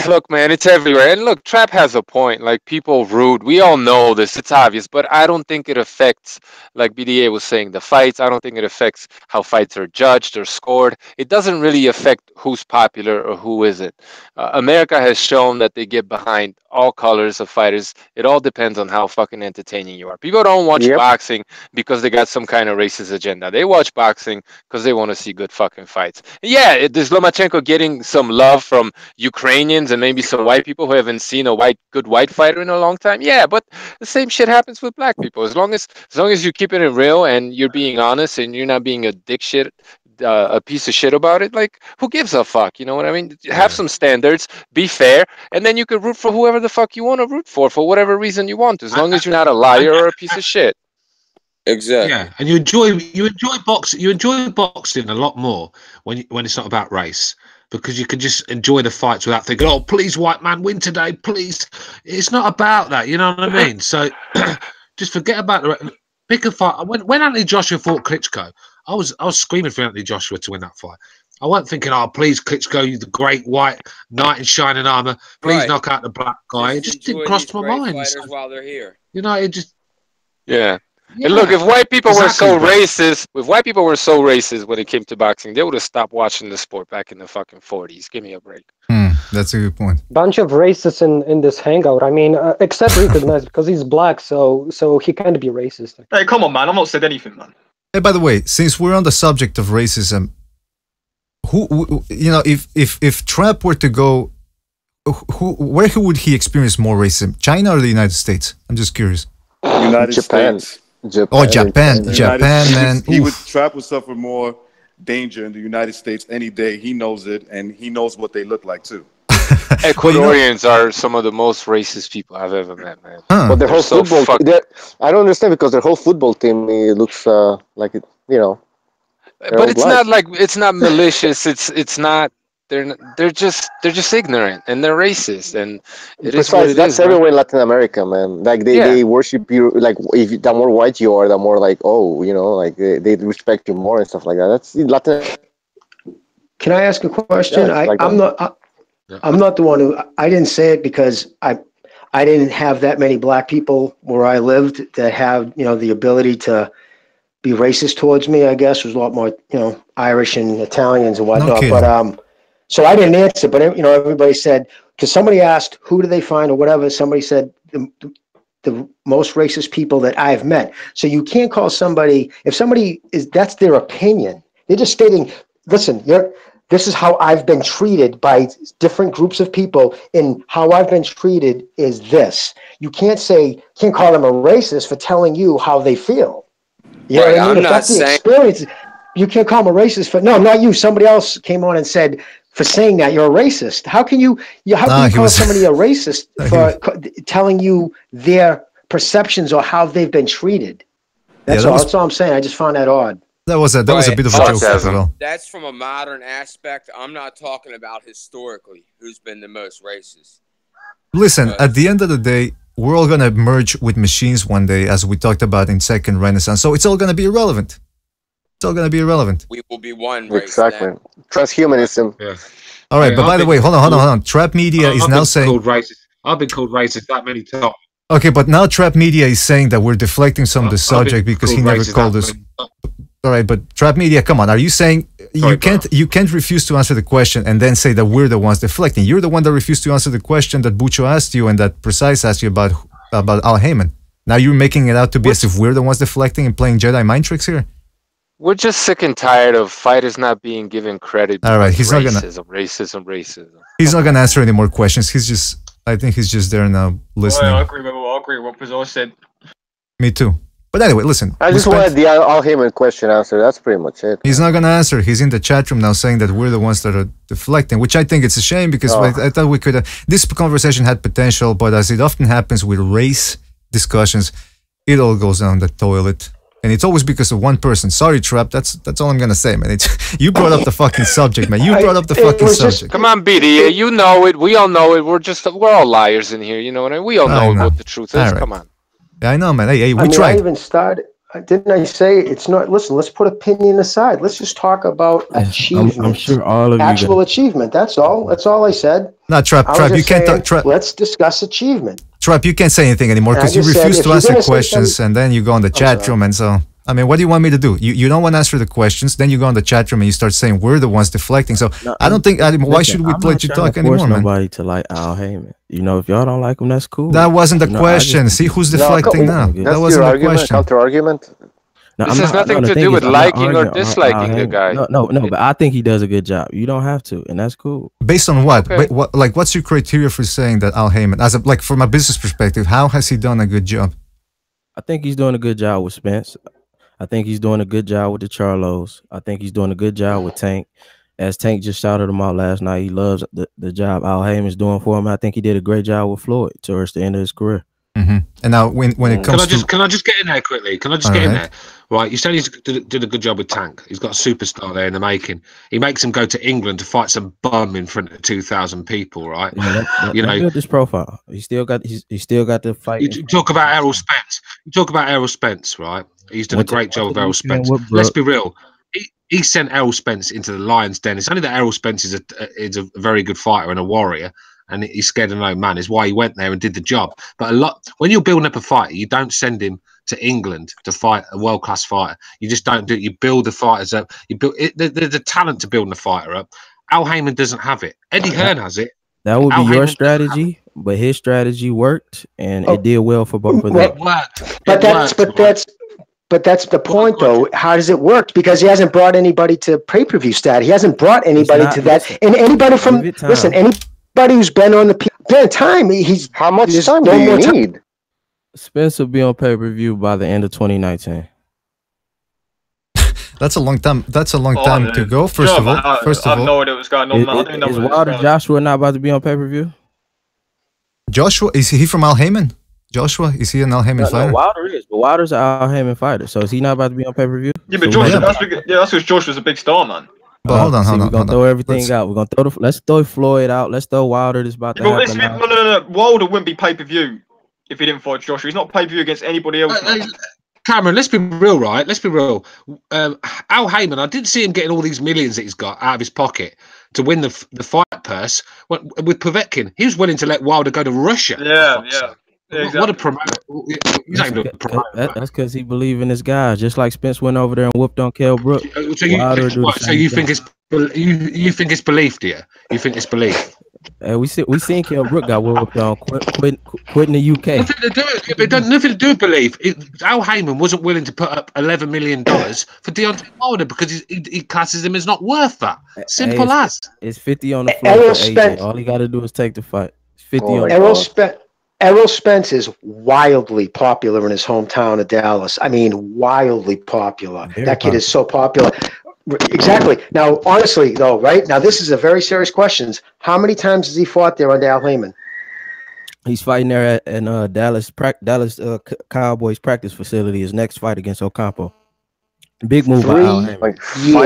Look, man, it's everywhere. And look, Trap has a point. Like, people rude. We all know this. It's obvious. But I don't think it affects, like BDA was saying, the fights. I don't think it affects how fights are judged or scored. It doesn't really affect who's popular or who isn't. America has shown that they get behind all colors of fighters. It all depends on how fucking entertaining you are. People don't watch boxing because they got some kind of racist agenda. They watch boxing because they want to see good fucking fights. Yeah, there's Lomachenko getting some love from Ukrainians and maybe some white people who haven't seen a good white fighter in a long time. Yeah, but the same shit happens with black people. As long as you're keeping it real and you're being honest and you're not being a dick shit, a piece of shit about it, like, who gives a fuck? You know what I mean? Have some standards, be fair, and then you can root for whoever the fuck you want to root for whatever reason you want, as long as you're not a liar or a piece of shit. Exactly. Yeah, and you enjoy boxing a lot more when it's not about race, because you can just enjoy the fights without thinking, oh, please, white man, win today, please. It's not about that, you know what I mean? So just forget about the pick a fight. When Anthony Joshua fought Klitschko, I was screaming for Anthony Joshua to win that fight. I wasn't thinking, oh, please, Klitschko, you the great white knight in shining armor, please knock out the black guy. It just didn't cross my mind. So, while they're here, you know, it just And look, if white people were so racist when it came to boxing, they would have stopped watching the sport back in the fucking 40s. Give me a break. That's a good point. Bunch of racists in this hangout. I mean, except recognized because he's black, so he can't be racist. Hey, come on, man! I'm not said anything, man. Hey, by the way, since we're on the subject of racism, who you know, if Trump were to go, where would he experience more racism? China or the United States? I'm just curious. United States. Japan, man. Trap would suffer more danger in the United States any day. He knows it, and he knows what they look like too. Ecuadorians are some of the most racist people I've ever met, man. But their whole football I don't understand, because their whole football team looks like it, you know. But it's not like, it's not malicious. It's not. They're just ignorant, and they're racist, and besides, that's everywhere in Latin America, man. Like they worship you. Like, if the more white you are, the more like, oh, you know, like they respect you more and stuff like that. That's Latin. Can I ask a question? Yeah, I'm not the one who, I didn't say it because I didn't have that many black people where I lived that have, the ability to be racist towards me, I guess. There's a lot more, Irish and Italians and whatnot. Okay. But, so I didn't answer, but, everybody said, because somebody asked, who do they find or whatever? Somebody said the most racist people that I've met. So you can't call somebody, if somebody that's their opinion. They're just stating, listen, this is how I've been treated by different groups of people, and how I've been treated is this. You can't call them a racist for telling you how they feel. You know what I mean? If that's the experience, you can't call them a racist for, no, not you. Somebody else came on and said, for saying that you're a racist. How can you call somebody a racist for telling you their perceptions or how they've been treated? That's all I'm saying. I just found that odd. That was a bit of a joke as well. That's from a modern aspect. I'm not talking about historically who's been the most racist. Listen, at the end of the day, we're all going to merge with machines one day, as we talked about in Second Renaissance. So it's all going to be irrelevant. It's all going to be irrelevant. We will be one race. Exactly. Transhumanism. Yeah. All right, but by the way, hold on. Trap Media is now saying... I've been called racist that many times. Okay, but now Trap Media is saying that we're deflecting from the subject because he never called us... All right, but Trap Media, come on. Are you saying you can't refuse to answer the question and then say that we're the ones deflecting? You're the one that refused to answer the question that Bucho asked you and that Precise asked you about Al Haymon. Now you're making it out to be as if we're the ones deflecting and playing Jedi mind tricks here? We're just sick and tired of fighters not being given credit. All right, he's racism. He's not gonna answer any more questions. I think he's just there now listening. I agree with what Precise said. Me too. But anyway, listen. I just wanted the Al Haymon question answered. That's pretty much it. He's not going to answer. He's in the chat room now saying that we're the ones that are deflecting, which I think it's a shame because I thought we could... this conversation had potential, but as it often happens with race discussions, it all goes down the toilet. And it's always because of one person. Sorry, Trap. That's all I'm going to say, man. You brought up the fucking subject, man. You brought up the fucking subject. Come on, BDA. You know it. We all know it. We're all liars in here. You know what I mean? We all know what the truth is. Right. Come on. Yeah, I know, man. Hey, we tried. I even started. Didn't I say it's not? Listen, let's put opinion aside. Let's just talk about achievement. I'm sure all of actual achievement. That's all. That's all I said. No, Trap. You can't talk. Trap. Let's discuss achievement. Trap, you can't say anything anymore because you refuse to answer questions, and then you go on the chat room, and so. I mean, what do you want me to do? You don't want to answer the questions, then you go on the chat room and you start saying we're the ones deflecting. So I don't think. Why should we let you talk anymore, man? Nobody to like Al Haymon. You know, if y'all don't like him, that's cool. That wasn't the question. See who's deflecting now. That wasn't the question. Counter argument. This has nothing to do with liking or disliking the guy. No, but I think he does a good job. You don't have to, and that's cool. Based on what? Okay. What's your criteria for saying that Al Haymon, from a business perspective, how has he done a good job? I think he's doing a good job with Spence. I think he's doing a good job with the Charlos. I think he's doing a good job with Tank. As Tank just shouted him out last night, he loves the job Al Haymon's doing for him. I think he did a great job with Floyd towards the end of his career. Mm-hmm. And now, when it comes can I just get in there quickly? Can I just get in there? Right, you said he's did a good job with Tank. He's got a superstar there in the making. He makes him go to England to fight some bum in front of 2,000 people, right? Yeah, this profile. He still got the fight. You talk about Errol Spence. You talk about Errol Spence, right? He's done a great job of Errol Spence. Let's be real. He sent Errol Spence into the lion's den. It's only that Errol Spence is a very good fighter and a warrior, and he's scared of no man. Is why he went there and did the job. But when you're building up a fighter, you don't send him to England to fight a world-class fighter. You just don't do it. You build the fighters up. You build the talent to building the fighter up. Al Haymon doesn't have it. Eddie Hearn has it. That would be your strategy, but his strategy worked, and it did well for both of them. But that's the point, though. How does it work? Because he hasn't brought anybody to pay-per-view stat. He hasn't brought anybody to that. And anybody anybody who's been on the time, how much time do you need? Spence will be on pay-per-view by the end of 2019. That's a long time. That's a long time to go. First of all, I have no idea what's going on. Is Wilder Joshua not about to be on pay-per-view? Joshua, is he from Al Haymon? Joshua, is he an Al Haymon fighter? No, Wilder is, but Wilder's an Al Haymon fighter. So is he not about to be on pay-per-view? Yeah, but Joshua, that's because Joshua's a big star, man. But hold on. We're gonna throw everything out. We're gonna let's throw Floyd out. Let's throw Wilder. This about to happen. No. Wilder wouldn't be pay-per-view if he didn't fight Joshua. He's not pay-per-view against anybody else. Cameron, let's be real, right? Let's be real. Al Haymon, I didn't see him getting all these millions that he's got out of his pocket to win the fight purse. With Povetkin, he was willing to let Wilder go to Russia. Yeah. Exactly. What a promoter! That's because he believe in this guy, just like Spence went over there and whooped on Kell Brook. So you think it's belief, do you? You think it's belief? We seen Kell Brook got whooped on quitting the UK. Nothing to do. It doesn't nothing to do with belief. Al Haymon wasn't willing to put up $11 million for Deontay Wilder because he classes him as not worth that. Simple as. It's 50 on the floor for AJ. All he got to do is take the fight. It's 50 on the floor. Errol Spence is wildly popular in his hometown of Dallas. I mean, wildly popular. That kid is so popular. Exactly. Now, honestly, though, right now, this is a very serious question. How many times has he fought there under Al Haymon? He's fighting there at Dallas Cowboys practice facility. His next fight against Ocampo. Big move by Al Haymon. 3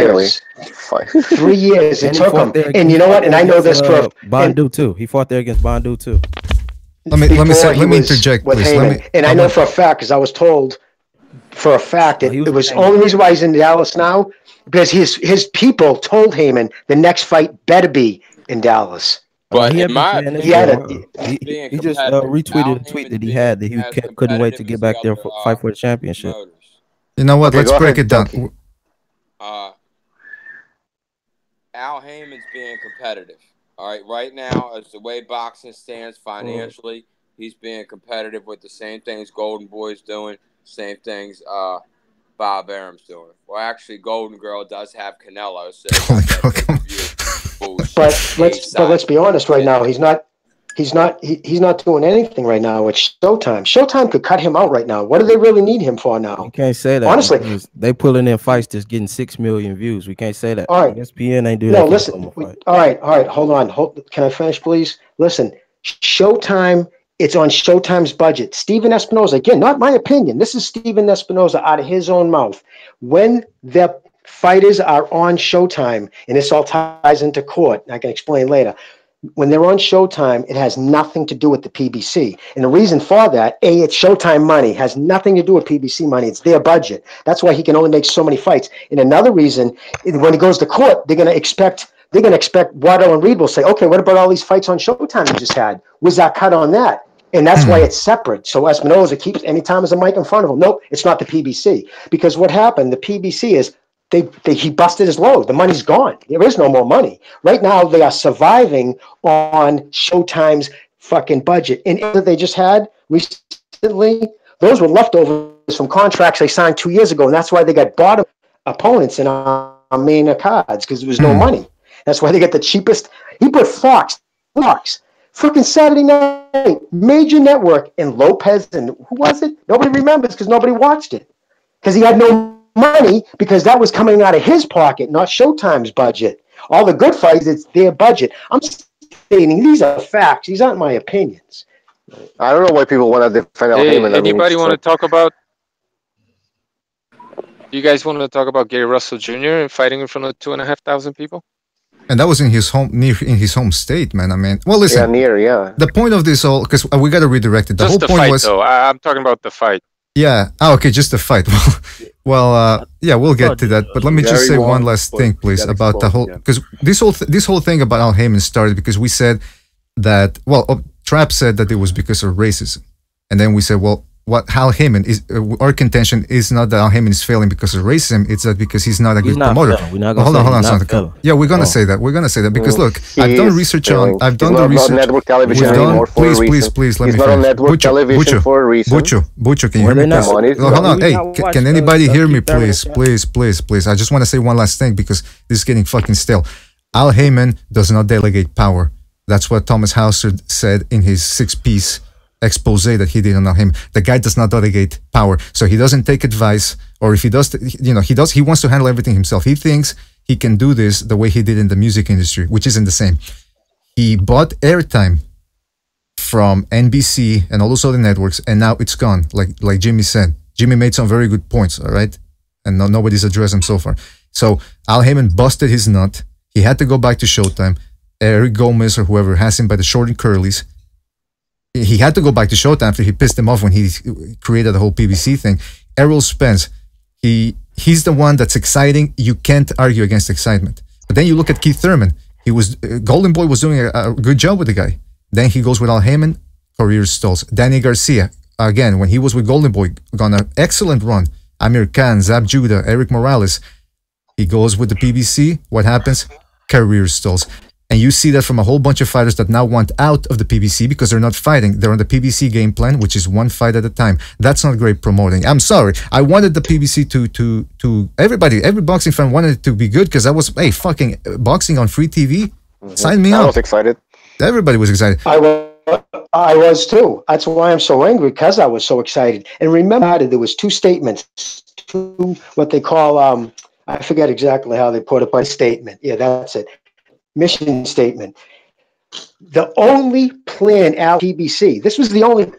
years it took him. And you know what? And I know this for Bandu too. He fought there against Bandu too. Let me interject, please. And I know for a fact, because I was told for a fact it was the only reason why he's in Dallas now, because his people told Haymon the next fight better be in Dallas. But he just retweeted a tweet that he had that he couldn't wait to get back there for fight for the championship. You know what? Let's break it down. Al Haymon's being competitive. All right, right now, as the way boxing stands financially, he's being competitive with the same things Golden Boy's doing, same things Bob Arum's doing. Well, actually, Golden Girl does have Canelo, so but let's be honest. Right now, he's not doing anything right now. It's Showtime. Showtime could cut him out right now. What do they really need him for now? You can't say that. Honestly, they pulling in fights just getting 6 million views. We can't say that. All right, ESPN ain't do no, that. Listen. All right. Hold on. Can I finish, please? Listen. Showtime. It's on Showtime's budget. Steven Espinoza, again, not my opinion. This is Steven Espinoza out of his own mouth. When the fighters are on Showtime, and this all ties into court, I can explain later. When they're on Showtime, it has nothing to do with the PBC. And the reason for that, it's Showtime money, has nothing to do with PBC money. It's their budget. That's why he can only make so many fights. And another reason, when he goes to court, they're going to expect Waddell and Reed will say, okay, what about all these fights on Showtime you just had? Was that cut on that? And that's why it's separate. So Espinoza keeps, anytime there's a mic in front of him, nope, it's not the PBC. Because what happened, the PBC is, he busted his load. The money's gone. There is no more money. Right now, they are surviving on Showtime's fucking budget. And that they just had recently, those were leftovers from contracts they signed 2 years ago. And that's why they got bottom opponents in our main cards, because there was no money. That's why they get the cheapest. He put Fox, freaking Saturday night, major network, and Lopez, and who was it? Nobody remembers because nobody watched it. Because he had no money, because that was coming out of his pocket, not Showtime's budget. All the good fights, it's their budget. I'm stating these are facts. These aren't my opinions. I don't know why people want to defend Al Haymon. Anybody want to talk about? You guys want to talk about Gary Russell Jr. fighting in front of 2,500 people? And that was in his home state, man. I mean, well, listen. Yeah. The point of this all, because we got to redirect it. The just whole the point fight, was. Though. I'm talking about the fight. Yeah. Oh, okay. Just the fight. Yeah, we'll get to that. But let me just say one last thing, please, about the whole, because this whole thing about Al Haymon started because we said that. Well, Trapp said that it was because of racism, and then we said, well, what Al Haymon is, our contention is not that Al Haymon is failing because of racism. It's that because he's not a good promoter. Hold on, son. Yeah, we're gonna say that. We're gonna say that because look, I've done research on. I've done the research. Network television anymore for a reason. Please, let me finish. He's not on network television for a reason. Bucho, can you hear me? Hold on. Hey, can anybody hear me? Please. I just want to say one last thing because this is getting fucking stale. Al Haymon does not delegate power. That's what Thomas Hauser said in his 6-piece expose that he did on him. The guy does not delegate power, so he doesn't take advice, or if he does, he wants to handle everything himself. He thinks he can do this the way he did in the music industry, which isn't the same. He bought airtime from NBC and all those other networks, and now it's gone. Like Jimmy said, Jimmy made some very good points, all right, and nobody's addressed him so far. So Al Haymon busted his nut. He had to go back to Showtime. Eric Gomez or whoever has him by the short and curlies. he had to go back to Showtime after he pissed him off when he created the whole PBC thing. Errol Spence, he's the one that's exciting. You can't argue against excitement. But then you look at Keith Thurman. He was Golden Boy was doing a good job with the guy. Then he goes with Al Haymon, career stalls. Danny Garcia, again, when he was with Golden Boy, on an excellent run. Amir Khan, Zab Judah, Eric Morales. He goes with the PBC. What happens? Career stalls. And you see that from a whole bunch of fighters that now want out of the PBC because they're not fighting. They're on the PBC game plan, which is one fight at a time. That's not great promoting. I'm sorry. I wanted the PBC to everybody, every boxing fan wanted it to be good because I was, hey, fucking boxing on free TV. Sign me up. I was excited. Everybody was excited. I was too. That's why I'm so angry, because I was so excited. And remember, there was two statements, what they call, I forget exactly how they put it, but statement. Yeah, that's it. Mission statement. The only plan out PBC, this was the only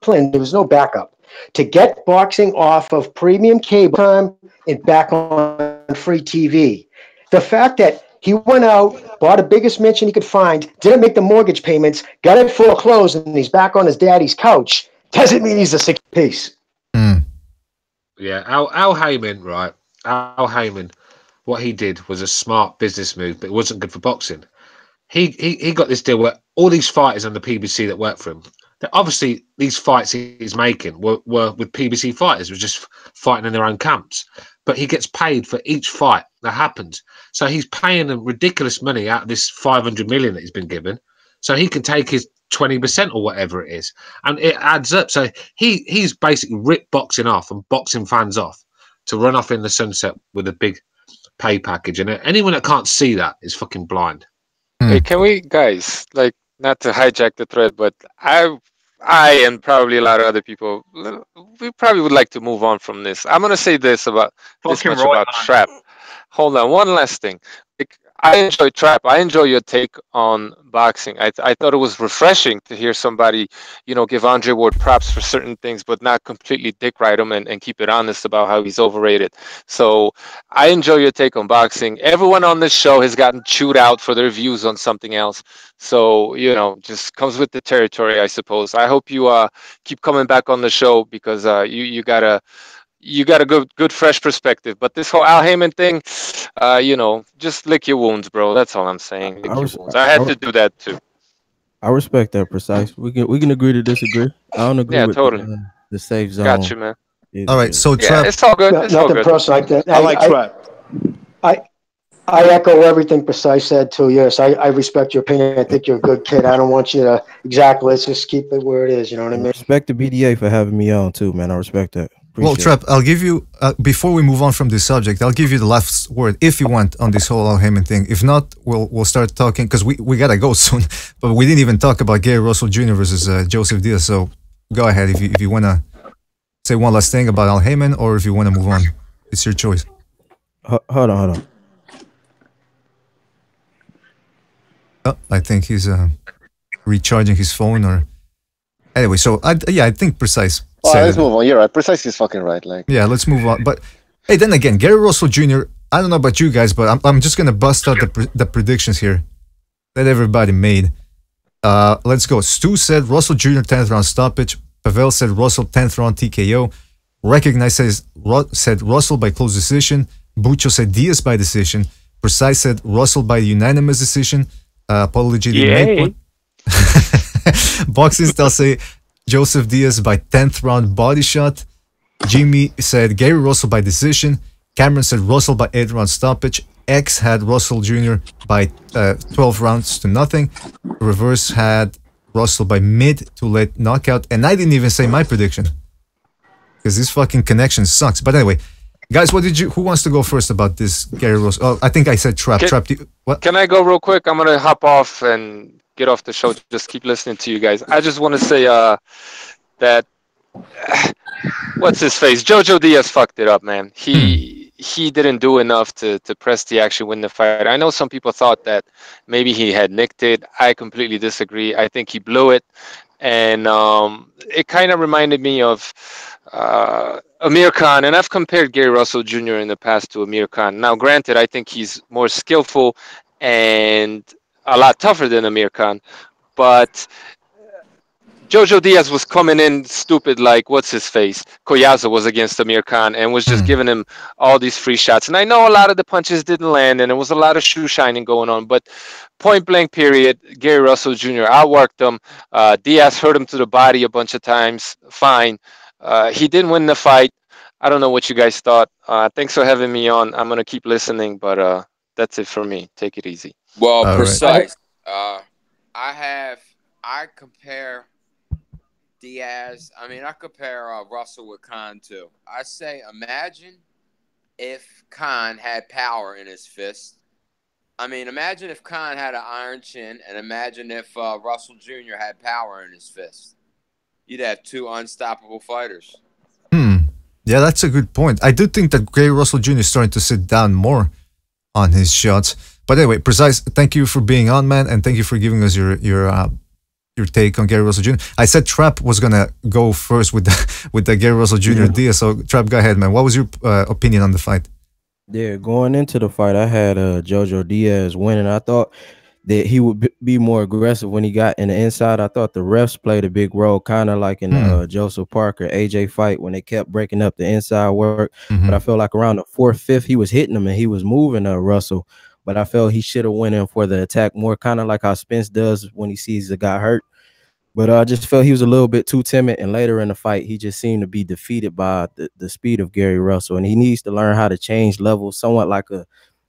plan, there was no backup, to get boxing off of premium cable time and back on free TV. The fact that he went out, bought the biggest mansion he could find, didn't make the mortgage payments, got it foreclosed, and he's back on his daddy's couch, doesn't mean he's a six piece. Yeah, Al Haymon, right? Al Haymon, what he did was a smart business move, but it wasn't good for boxing. He got this deal where all these fighters on the PBC that work for him, that obviously these fights he's making were with PBC fighters, were just fighting in their own camps. But he gets paid for each fight that happens. So he's paying them ridiculous money out of this 500 million that he's been given. So he can take his 20% or whatever it is. And it adds up. So he's basically ripped boxing off and boxing fans off to run off in the sunset with a big pay package. And anyone that can't see that is fucking blind. Hey, can we, guys, like, not to hijack the thread, but I and probably a lot of other people, we probably would like to move on from this. I'm going to say this about Trap. Hold on, one last thing. I enjoy Trap. I enjoy your take on boxing. I thought it was refreshing to hear somebody, give Andre Ward props for certain things, but not completely dick ride him and keep it honest about how he's overrated. So I enjoy your take on boxing. Everyone on this show has gotten chewed out for their views on something else. So, just comes with the territory, I suppose. I hope you keep coming back on the show because you got a good fresh perspective. But this whole Al Haymon thing, just lick your wounds, bro. That's all I'm saying. Lick your wounds. I had to do that too. I respect that, Precise. We can agree to disagree. I don't agree with totally. The safe zone. Got you, man. All right, so Trap. It's all good. It's all good. Like that. I like Trap. I echo everything Precise said too. Yes, I respect your opinion. I think you're a good kid. I don't want you to let's just keep it where it is. You know what I mean? Respect the BDA for having me on too, man. I respect that. Well, Trap, I'll give you, before we move on from this subject, I'll give you the last word if you want on this whole Al Haymon thing. If not, we'll start talking, because we got to go soon. But we didn't even talk about Gary Russell Jr. versus Joseph Diaz. So go ahead if you want to say one last thing about Al Haymon, or if you want to move on. It's your choice. Hold on. Oh, I think he's recharging his phone or... Anyway, so I think Precise... let's move on. You're right. Precise is fucking right. Yeah, let's move on. But hey, then again, Gary Russell Jr. I don't know about you guys, but I'm just gonna bust out the predictions here that everybody made. Let's go. Stu said Russell Jr. 10th round stoppage. Pavel said Russell 10th round TKO. Recognize said Russell by close decision. Bucho said Diaz by decision. Precise said Russell by unanimous decision. Apology didn't make one. Boxing Style say Joseph Diaz by 10th round body shot. Jimmy said Gary Russell by decision. Cameron said Russell by 8th round stoppage. X had Russell Jr. by 12 rounds to nothing. Reverse had Russell by mid to late knockout. And I didn't even say my prediction because this fucking connection sucks. But anyway, guys, who wants to go first about this Gary Russell? Oh, I think I said Trap. What? Can I go real quick? I'm going to hop off and get off the show. Just keep listening to you guys. I just want to say that what's his face? Jojo Diaz fucked it up, man. He didn't do enough to press the action, win the fight. I know some people thought that maybe he had nicked it. I completely disagree. I think he blew it, and it kind of reminded me of Amir Khan, and I've compared Gary Russell Jr. in the past to Amir Khan. Now, granted, I think he's more skillful and a lot tougher than Amir Khan, but Jr-Diaz was coming in stupid like what's his face? Collazo was against Amir Khan and was just giving him all these free shots. And I know a lot of the punches didn't land and there was a lot of shoe shining going on, but point blank period, Gary Russell Jr. outworked him. Diaz hurt him to the body a bunch of times. Fine. He didn't win the fight. I don't know what you guys thought. Thanks for having me on. I'm going to keep listening, but that's it for me. Take it easy. Well, All precise. I compare Diaz. I mean, I compare Russell with Khan too. I say, imagine if Khan had power in his fist. I mean, imagine if Khan had an iron chin, and imagine if Russell Jr. had power in his fist. You'd have two unstoppable fighters. Yeah, that's a good point. I do think that Gary Russell Jr. is starting to sit down more on his shots. But anyway, Precise, thank you for being on, man, and thank you for giving us your take on Gary Russell Jr. I said Trap was gonna go first with the Gary Russell Jr. deal. So Trap, go ahead, man. What was your opinion on the fight? Yeah, going into the fight, I had Jr-Diaz winning. I thought that he would be more aggressive when he got in the inside. I thought the refs played a big role, kind of like in the Joseph Parker AJ fight when they kept breaking up the inside work. But I felt like around the 4th, 5th, he was hitting him and he was moving Russell. But I felt he should have went in for the attack more, kind of like how Spence does when he sees the guy hurt. But I just felt he was a little bit too timid. And later in the fight, he just seemed to be defeated by the speed of Gary Russell. And he needs to learn how to change levels, somewhat like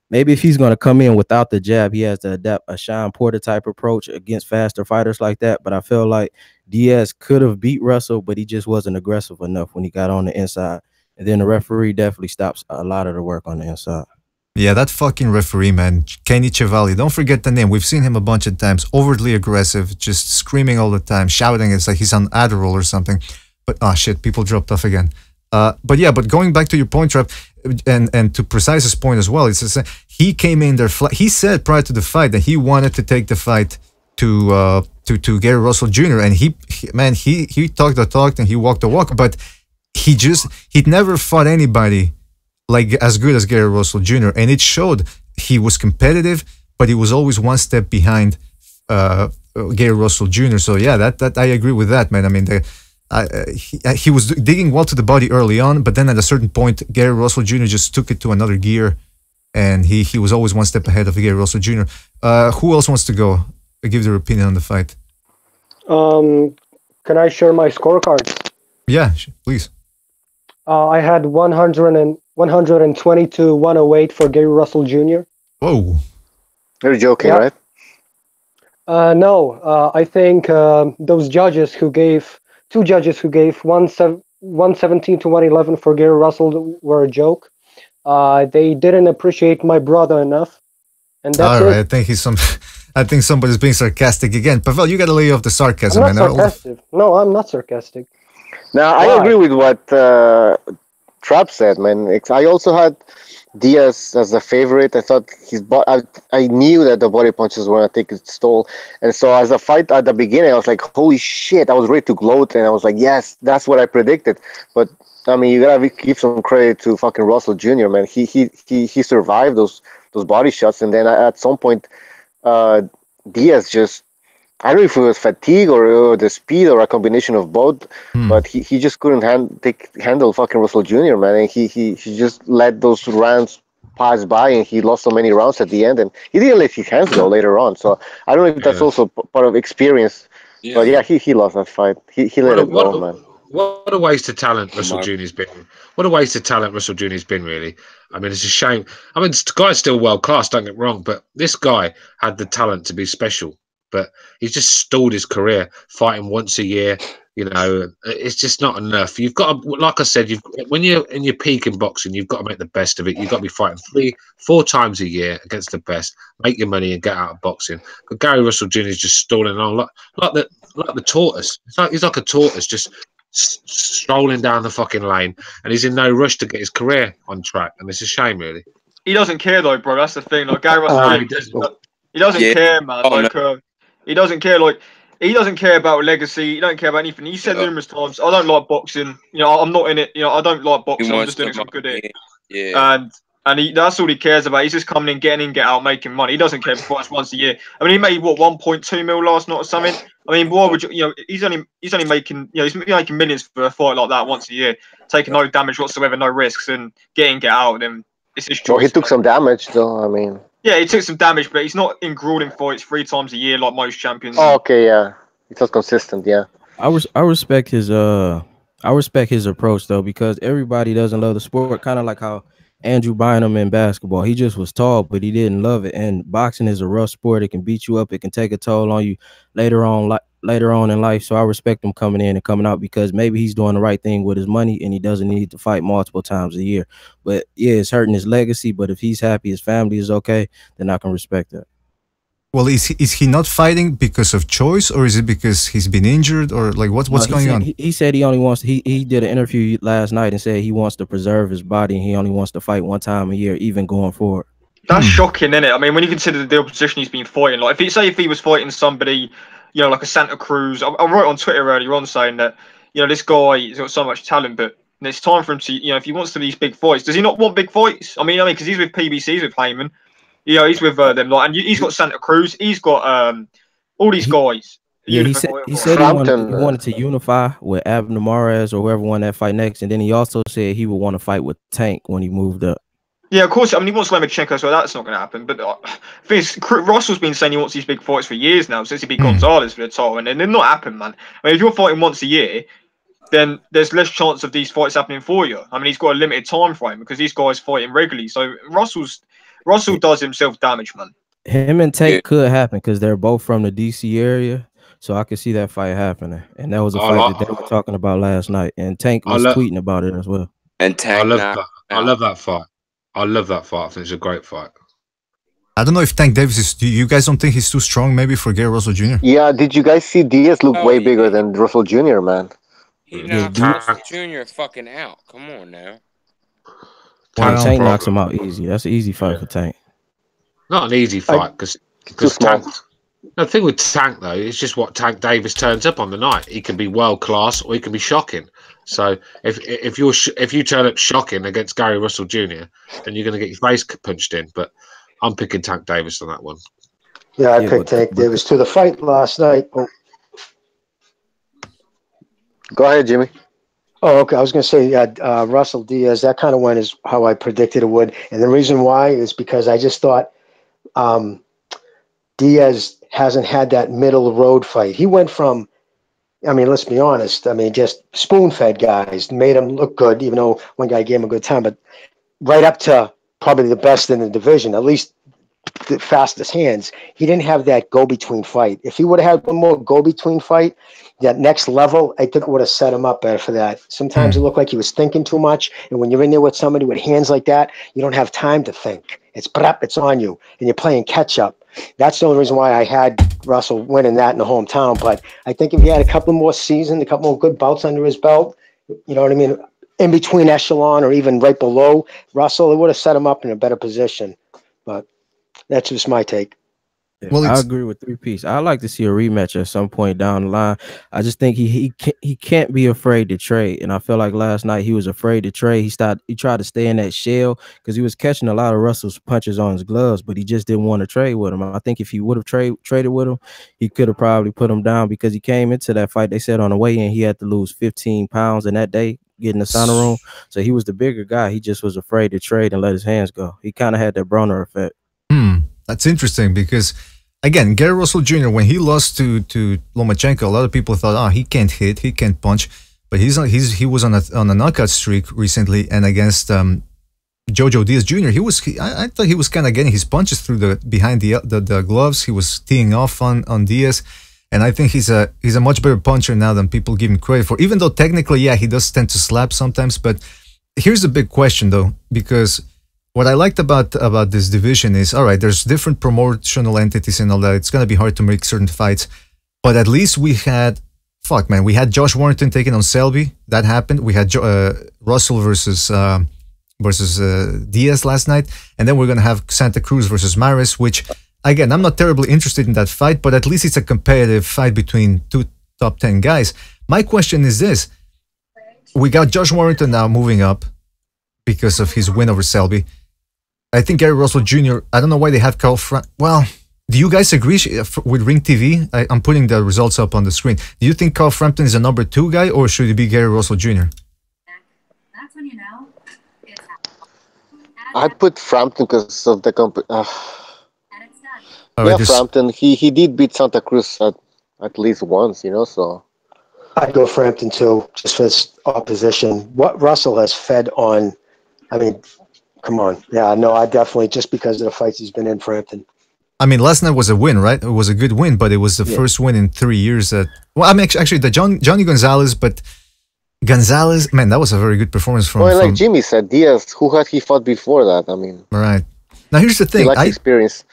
maybe if he's going to come in without the jab, he has to adapt a Sean Porter type approach against faster fighters like that. But I feel like Diaz could have beat Russell, but he just wasn't aggressive enough when he got on the inside. And then the referee definitely stops a lot of the work on the inside. Yeah, that fucking referee, man, Kenny Chevali. Don't forget the name. We've seen him a bunch of times. Overtly aggressive, just screaming all the time, shouting. It's like he's on Adderall or something. But shit, people dropped off again. But going back to your point, Trap, and to Precise's point as well, it's just, he came in there. He said prior to the fight that he wanted to take the fight to Gary Russell Jr. And he talked the talk and he walked the walk. But he'd never fought anybody like as good as Gary Russell Jr. And it showed. He was competitive, but he was always one step behind Gary Russell Jr. So yeah, that I agree with that, man. I mean, he was digging well to the body early on, but then at a certain point, Gary Russell Jr. just took it to another gear, and he was always one step ahead of Gary Russell Jr. Who else wants to go? Give their opinion on the fight. Can I share my scorecards? Yeah, please. I had 122-108 for Gary Russell Jr. Whoa. You're joking, right? No, I think those judges who gave 117 to 111 for Gary Russell were a joke. They didn't appreciate my brother enough. And that's all right, I think somebody's being sarcastic again. Pavel, you got to lay off the sarcasm, man. No, I'm not sarcastic. Now, I agree with what Trap said, man. I also had Diaz as a favorite. I thought I knew that the body punches were going to take its toll. And so as a fight at the beginning, I was like, holy shit. I was ready to gloat. And I was like, yes, that's what I predicted. But, I mean, you got to give some credit to fucking Russell Jr., man. He survived those body shots. And then at some point, Diaz just, I don't know if it was fatigue or the speed or a combination of both, but he just couldn't handle fucking Russell Jr., man. And he just let those rounds pass by, and he lost so many rounds at the end, and he didn't let his hands go later on. So I don't know if that's also part of experience. Yeah. But yeah, he lost that fight. He let it go, man. What a waste of talent Russell Jr.'s been. What a waste of talent Russell Jr.'s been, really. I mean, it's a shame. I mean, the guy's still world class, don't get me wrong, but this guy had the talent to be special. But he's just stalled his career fighting once a year. You know, it's just not enough. You've got to, like I said, when you're in your peak in boxing, you've got to make the best of it. You've got to be fighting 3-4 times a year against the best, make your money and get out of boxing. But Gary Russell Jr. is just stalling on like the tortoise. He's like a tortoise, just strolling down the fucking lane, and he's in no rush to get his career on track. And it's a shame, really. He doesn't care though, bro. That's the thing. Like Gary Russell, he doesn't care, man. He doesn't care. Like he doesn't care about legacy. He don't care about anything. He said numerous times, "I don't like boxing. You know, I'm not in it. You know, I don't like boxing. I'm just doing something good at it." Yeah. And that's all he cares about. He's just coming in, getting in, get out, making money. He doesn't care if it's once a year. I mean, he made, what, 1.2 mil last night or something? I mean, why would you, he's only making, he's making millions for a fight like that once a year, taking no damage whatsoever, no risks, and get out. And it's his choice. Well, he took some damage, though, I mean. Yeah, he took some damage, but he's not in grueling fights 3 times a year like most champions. Oh, okay, yeah. It's not consistent, yeah. I respect his approach though, because everybody doesn't love the sport. Kind of like how Andrew Bynum in basketball, he just was tall, but he didn't love it. And boxing is a rough sport; it can beat you up, it can take a toll on you later on in life. So I respect him coming in and coming out, because maybe he's doing the right thing with his money, and he doesn't need to fight multiple times a year. But yeah, it's hurting his legacy. But if he's happy, his family is okay, then I can respect that. Well, is he not fighting because of choice, or is it because he's been injured, or like what's going on? He said he only wants he did an interview last night and said he wants to preserve his body, and he only wants to fight 1 time a year, even going forward. That's shocking, isn't it? I mean, when you consider the opposition he's been fighting, like if he was fighting somebody, like a Santa Cruz, I wrote on Twitter earlier on saying that, this guy has got so much talent, but it's time for him to, if he wants to these big fights, does he not want big fights? I mean, because he's with PBCs with Haymon. He's with them, and he's got Santa Cruz. He's got all these guys. Yeah, he said he wanted to unify with Abner Mares or whoever won that fight next, and then he also said he would want to fight with Tank when he moved up. Yeah, of course. I mean, he wants Lomachenko, so that's not going to happen. But Russell's been saying he wants these big fights for years now, since he beat Gonzalez for the title, and they're not happening, man. I mean, if you're fighting once a year, then there's less chance of these fights happening for you. I mean, he's got a limited time frame because these guys fighting regularly. So Russell does himself damage, man. Him and Tank could happen because they're both from the DC area, so I could see that fight happening. And that was a fight that they were talking about last night, and Tank was tweeting about it as well. And Tank, I love that fight. I love that fight. I think it's a great fight. I don't know if Tank Davis is. Do you guys don't think he's too strong, maybe, for Gary Russell Jr.? Yeah. Did you guys see Diaz look way bigger than Russell Jr., man? He knocked Russell Jr. fucking out. Come on now. Tank knocks him out easy. That's an easy fight for Tank. Not an easy fight because Tank. The thing with Tank though, it's just what Tank Davis turns up on the night. He can be world class or he can be shocking. So if you turn up shocking against Gary Russell Jr., then you're going to get your face punched in. But I'm picking Tank Davis on that one. Yeah, I picked Tank Davis to the fight last night. Oh. Go ahead, Jimmy. Oh, okay. I was going to say Russell Diaz, that kind of went is how I predicted it would. And the reason why is because I just thought Diaz hasn't had that middle road fight. He went from, I mean, let's be honest. I mean, just spoon-fed guys made him look good, even though one guy gave him a good time. But right up to probably the best in the division, at least the fastest hands. He didn't have that go-between fight. If he would have had one more go-between fight, that next level, I think it would have set him up better for that. Sometimes it looked like he was thinking too much. And when you're in there with somebody with hands like that, you don't have time to think. It's on you, and you're playing catch-up. That's the only reason why I had Russell winning that in the hometown. But I think if he had a couple more seasons, a couple more good bouts under his belt, you know what I mean, in between echelon or even right below Russell, it would have set him up in a better position. But that's just my take. Yeah, well, I agree with 3-piece. I'd like to see a rematch at some point down the line. I just think he can't be afraid to trade, and I feel like last night he was afraid to trade. He tried to stay in that shell because he was catching a lot of Russell's punches on his gloves, but he just didn't want to trade with him. I think if he would have traded with him, he could have probably put him down because he came into that fight. They said on the way in he had to lose 15 pounds in that day, getting the sauna room. So he was the bigger guy. He just was afraid to trade and let his hands go. He kind of had that Broner effect. That's interesting because, again, Gary Russell Jr., when he lost to Lomachenko, a lot of people thought, he can't hit, he can't punch. But he was on a knockout streak recently, and against Jr-Diaz Jr., I thought he was kind of getting his punches through behind the gloves. He was teeing off on Diaz, and I think he's a much better puncher now than people give him credit for. Even though technically, yeah, he does tend to slap sometimes. But here's the big question though, because what I liked about this division is, all right, there's different promotional entities and all that. It's going to be hard to make certain fights. But at least we had, we had Josh Warrington taking on Selby. That happened. We had Russell versus Diaz last night. And then we're going to have Santa Cruz versus Mares, which, again, I'm not terribly interested in that fight, but at least it's a competitive fight between two top 10 guys. My question is this. We got Josh Warrington now moving up because of his win over Selby. I think Gary Russell Jr. I don't know why they have Carl Frampton. Well, do you guys agree with Ring TV? I'm putting the results up on the screen. Do you think Carl Frampton is a number 2 guy, or should it be Gary Russell Jr.? That's when you know. I'd put Frampton because of the Right, Frampton. He did beat Santa Cruz at least once, so. I'd go Frampton too, just for his opposition. What Russell has fed on, I mean, come on. Yeah, no, I definitely, just because of the fights he's been in, Frampton. I mean, last night was a win, right? It was a good win, but it was the first win in 3 years that... Well, I mean, actually, the Johnny Gonzalez, but Gonzalez, man, that was a very good performance from... Well, like Jimmy said, Diaz, who had he fought before that? I mean... Right. Now, here's the thing. He lacks experience.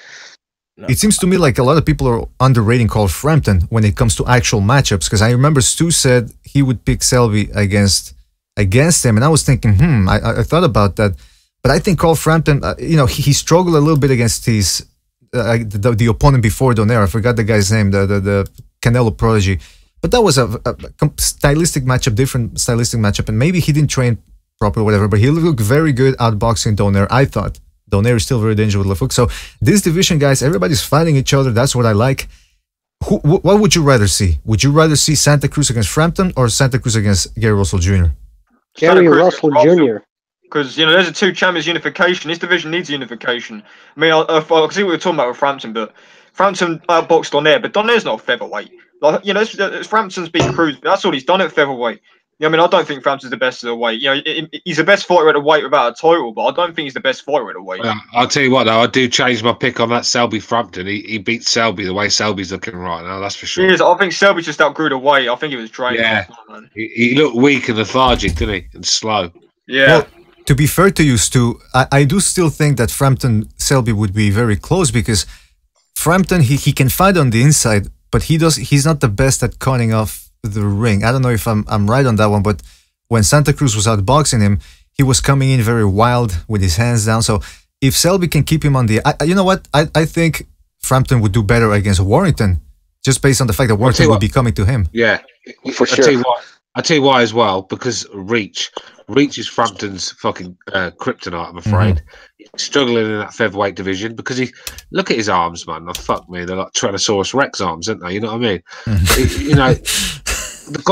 It seems to me like a lot of people are underrating Carl Frampton when it comes to actual matchups, because I remember Stu said he would pick Selby against him, and I was thinking, I thought about that, but I think Carl Frampton, he struggled a little bit against his the opponent before Donaire. I forgot the guy's name, the Canelo prodigy, but that was a stylistic matchup, different stylistic matchup, and maybe he didn't train properly or whatever, but he looked very good outboxing Donaire, I thought. Donaire is still very dangerous with Lafuk. So this division, guys, everybody's fighting each other. That's what I like. What would you rather see? Would you rather see Santa Cruz against Frampton or Santa Cruz against Gary Russell Jr.? Gary Russell Jr. Because, there's a 2 champions unification. This division needs unification. I mean, I see what we're talking about with Frampton, but Frampton outboxed Donaire, but Donaire's not a featherweight. Like, it's Frampton's beat Cruz, but that's all he's done at featherweight. I mean, I don't think Frampton's the best of the weight. He's the best fighter at the weight without a title, but I don't think he's the best fighter at the weight. I'll tell you what, though, I do change my pick on that Selby Frampton. He beat Selby the way Selby's looking right now, that's for sure. He is. I think Selby just outgrew the weight. I think he was drained. Yeah, he looked weak and lethargic, didn't he? And slow. Yeah. Well, to be fair to you, Stu, I do still think that Frampton-Selby would be very close, because Frampton, he can fight on the inside, but he's not the best at cutting off the ring. I don't know if I'm right on that one, but when Santa Cruz was outboxing him, he was coming in very wild with his hands down. So if Selby can keep him on the... you know what? I think Frampton would do better against Warrington, just based on the fact that Warrington would be coming to him. Yeah, for sure. I'll tell you why as well, because Reach is Frampton's fucking kryptonite, I'm afraid. He's struggling in that featherweight division because look at his arms, man. Oh, fuck me, they're like Tyrannosaurus Rex arms, aren't they? You know what I mean? The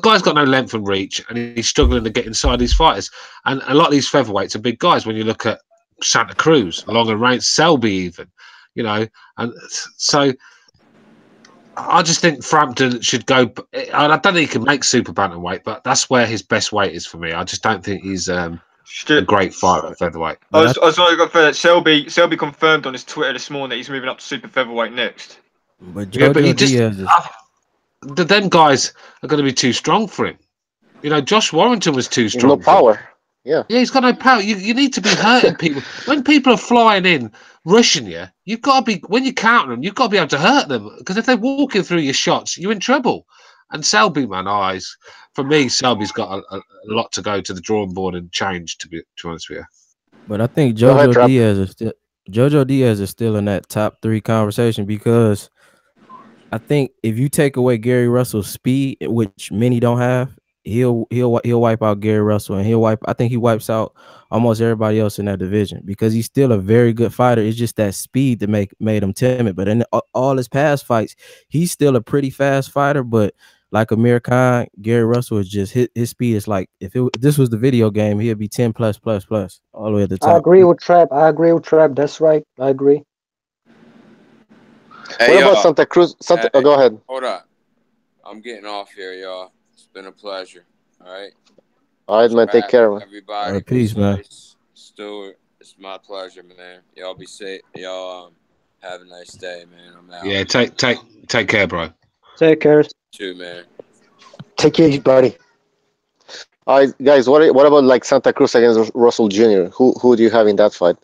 guy's got no length and reach, and he's struggling to get inside these fighters. And a lot of these featherweights are big guys. When you look at Santa Cruz, long and range, Selby even, and so I just think Frampton should go. I don't think he can make super bantamweight, but that's where his best weight is for me. I just don't think he's a great fighter at featherweight. I was got for Selby confirmed on his Twitter this morning that he's moving up to super featherweight next. But them guys are going to be too strong for him. Josh Warrington was too strong. No power. Yeah, he's got no power. You need to be hurting people. When people are flying in, rushing you, you've got to be, when you counter them, you've got to be able to hurt them. Because if they're walking through your shots, you're in trouble. And Selby, man, for me, Selby's got a lot to go to the drawing board and change, to be honest with you. But I think Jojo Diaz is still in that top 3 conversation, because I think if you take away Gary Russell's speed, which many don't have, he'll wipe out Gary Russell, and I think he wipes out almost everybody else in that division, because he's still a very good fighter. It's just that speed that made him timid. But in all his past fights, he's still a pretty fast fighter. But like Amir Khan, Gary Russell is just his speed is like, if this was the video game, he'd be 10 plus all the way at the top. I agree with Trap. That's right. I agree. Hey, what about Santa Cruz? Go ahead. Hold up. I'm getting off here, y'all. It's been a pleasure. All right. All right, man. Take care, man. Everybody. Right, peace, man. Stuart, it's my pleasure, man. Y'all be safe. Y'all have a nice day, man. I'm out. Yeah, take care, bro. Take care. Too, man. Take care, buddy. All right, guys. What about like Santa Cruz against Russell Jr.? Who do you have in that fight?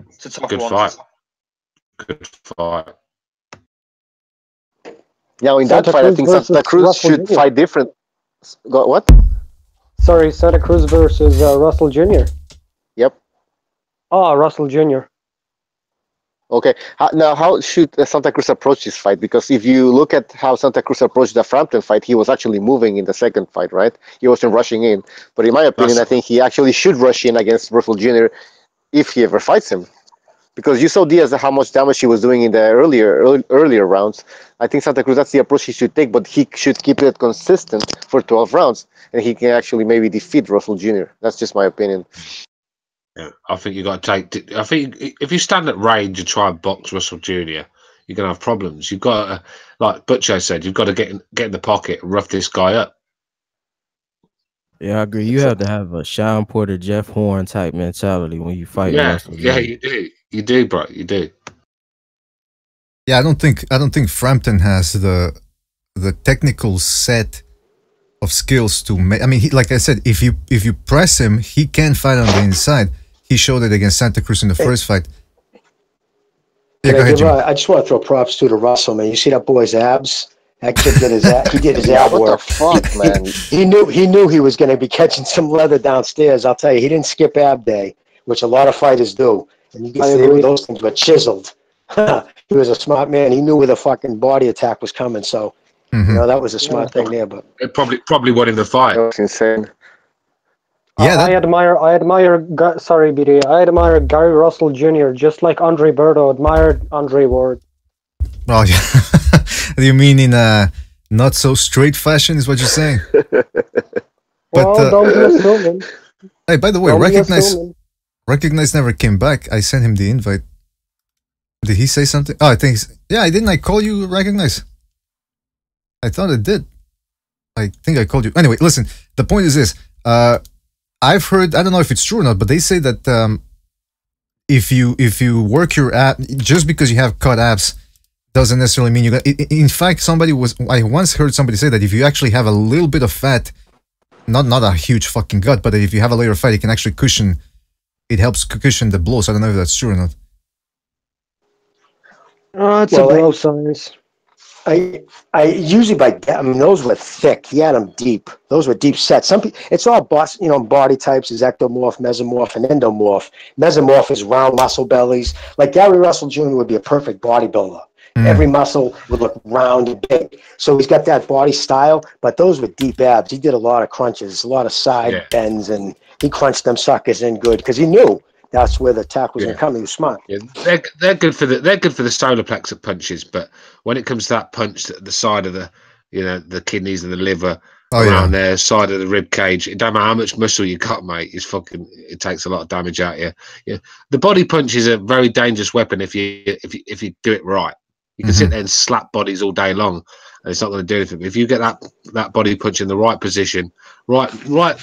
It's a tough Good one. fight. Good fight. Yeah, in that fight, I think Santa Cruz should fight different. What? Sorry, Santa Cruz versus Russell Jr. Yep. Oh, Russell Jr. Okay. Now, how should Santa Cruz approach this fight? Because if you look at how Santa Cruz approached the Frampton fight, he was actually moving in the second fight, right? He wasn't rushing in. But in my opinion, I think he actually should rush in against Russell Jr. if he ever fights him. Because you saw Diaz how much damage he was doing in the earlier rounds. I think Santa Cruz, that's the approach he should take, but he should keep it consistent for 12 rounds, and he can actually maybe defeat Russell Jr. That's just my opinion. Yeah, I think you got to take. I think if you stand at range and try and box Russell Jr., you're gonna have problems. You've got to, like Butcher said, you've got to get in the pocket and rough this guy up. Yeah, I agree. You have to have a Sean Porter, Jeff Horn type mentality when you fight. Yeah, Russell yeah, Jr. you do, bro, you do. Yeah, I don't think Frampton has the technical set of skills to make. I mean, like I said, if you press him, he can fight on the inside. He showed it against Santa Cruz in the first fight. Yeah, go ahead, Jimmy. I just want to throw props to Russell, man. You see that boy's abs? That kid did his he did his ab work. What the fuck, man? He knew he was going to be catching some leather downstairs. I'll tell you, he didn't skip ab day, which a lot of fighters do. And you can see those things were chiseled. He was a smart man. He knew where the fucking body attack was coming. So, you know, that was a smart thing there. But it probably won in the fight. That was insane. Yeah, I admire. Sorry, BDA. I admire Gary Russell Jr. just like Andre Berto admired Andre Ward. Oh yeah. You mean in a not so straight fashion? Is what you're saying? Well, don't be assuming. Hey, by the way, Recognize never came back. I sent him the invite. Did he say something? Oh, I think. Yeah, didn't I call you Recognize? I thought it did. I think I called you. Anyway, listen. The point is this. I've heard, I don't know if it's true or not, but they say that if you work your ab, just because you have cut abs, doesn't necessarily mean you got. In fact, I once heard somebody say that if you actually have a little bit of fat, not a huge fucking gut, but if you have a layer of fat, it can actually cushion. It helps cushion the blows. I don't know if that's true or not. It's a blow science. I usually those were thick. He had them deep. Those were deep sets. Some people, it's all body types is ectomorph, mesomorph, and endomorph. Mesomorph is round muscle bellies. Like Gary Russell Jr. would be a perfect bodybuilder. Every muscle would look round and big. So he's got that body style, but those were deep abs. He did a lot of crunches, a lot of side bends, and he crunched them suckers in good because he knew that's where the attack was going to come. He was smart. Yeah, they're good for the solar plexus punches, but when it comes to that punch at the side of the kidneys and the liver around there, side of the rib cage, it don't matter how much muscle you cut, mate. It takes a lot of damage out of you. Yeah, the body punch is a very dangerous weapon if you do it right. You can sit there and slap bodies all day long, and it's not going to do anything. If you get that body punch in the right position, right near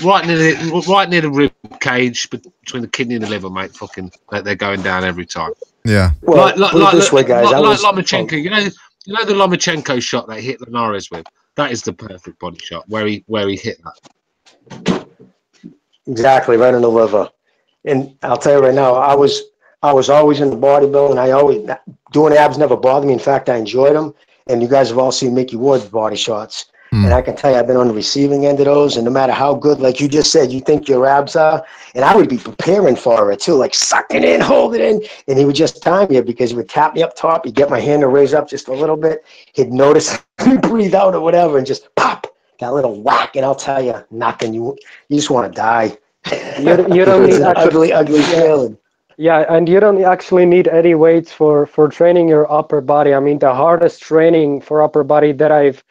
the rib cage between the kidney and the liver, mate, they're going down every time. Yeah. Well, like this way, guys. Like Lomachenko, you know the Lomachenko shot that he hit Linares with. That is the perfect body shot where he hit that. Exactly, right in the liver. And I'll tell you right now, I was always in the bodybuilding. I always doing abs never bothered me. In fact, I enjoyed them. And you guys have all seen Mickey Ward's body shots. And I can tell you, I've been on the receiving end of those. And no matter how good, like you just said, you think your abs are, and I would be preparing for it too, like suck it in, hold it in. And he would just time you because he would tap me up top. He'd get my hand to raise up just a little bit. He'd notice me breathe out or whatever and just pop that little whack. And I'll tell you, nothing. You just want to die. You don't need ugly feeling. Yeah, and you don't actually need any weights for training your upper body. I mean, the hardest training for upper body that I've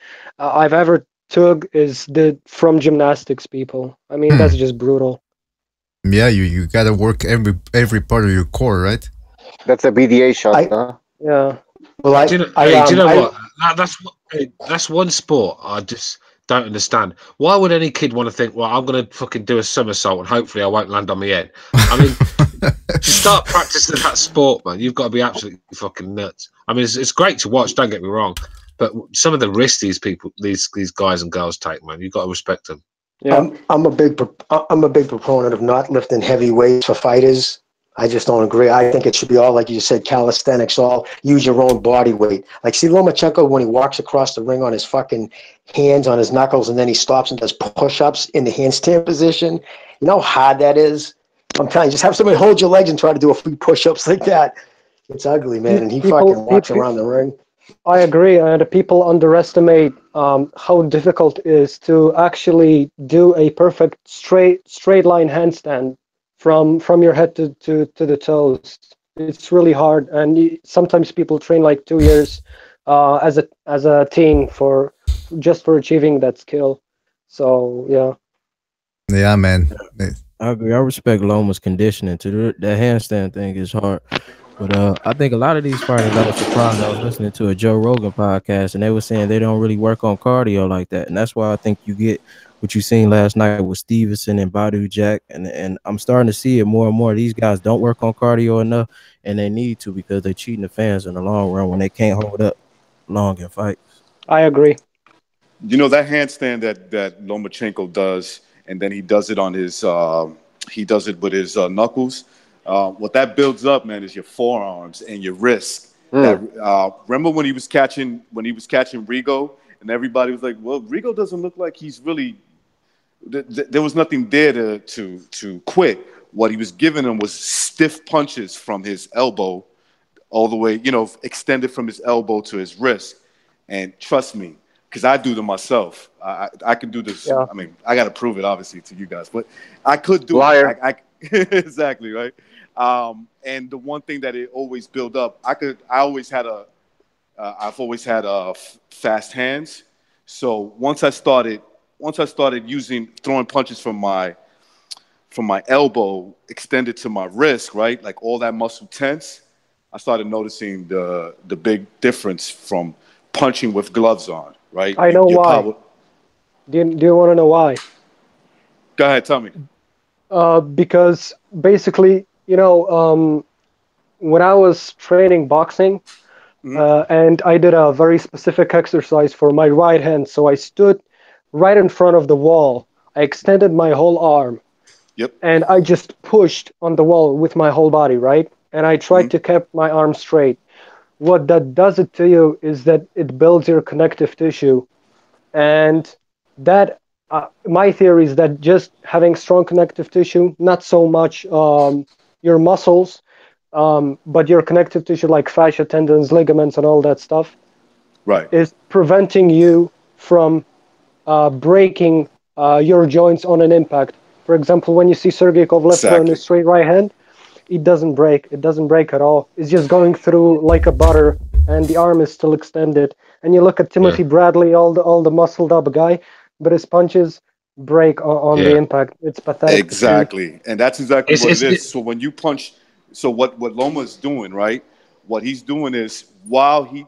ever took is from gymnastics people. I mean, that's just brutal. Yeah, you got to work every part of your core, right? That's a BDA shot, huh? Yeah. Well, do you know what? That's one sport I just don't understand. Why would any kid want to think, well, I'm going to fucking do a somersault and hopefully I won't land on my head? I mean, to start practicing that sport, man, you've got to be absolutely fucking nuts. I mean, it's great to watch, don't get me wrong, but some of the risks these guys and girls take, man, you've got to respect them. Yeah, I'm a big proponent of not lifting heavy weights for fighters. I just don't agree. I think it should be all, like you said, calisthenics, all use your own body weight. Like, see Lomachenko when he walks across the ring on his fucking hands, on his knuckles, and then he stops and does push-ups in the handstand position. You know how hard that is? I'm telling you, just have somebody hold your legs and try to do a few push-ups like that. It's ugly, man, and he fucking walks around the ring. I agree, and people underestimate how difficult it is to actually do a perfect straight line handstand from your head to the toes. It's really hard, and sometimes people train like 2 years as a teen for achieving that skill. So yeah, man. I agree. I respect Loma's conditioning. To the handstand thing is hard. But I think a lot of these fighters, I was surprised. I was listening to a Joe Rogan podcast, and they were saying they don't really work on cardio like that. And that's why I think you get what you seen last night with Stevenson and Badou Jack. And I'm starting to see it more and more. These guys don't work on cardio enough, and they need to because they're cheating the fans in the long run when they can't hold up long in fights. I agree. You know, that handstand that Lomachenko does, and then he does it on his with his knuckles. What that builds up, man, is your forearms and your wrists. Remember when he was catching Rigo, and everybody was like, "Well, Rigo doesn't look like he's really." There was nothing there to quit. What he was giving him was stiff punches from his elbow, all the way, extended from his elbow to his wrist. And trust me, because I do them myself. I can do this. Yeah. I mean, I got to prove it, obviously, to you guys, but I could do it. Exactly, right? And the one thing that it always built up, I've always had fast hands. So once I started throwing punches from my elbow extended to my wrist, right? Like all that muscle tense, I started noticing the big difference from punching with gloves on, right? I know why. Do you want to know why? Go ahead, tell me. Because basically, when I was training boxing, and I did a very specific exercise for my right hand, so I stood right in front of the wall. I extended my whole arm. Yep. And I just pushed on the wall with my whole body, right? And I tried to keep my arm straight. What that does it to you is that it builds your connective tissue. And that, my theory is that just having strong connective tissue, not so much your muscles, but your connective tissue like fascia, tendons, ligaments, and all that stuff, right, is preventing you from breaking your joints on an impact. For example, when you see Sergey Kovalev throwing his straight right hand, it doesn't break. It doesn't break at all. It's just going through like a butter, and the arm is still extended. And you look at Timothy Bradley, all the muscled up guy, but his punches break on the impact. It's pathetic. Exactly, and that's exactly what it is. So when you punch, so what Loma is doing, right? What he's doing is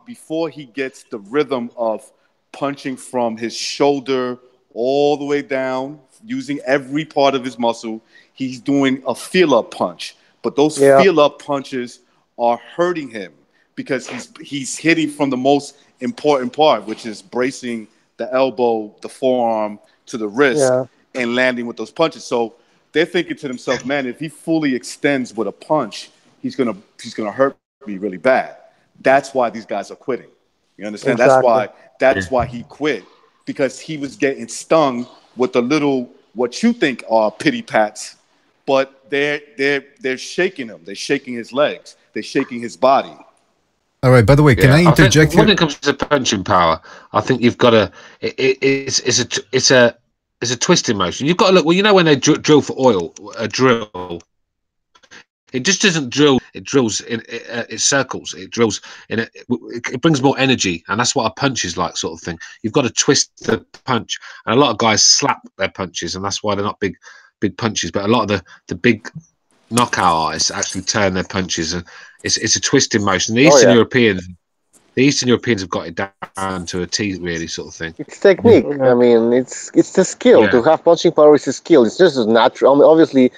before he gets the rhythm of punching from his shoulder all the way down, using every part of his muscle, he's doing a feel-up punch. But those feel-up punches are hurting him because he's hitting from the most important part, which is bracing the elbow, the forearm to the wrist, and landing with those punches. So they're thinking to themselves, man, if he fully extends with a punch, he's gonna hurt me really bad. That's why these guys are quitting. You understand? Exactly. That's why he quit, because he was getting stung with the little, what you think are pity pats, but they're shaking him. They're shaking his legs. They're shaking his body. All right. By the way, can I interject here? When it comes to punching power, I think you've got to. It's a twisting motion. You've got to look. Well, when they drill for oil, a drill. It just doesn't drill. It drills in. It circles. It drills in. It brings more energy, and that's what a punch is like, sort of thing. You've got to twist the punch, and a lot of guys slap their punches, and that's why they're not big punches. But a lot of the big knockout artists actually turn their punches, and it's a twisting motion. The Eastern Europeans have got it down to a T, really, sort of thing. It's technique. I mean, it's the skill. To have punching power is a skill. It's just natural. I mean, obviously,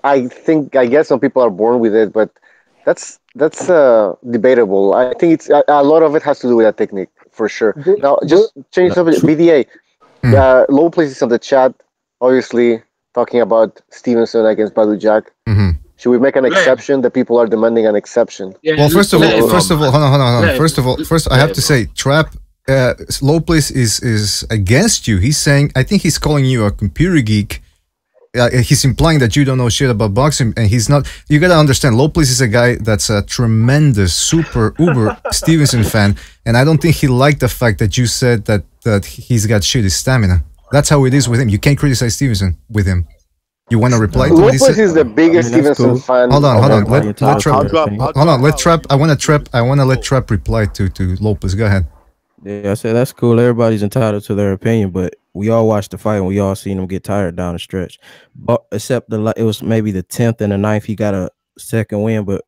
I guess some people are born with it, but that's debatable. I think it's a lot of it has to do with that technique for sure. Now, just change the subject. BDA, low places on the chat, obviously talking about Stevenson against Badou Jack. Should we make an exception? The people are demanding an exception. Well, first of all, hold on. First, I have to say, Trap, Low Place is against you. He's saying, I think he's calling you a computer geek, he's implying that you don't know shit about boxing, and he's not. You gotta understand, Lopez is a guy that's a tremendous, super uber Stevenson fan, and I don't think he liked the fact that you said that he's got shitty stamina. That's how it is with him. You can't criticize Stevenson with him. You want to reply to what he said? Lopez is the biggest Stevenson fan. Hold on. Let Trap. Hold on. Let Trap. I want to let Trap reply to Lopez. Go ahead. Yeah, I said that's cool. Everybody's entitled to their opinion, but we all watched the fight and we all seen him get tired down the stretch. But except it was maybe the 10th and the 9th, he got a second win. But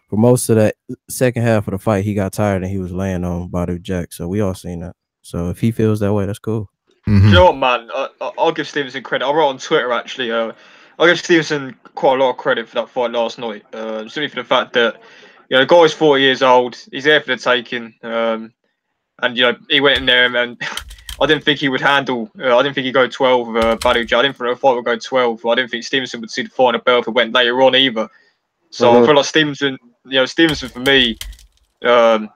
for most of that second half of the fight, he got tired and he was laying on Badou Jack. So we all seen that. So if he feels that way, that's cool. You know what, man? I'll give Stevenson credit. I wrote on Twitter actually. I'll give Stevenson quite a lot of credit for that fight last night. Simply for the fact that the guy's 40 years old. He's there for the taking. And he went in there and I didn't think he would handle. I didn't think he'd go 12 with Badou Jack. I didn't think the fight would go 12. I didn't think Stevenson would see the final bell if it went later on either. So I feel like Stevenson. Stevenson for me, the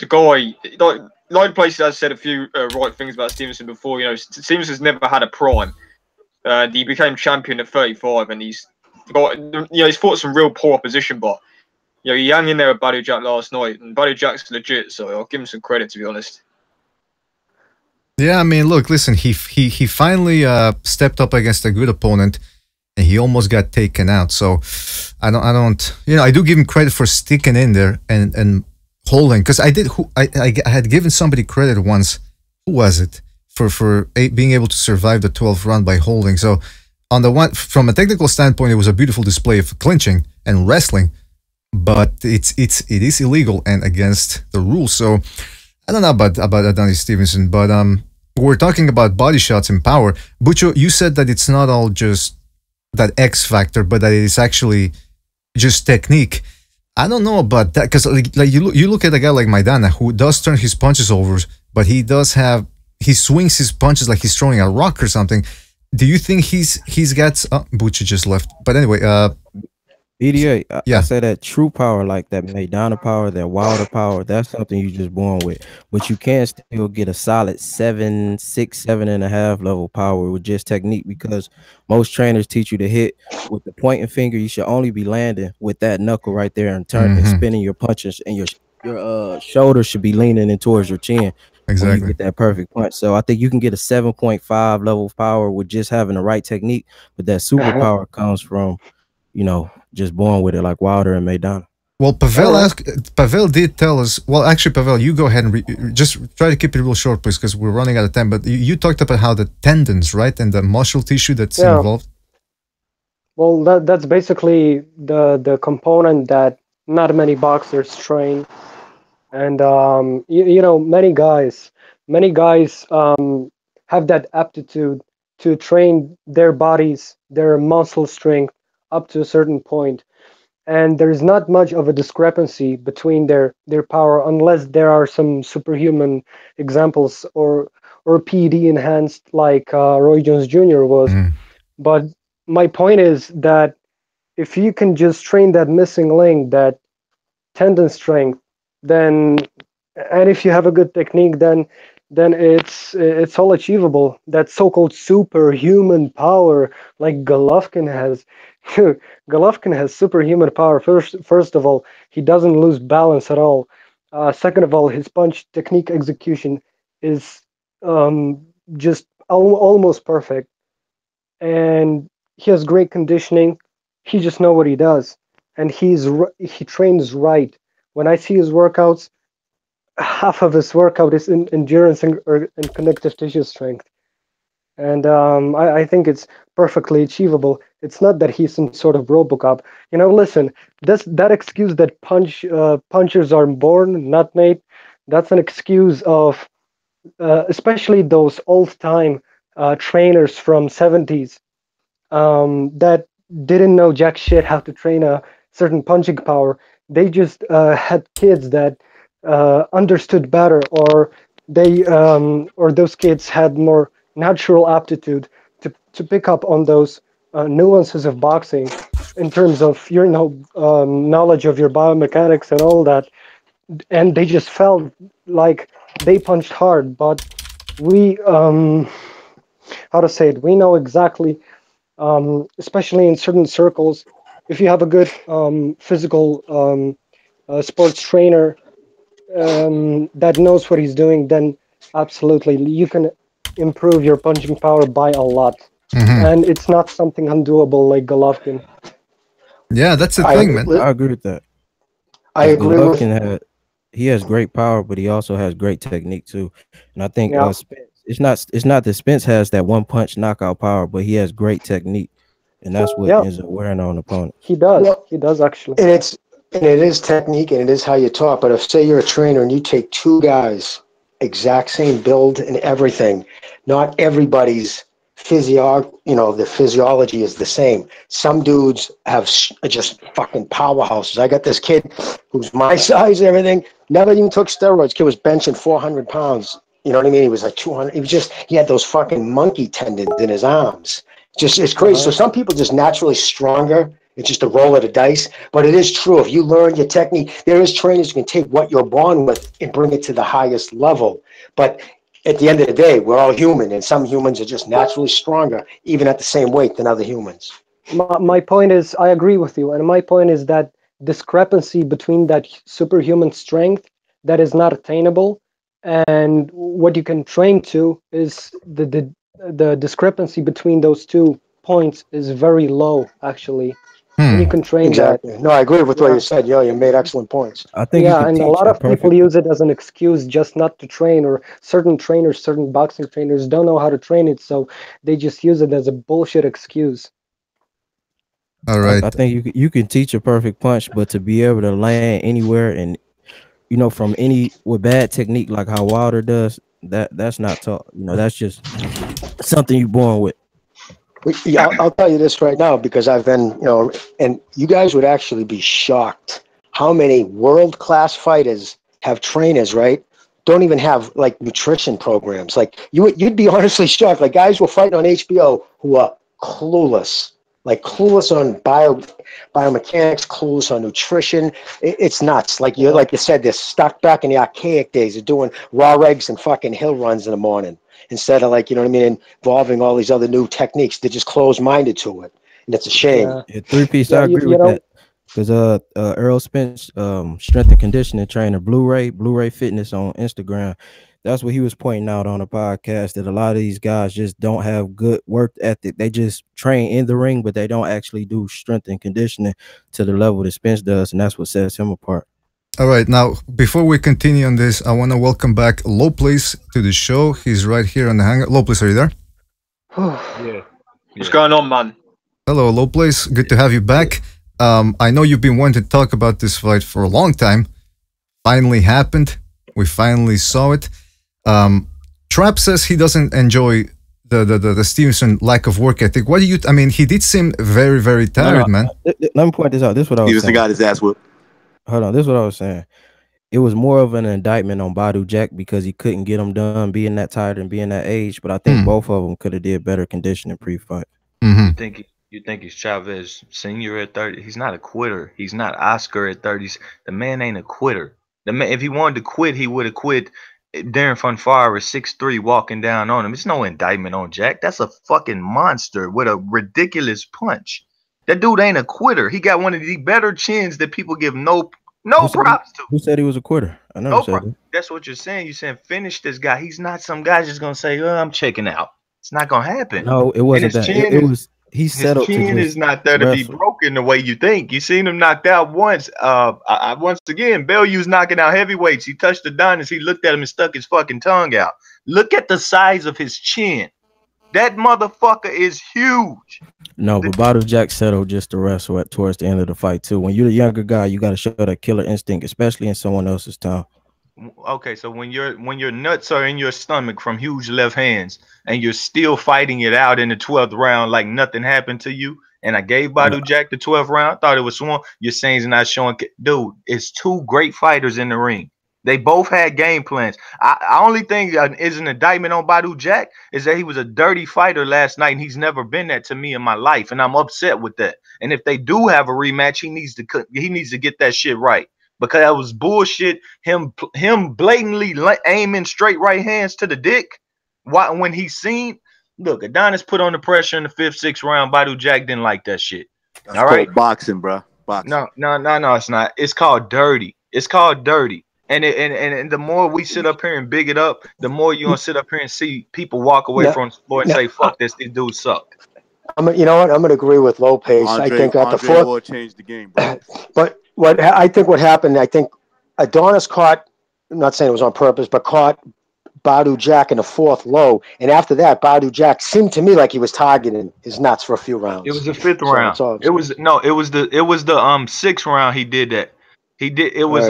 guy. Like Places has said a few right things about Stevenson before. Stevenson's never had a prime. He became champion at 35, and he's fought some real poor opposition, but he hung in there with Badou Jack last night, and Badou Jack's legit, so I'll give him some credit, to be honest. Yeah, I mean, look, listen, he finally stepped up against a good opponent, and he almost got taken out. So I do give him credit for sticking in there and holding, because I had given somebody credit once. Who was it? For being able to survive the 12th round by holding. So on the one, from a technical standpoint, it was a beautiful display of clinching and wrestling, but it is illegal and against the rules. So I don't know about Adonis Stevenson, but we're talking about body shots and power. Bucho, you said that it's not all just that X factor, but that it is actually just technique. I don't know about that, because you look at a guy like Maidana, who does turn his punches over, but he swings his punches like he's throwing a rock or something. Do you think he's got? Bucha just left. But anyway, BDA, I say that true power, like that Maidana power, that Wilder power, that's something you're just born with. But you can still get a solid 7, 6, 7.5 level power with just technique, because most trainers teach you to hit with the pointing finger. You should only be landing with that knuckle right there and turning and spinning your punches, and your shoulder should be leaning in towards your chin. Exactly. You get that perfect punch. So I think you can get a 7.5 level of power with just having the right technique, but that superpower comes from, just born with it, like Wilder and Maidana. Well, Pavel did tell us. Well, actually, Pavel, you go ahead and just try to keep it real short, please, because we're running out of time. But you talked about how the tendons, right, and the muscle tissue that's involved. Well, that's basically the component that not many boxers train. And many guys have that aptitude to train their bodies, their muscle strength up to a certain point, and there's not much of a discrepancy between their power, unless there are some superhuman examples or PED enhanced like Roy Jones Jr. was. But my point is that if you can just train that missing link, that tendon strength, and if you have a good technique, then it's all achievable. That so-called superhuman power, like Golovkin has. Golovkin has superhuman power. First of all, he doesn't lose balance at all. Second of all, his punch technique execution is just almost perfect, and he has great conditioning. He just knows what he does, and he trains right. When I see his workouts, half of his workout is in endurance and connective tissue strength. And I think it's perfectly achievable. It's not that he's some sort of Robocop. Listen, that excuse that punchers are born, not made, that's an excuse of especially those old-time trainers from 70s that didn't know jack shit how to train a certain punching power. They just had kids that understood better, or those kids had more natural aptitude to pick up on those nuances of boxing in terms of your knowledge of your biomechanics and all that, and they just felt like they punched hard. But we we know exactly especially in certain circles. If you have a good physical sports trainer that knows what he's doing, then absolutely you can improve your punching power by a lot. And it's not something undoable like Golovkin. Yeah, that's the thing, man. I agree with that. I agree with. He has great power, but he also has great technique too. And I think Yeah. it's not that Spence has that one punch knockout power, but he has great technique, and that's what ends up wearing on opponents. He does. He does actually. And it is technique and it is how you talk. But if say you're a trainer and you take two guys, exact same build and everything, not everybody's the physiology is the same. Some dudes have just fucking powerhouses. I got this kid who's my size and everything, never even took steroids. Kid was benching 400 pounds. You know what I mean? He was like 200. He had those fucking monkey tendons in his arms. It's crazy. So some people just naturally stronger. It's just a roll of the dice. But it is true. If you learn your technique, there is trainers who can take what you're born with and bring it to the highest level. But at the end of the day, we're all human, and some humans are just naturally stronger, even at the same weight than other humans. My point is, I agree with you, and my point is that discrepancy between that superhuman strength that is not attainable and what you can train to is the discrepancy between those 2 points is very low, actually. And you can train exactly. No, I agree with what you said. Yo, you made excellent points. I think and a lot of people use it as an excuse just not to train, or certain trainers, certain boxing trainers don't know how to train it, so they just use it as a bullshit excuse. All right. I think you can teach a perfect punch, but to be able to land anywhere and from with bad technique like how Wilder does, that's not taught. That's just something you're born with. I'll tell you this right now because I've been, and you guys would actually be shocked how many world-class fighters have trainers, right? Don't even have like nutrition programs. Like you'd be honestly shocked. Like guys were fighting on HBO who are clueless, on biomechanics, clueless on nutrition. It's nuts. Like you said, they're stuck back in the archaic days of doing raw eggs and fucking hill runs in the morning. Instead of involving all these other new techniques. They're just closed-minded to it, and it's a shame. Yeah, three-piece. I agree with that because Earl Spence, strength and conditioning trainer, Blu-ray Fitness on Instagram. That's what he was pointing out on the podcast, that a lot of these guys just don't have good work ethic. They just train in the ring, but they don't actually do strength and conditioning to the level that Spence does, and that's what sets him apart. All right, now, before we continue on this, I want to welcome back Low Place to the show. He's right here on the hangout. Low Place, are you there? Yeah. What's going on, man? Hello, Low Place. Good to have you back. I know you've been wanting to talk about this fight for a long time. Finally happened. We finally saw it. Trap says he doesn't enjoy the Stevenson lack of work ethic. What do you... he did seem very, very tired, man. Let me point this out. This is what I was saying. Stevenson got his ass whipped. Hold on, this is what I was saying. It was more of an indictment on Badou Jack because he couldn't get him done being that tired and being that age. But I think both of them could have did better conditioning pre-fight. You think he's Chavez Senior at 30? He's not a quitter. He's not Oscar at 30s. The man ain't a quitter. The man, if he wanted to quit, he would have quit. Darren Funfire is 6'3", walking down on him. It's no indictment on Jack. That's a fucking monster with a ridiculous punch. That dude ain't a quitter. He got one of the better chins that people give no props to. Who said he was a quitter? I know. That's what you're saying. You're saying finish this guy. He's not some guy just gonna say, "Oh, I'm checking out." It's not gonna happen. No, it wasn't that. It was he settled. His chin is not there to be broken the way you think. You seen him knocked out once. Once again, Bellew's knocking out heavyweights. He touched Adonis. He looked at him and stuck his fucking tongue out. Look at the size of his chin. That motherfucker is huge. No, but Badou Jack settled just to wrestle towards the end of the fight too. When you're the younger guy, you got to show that killer instinct, especially in someone else's time. Okay, so when your nuts are in your stomach from huge left hands and you're still fighting it out in the 12th round like nothing happened to you, and I gave Badou Jack the 12th round, thought it was Swan. You're saying he's not showing. Dude, it's two great fighters in the ring. They both had game plans. I only thing is an indictment on Badou Jack is that he was a dirty fighter last night, and he's never been that to me in my life, and I'm upset with that. And if they do have a rematch, he needs to get that shit right, because that was bullshit. Him blatantly aiming straight right hands to the dick when he seen Look, Adonis put on the pressure in the 5th, 6th round. Badou Jack didn't like that shit. That's all right, called boxing, bro. Boxing. No, it's not. It's called dirty. It's called dirty. And the more we sit up here and big it up, the more you're gonna sit up here and see people walk away from the sport and say, "Fuck this, these dudes suck." You know what? I'm going to agree with Lopez. I think at the fourth, Ward changed the game, bro. But what happened, I think Adonis caught. I'm not saying it was on purpose, but caught Badou Jack in the 4th low, and after that, Badou Jack seemed to me like he was targeting his nuts for a few rounds. It was the 5th round. It was the 6th round. He did that. He did. It was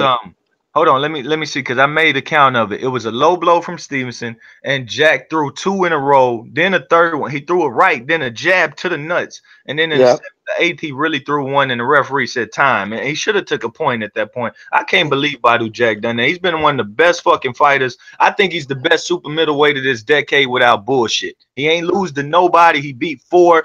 Hold on, let me see, because I made a count of it. It was a low blow from Stevenson, and Jack threw 2 in a row. Then a 3rd one, he threw a right, then a jab to the nuts, and then in the 8th, he really threw one, and the referee said time, and he should have took a point at that point. I can't believe Badou Jack done that. He's been one of the best fucking fighters. I think he's the best super middleweight of this decade without bullshit. He ain't lose to nobody. He beat 4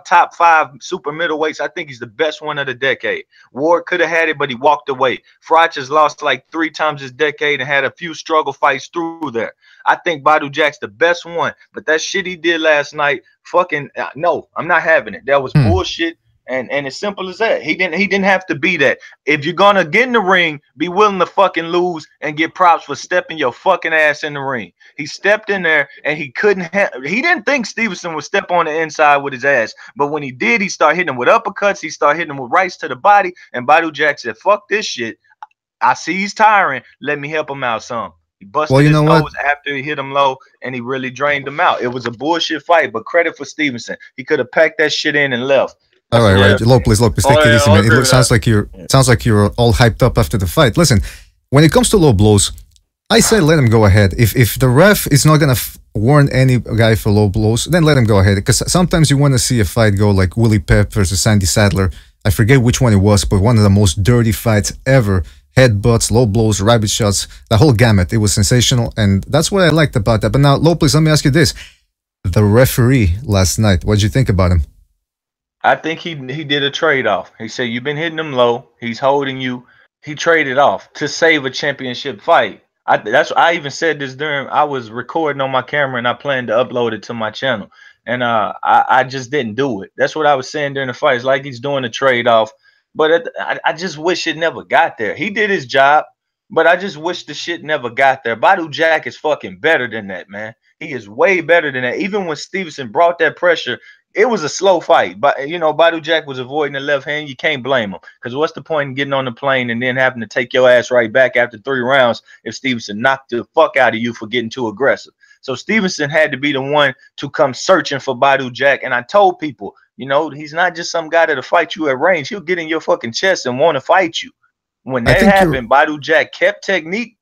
top 5 super middleweights. I think he's the best one of the decade. Ward could have had it, but he walked away. Froch has lost like 3 times this decade and had a few struggle fights through there. I think Badou Jack's the best one, but that shit he did last night, fucking no, I'm not having it. That was bullshit. And as simple as that. He didn't have to be that. If you're gonna get in the ring, be willing to fucking lose and get props for stepping your fucking ass in the ring. He stepped in there and he didn't think Stevenson would step on the inside with his ass. But when he did, he started hitting him with uppercuts, he started hitting him with rights to the body, and Badou Jack said, fuck this shit. I see he's tiring. Let me help him out some. He busted his nose after he hit him low, and he really drained him out. It was a bullshit fight, but credit for Stevenson. He could have packed that shit in and left. All right. Lopez, take it easy, man. It sounds like you're all hyped up after the fight. Listen, when it comes to low blows, I say let him go ahead. If the ref is not gonna warn any guy for low blows, then let him go ahead. Because sometimes you want to see a fight go like Willie Pep versus Sandy Sadler. I forget which one it was, but one of the most dirty fights ever. Headbutts, low blows, rabbit shots, the whole gamut. It was sensational, and that's what I liked about that. But now, Lopez, let me ask you this: the referee last night, what did you think about him? I think he did a trade-off. He said, you've been hitting him low. He's holding you. He traded off to save a championship fight. I even said this during, I was recording on my camera and I planned to upload it to my channel. And I just didn't do it. That's what I was saying during the fight. It's like he's doing a trade-off. But I just wish it never got there. He did his job, but I just wish the shit never got there. Badou Jack is fucking better than that, man. He is way better than that. Even when Stevenson brought that pressure, it was a slow fight, but Badou Jack was avoiding the left hand. You can't blame him, because what's the point in getting on the plane and then having to take your ass right back after 3 rounds if Stevenson knocked the fuck out of you for getting too aggressive? So Stevenson had to be the one to come searching for Badou Jack. And I told people, he's not just some guy that'll fight you at range. He'll get in your fucking chest and want to fight you. When that happened, Badou Jack kept technique,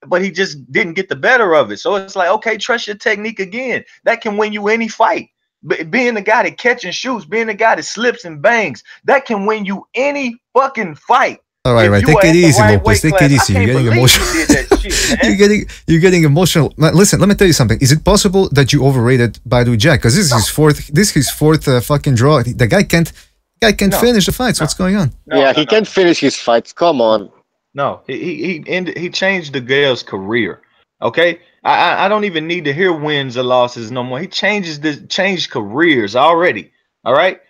but he just didn't get the better of it. So it's like, okay, trust your technique again. That can win you any fight. But being the guy that catch and shoots, being the guy that slips and bangs, that can win you any fucking fight. All right, take it easy, Lopez. Take it easy. You're getting emotional. You're getting emotional. Listen, let me tell you something. Is it possible that you overrated Badou Jack? Because this is his fourth fucking draw. The guy can't finish the fights. What's going on? He can't finish his fights. Come on. No, he changed the Gale's career. Okay, I don't even need to hear wins or losses no more. He changed careers already. All right,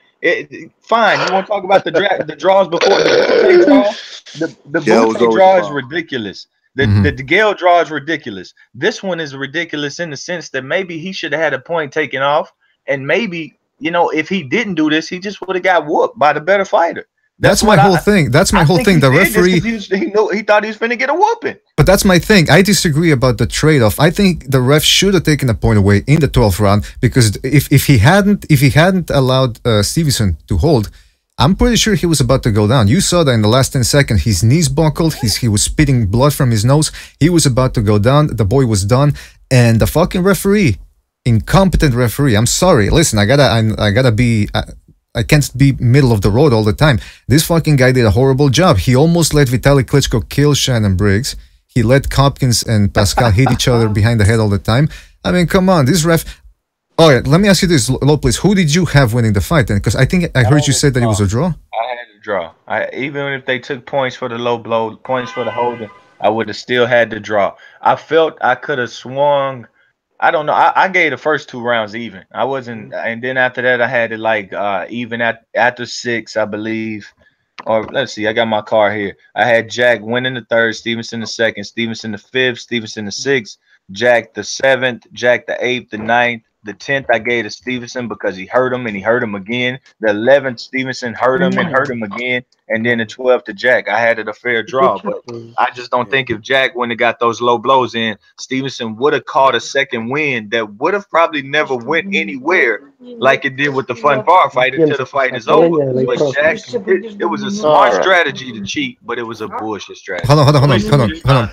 fine. You want to talk about the draws before the draw? The Boutte draw is ridiculous. The Gale draw is ridiculous. This one is ridiculous in the sense that maybe he should have had a point taken off, and maybe if he didn't do this, he just would have got whooped by the better fighter. That's my whole thing. That's my whole thing. The referee, he thought he was finna get a whooping. But that's my thing. I disagree about the trade-off. I think the ref should have taken a point away in the 12th round, because if he hadn't allowed Stevenson to hold, I'm pretty sure he was about to go down. You saw that in the last 10 seconds. His knees buckled. He was spitting blood from his nose. He was about to go down. The boy was done, and the fucking referee, incompetent referee. I'm sorry. Listen, I gotta be. I can't be middle of the road all the time. This fucking guy did a horrible job. He almost let Vitaly Klitschko kill Shannon Briggs. He let Hopkins and Pascal hit each other behind the head all the time. I mean, come on, this ref. Oh yeah, let me ask you this, Lopez. Who did you have winning the fight then? Because I think I heard you say that it was a draw. I had a draw. Even if they took points for the low blow, points for the holding, I would have still had the draw. I felt I could have swung I don't know. I gave the first 2 rounds even. I wasn't, and then after that, I had it like even after 6, I believe. Or let's see, I got my card here. I had Jack winning the 3rd, Stevenson the 2nd, Stevenson the 5th, Stevenson the 6th, Jack the 7th, Jack the 8th, the 9th. The 10th I gave to Stevenson because he hurt him and he hurt him again. The 11th Stevenson hurt him and hurt him again, and then the 12th to Jack. I had it a fair draw, but I just don't think if Jack wouldn't have got those low blows in, Stevenson would have caught a second win that would have probably never went anywhere like it did with the fun bar fight until the fight is over. But Jack, it was a smart strategy to cheat, but it was a bullshit strategy. Hold on.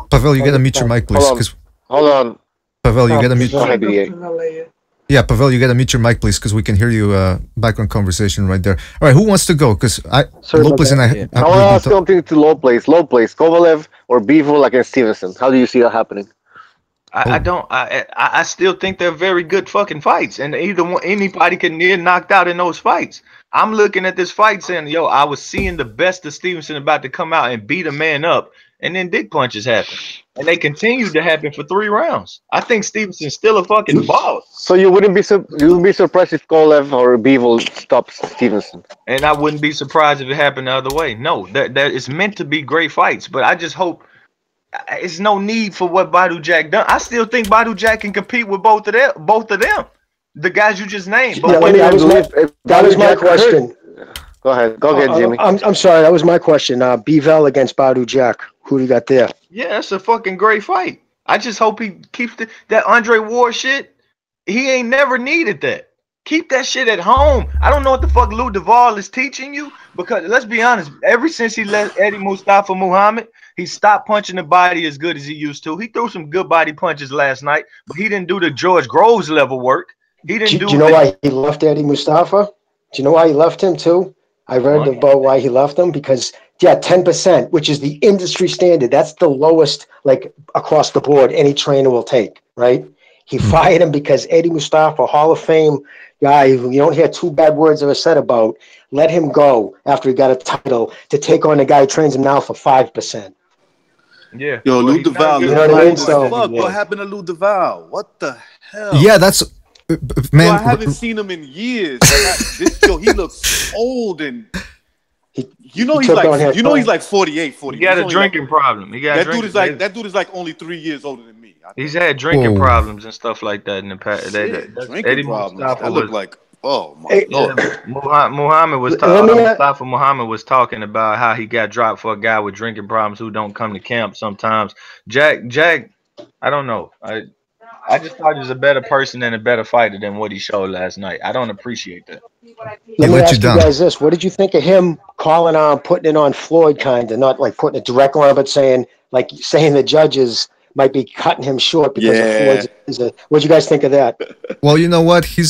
Pavel, you gotta mute your mic, please. Hold on. Pavel, you gotta mute. BDA. Yeah, Pavel, you gotta mute your mic, please, because we can hear you background conversation right there. All right, who wants to go? Because Lopez and I want to ask something to low place. Kovalev or Bivol against Stevenson. How do you see that happening? I still think they're very good fucking fights, and anybody can get knocked out in those fights. I'm looking at this fight saying, yo, I was seeing the best of Stevenson about to come out and beat a man up, and then dick punches happen, and they continued to happen for 3 rounds. I think Stevenson's still a fucking boss. So you wouldn't be surprised if Kovalev or Bivol stops Stevenson, and I wouldn't be surprised if it happened the other way. No, that it's meant to be great fights, but I just hope. It's no need for what Badou Jack done. I still think Badou Jack can compete with both of them, the guys you just named. But that was my question. Go ahead, Jimmy. I'm sorry, that was my question. Bivol against Badou Jack. Who do you got there? Yeah, that's a fucking great fight. I just hope he keeps that Andre Ward shit. He ain't never needed that. Keep that shit at home. I don't know what the fuck Lou Duval is teaching you, because let's be honest, ever since he let Eddie Mustafa Muhammad, he stopped punching the body as good as he used to. He threw some good body punches last night, but he didn't do the George Groves level work. He didn't do. Do you know why he left Eddie Mustafa? Do you know why he left him too? I read about why he left him, because 10%, which is the industry standard. That's the lowest, like across the board, any trainer will take, right? He fired him because Eddie Mustafa, Hall of Fame guy who you don't hear 2 bad words ever said about, let him go after he got a title to take on the guy who trains him now for 5%. Yeah. Yo, Lou Duval. You know what I mean? So, what happened to Lou Duval? What the hell? Yeah, that's man. Yo, I haven't seen him in years. He looks old, and he's like 48, 40. He got a drinking problem. That dude is like only 3 years older than me. He's had drinking problems and stuff like that in the past. Drinking problems. That looked like, oh my Lord. Mustafa Muhammad was talking about how he got dropped for a guy with drinking problems who don't come to camp sometimes. Jack, I don't know. I just thought he was a better person and a better fighter than what he showed last night. I don't appreciate that. Let me ask you guys this. What did you think of him calling on, putting it on Floyd, kind of, not like putting it directly on, but saying the judges might be cutting him short because of Floyd's. What'd you guys think of that? Well, you know what? He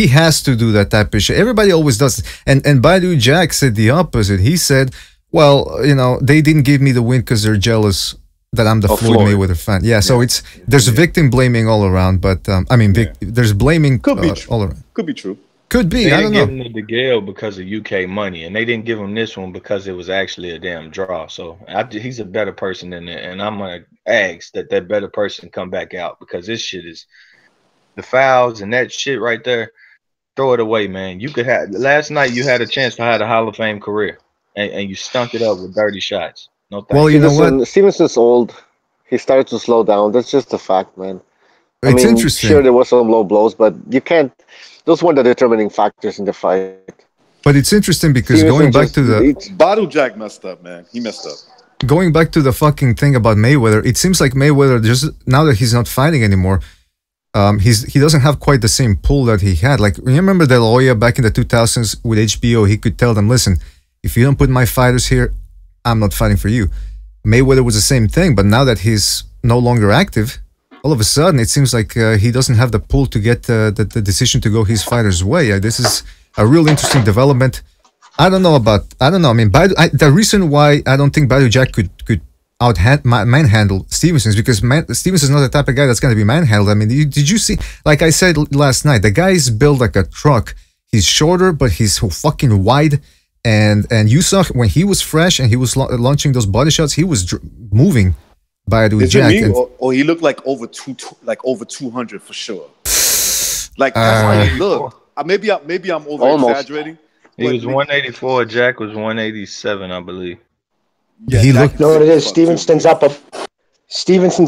has to do that type of shit. Everybody always does. And Badou Jack said the opposite. He said, well, they didn't give me the win because they're jealous that I'm the Floyd Mayweather fan. Yeah, so there's victim blaming all around, but there's blaming all around. Could be true. Could be. I don't know. They didn't give him the Gale because of UK money, and they didn't give him this one because it was actually a damn draw. So he's a better person than that, and I'm gonna ask that better person come back out, because this shit is the fouls and that shit right there. Throw it away, man. You could have last night. You had a chance to have a Hall of Fame career, and you stunk it up with dirty shots. No thanks. Well, you know what? Stevenson's old. He started to slow down. That's just a fact, man. It's interesting. Sure, there was some low blows, but you can't. Those weren't the determining factors in the fight. But it's interesting because Stevenson Badou Jack messed up, man. He messed up. Going back to the fucking thing about Mayweather, it seems like Mayweather, just now that he's not fighting anymore, he doesn't have quite the same pull that he had. Like, remember De La Hoya back in the 2000s with HBO? He could tell them, listen, if you don't put my fighters here, I'm not fighting for you. Mayweather was the same thing, but now that he's no longer active, all of a sudden it seems like he doesn't have the pull to get the decision to go his fighter's way. This is a real interesting development. I don't know. I mean, the reason why I don't think Badou Jack could manhandle Stevenson is because Stevenson's not the type of guy that's going to be manhandled. I mean, did you see? Like I said last night, the guy is built like a truck. He's shorter, but he's so fucking wide. And you saw when he was fresh and he was launching those body shots, he was moving Badou Is it Jack. me, or he looked like over 200 for sure? Like that's how he looked. Maybe I'm over exaggerating. He was 184. Jack was 187, I believe. Yeah, he looked. No, it is. Stevenson's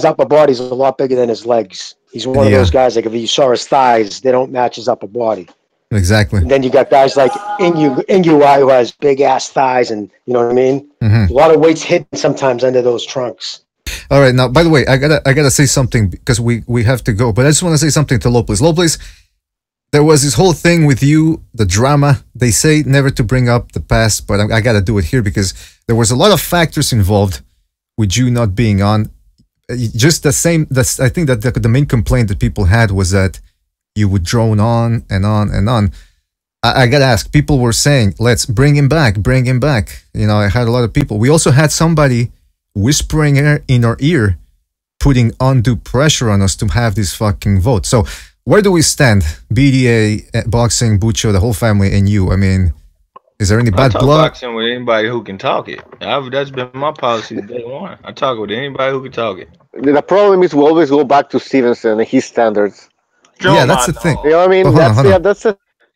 upper body's a lot bigger than his legs. He's one of those guys. Like if you saw his thighs, they don't match his upper body. Exactly. And then you got guys like Ingui who has big ass thighs, and you know what I mean. A lot of weight's hidden sometimes under those trunks. All right, now by the way, I gotta say something because we have to go. But I just want to say something to Lopez. Lopez, there was this whole thing with you, the drama. They say never to bring up the past, but I gotta do it here because there was a lot of factors involved with you not being on. Just the same. I think that the main complaint that people had was that you would drone on and on and on. I gotta ask. People were saying, "Let's bring him back, bring him back." You know, I had a lot of people. We also had somebody whispering in our ear, putting undue pressure on us to have this fucking vote. So where do we stand? BDA, Boxing, Bucho, the whole family, and you. I mean, is there any bad blood? Boxing with anybody who can talk it. That's been my policy day one. I talk with anybody who can talk it. The problem is we always go back to Stevenson and his standards. Yeah, that's the thing. You know what I mean?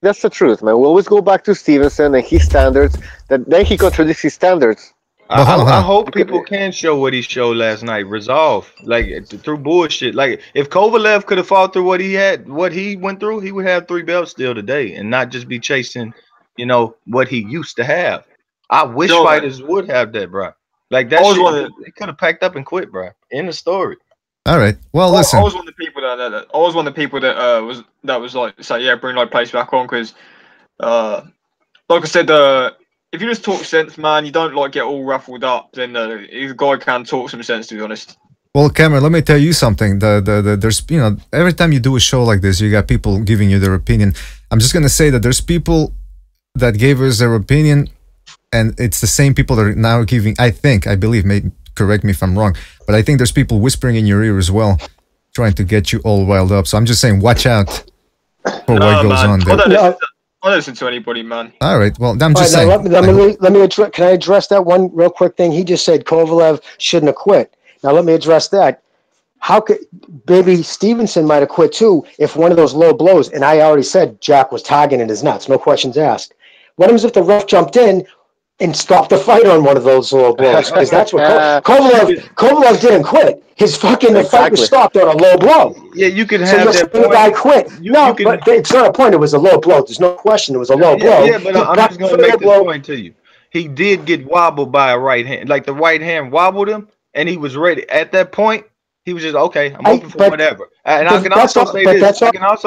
That's the truth, man. We always go back to Stevenson and his standards. Then he contradicts his standards. I hope people can show what he showed last night. Resolve, like through bullshit. Like if Kovalev could have fought through what he went through, he would have 3 belts still today, and not just be chasing, you know, what he used to have. I wish fighters would have that, bro. Like that shit, they could have packed up and quit, bro. End of story. All right. Well, listen. I was one of the people that was like, say, yeah, bring like place back on because, like I said, if you just talk sense, man, you don't like get all ruffled up. Then the guy can talk some sense, to be honest. Well, Cameron, let me tell you something. There's, you know, every time you do a show like this, you got people giving you their opinion. I'm just gonna say that there's people that gave us their opinion, and it's the same people that are now giving. I believe, maybe correct me if I'm wrong, but I think there's people whispering in your ear as well, trying to get you all riled up. So I'm just saying, watch out for what goes on there. I don't listen to anybody, man. All right. Well, I'm just saying. Let me address. Can I address that one real quick thing? He just said Kovalev shouldn't have quit. Now let me address that. How could maybe Stevenson might have quit too if one of those low blows? And I already said Jack was targeting his nuts. No questions asked. What happens if the ref jumped in and stopped the fight on one of those low blows? Because that's what Kovalev didn't quit. His fucking the fight was stopped on a low blow. Yeah, you could have that point. The guy quit. But it's not a point. It was a low blow. There's no question. It was a low blow. Yeah, but I'm just going to make this point to you. He did get wobbled by a right hand. Like the right hand wobbled him, and he was ready. At that point, he was just, okay, I'm open for whatever. And I can also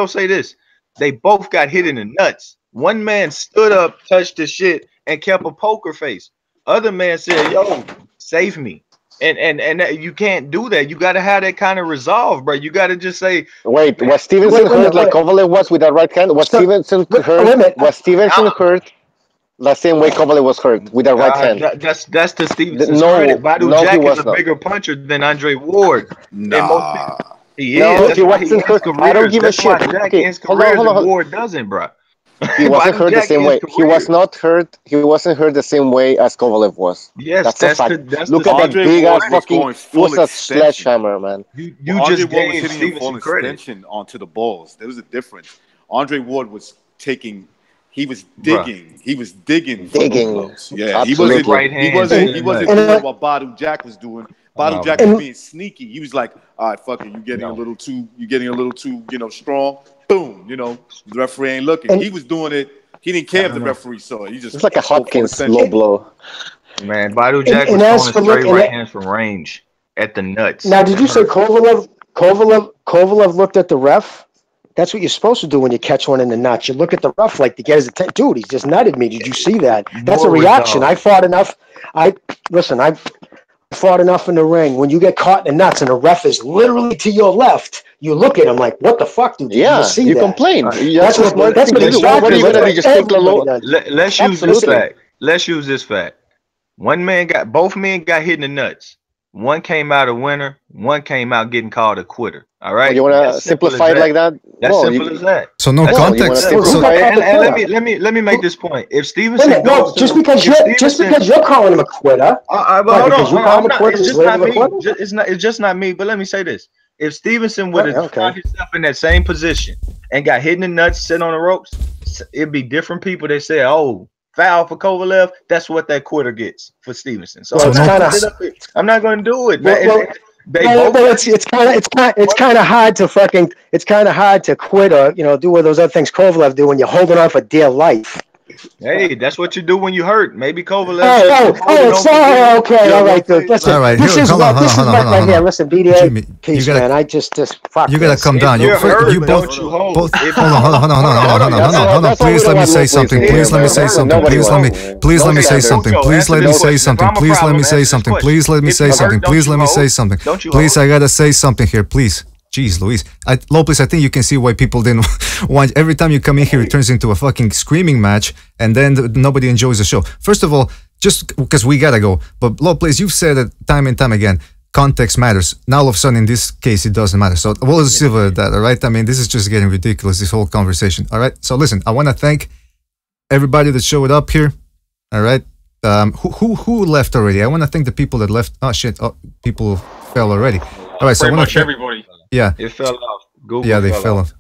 say this. They both got hit in the nuts. One man stood up, touched his shit, and kept a poker face. Other man said, yo, save me. And you can't do that. You got to have that kind of resolve, bro. You got to just say. Wait, was Stevenson hurt like Kovalev was with that right hand? Was Stevenson hurt? Was Stevenson hurt the same way Kovalev was hurt with that right hand? That's the Stevenson's credit. Badou Jack is a bigger puncher than Andre Ward. Nah. He is. No, he wasn't hurt. I don't give a shit. Okay, hold on. Ward doesn't, bro. He wasn't hurt the same way. He was not hurt. He wasn't hurt the same way as Kovalev was. Yes, that's a fact. Look at that big ass fucking. It was a sledgehammer, man. You just gave hitting a full extension onto the balls. There was a difference. Andre Ward was taking. He was digging. Bruh. He was digging. Yeah, absolutely. He wasn't doing what Badou Jack was doing. Badou Jack was being sneaky. He was like, all right, fuck it. You're getting a little too, you know, strong. Boom, you know, the referee ain't looking. He was doing it. He didn't care if the referee saw it. He just it's like a Hopkins low blow. Man, Badou Jack was throwing straight right hands from range at the nuts. Now, did you say Kovalev looked at the ref? That's what you're supposed to do when you catch one in the nuts. You look at the ref like to get his attention. Dude, he just nutted me. Did you see that? That's a reaction. I fought enough. I fought enough in the ring. When you get caught in the nuts and the ref is literally to your left, you look at him like, what the fuck, dude? You see you that? Complain. That's what exactly. Let's use this fact. Both men got hit in the nuts. One came out a winner. One came out getting called a quitter. All right. You want to simplify it like that? That's simple as that. So no context. And let me make this point. If Stevenson goes just because you're calling him a quitter. Hold on. It's just not me. But let me say this: if Stevenson would have found himself in that same position and got hit in the nuts, sitting on the ropes, it'd be different people that say, "Oh, foul for Kovalev." That's what that quitter gets for Stevenson. So I'm not going to do it. It's kind of hard to quit or do what those other things Kovalev do when you're holding on for dear life. Hey, that's what you do when you hurt. Maybe Kovalev. Okay, all right, dude. Listen, all right, this is right here. Listen, BDA, Jimmy, peace, man. I just fuck. You gotta come down. You both. Hold on. Please let me say something. Please let me say something. Please let me say something. Please let me say something. Please let me say something. Please let me say something. Please let me say something. Please, I gotta say something here. Please. Jeez, Luis. Lopez, I think you can see why people didn't want. Every time you come in here, it turns into a fucking screaming match, and then nobody enjoys the show. First of all, just because we gotta go. But Lopez, you've said it time and time again. Context matters. Now, all of a sudden, in this case, it doesn't matter. So we'll just leave it at that, all right? I mean, this is just getting ridiculous, this whole conversation, all right? So listen, I want to thank everybody that showed up here, all right? Who left already? I want to thank the people that left. Oh, shit. Oh, people fell already. All right, so pretty much everybody. Yeah. It fell off. They fell off.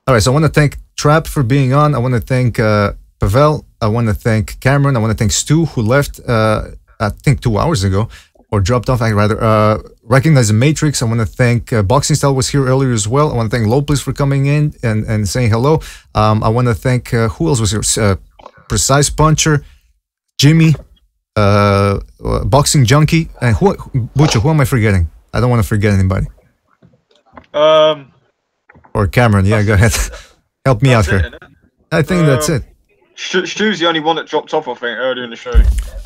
All right, so I want to thank Trap for being on. I want to thank Pavel. I want to thank Cameron. I want to thank Stu, who left, I think 2 hours ago, or dropped off, I rather. Recognize the Matrix. I want to thank Boxing Style was here earlier as well. I want to thank Lopez for coming in and saying hello. I want to thank, who else was here? Precise Puncher, Jimmy, Boxing Junkie, and Butcher, who am I forgetting? I don't want to forget anybody. Or Cameron, yeah, go ahead. Help me out here. I think that's it. Stu's the only one that dropped off, I think, earlier in the show.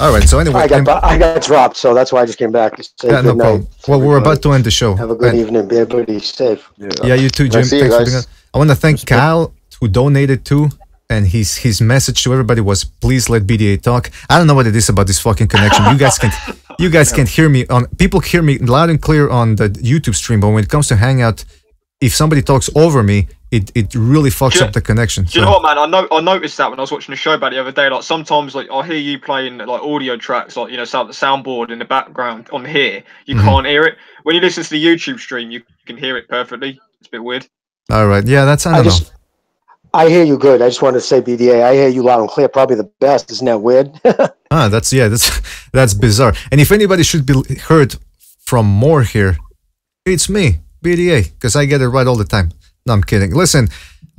All right, so anyway, I got dropped, so that's why I just came back. Yeah, no problem. Well, we're about to end the show. Have a good evening. Be everybody safe. Yeah, you too, Jim. Thanks for being on. I want to thank Kyle, who donated too, and his message to everybody was, please let BDA talk. I don't know what it is about this fucking connection. You guys can hear me on. People hear me loud and clear on the YouTube stream, but when it comes to Hangout, if somebody talks over me, it really fucks up the connection. Do you know what, man? I noticed that when I was watching the show back the other day. Like sometimes, like I hear you playing like audio tracks, like the soundboard in the background on here. You can't hear it. When you listen to the YouTube stream, you can hear it perfectly. It's a bit weird. All right, yeah, that's I don't know. I hear you good. I just wanted to say, BDA, I hear you loud and clear. Probably the best. Isn't that weird? That's bizarre. And if anybody should be heard from more here, it's me, BDA, because I get it right all the time. No, I'm kidding. Listen,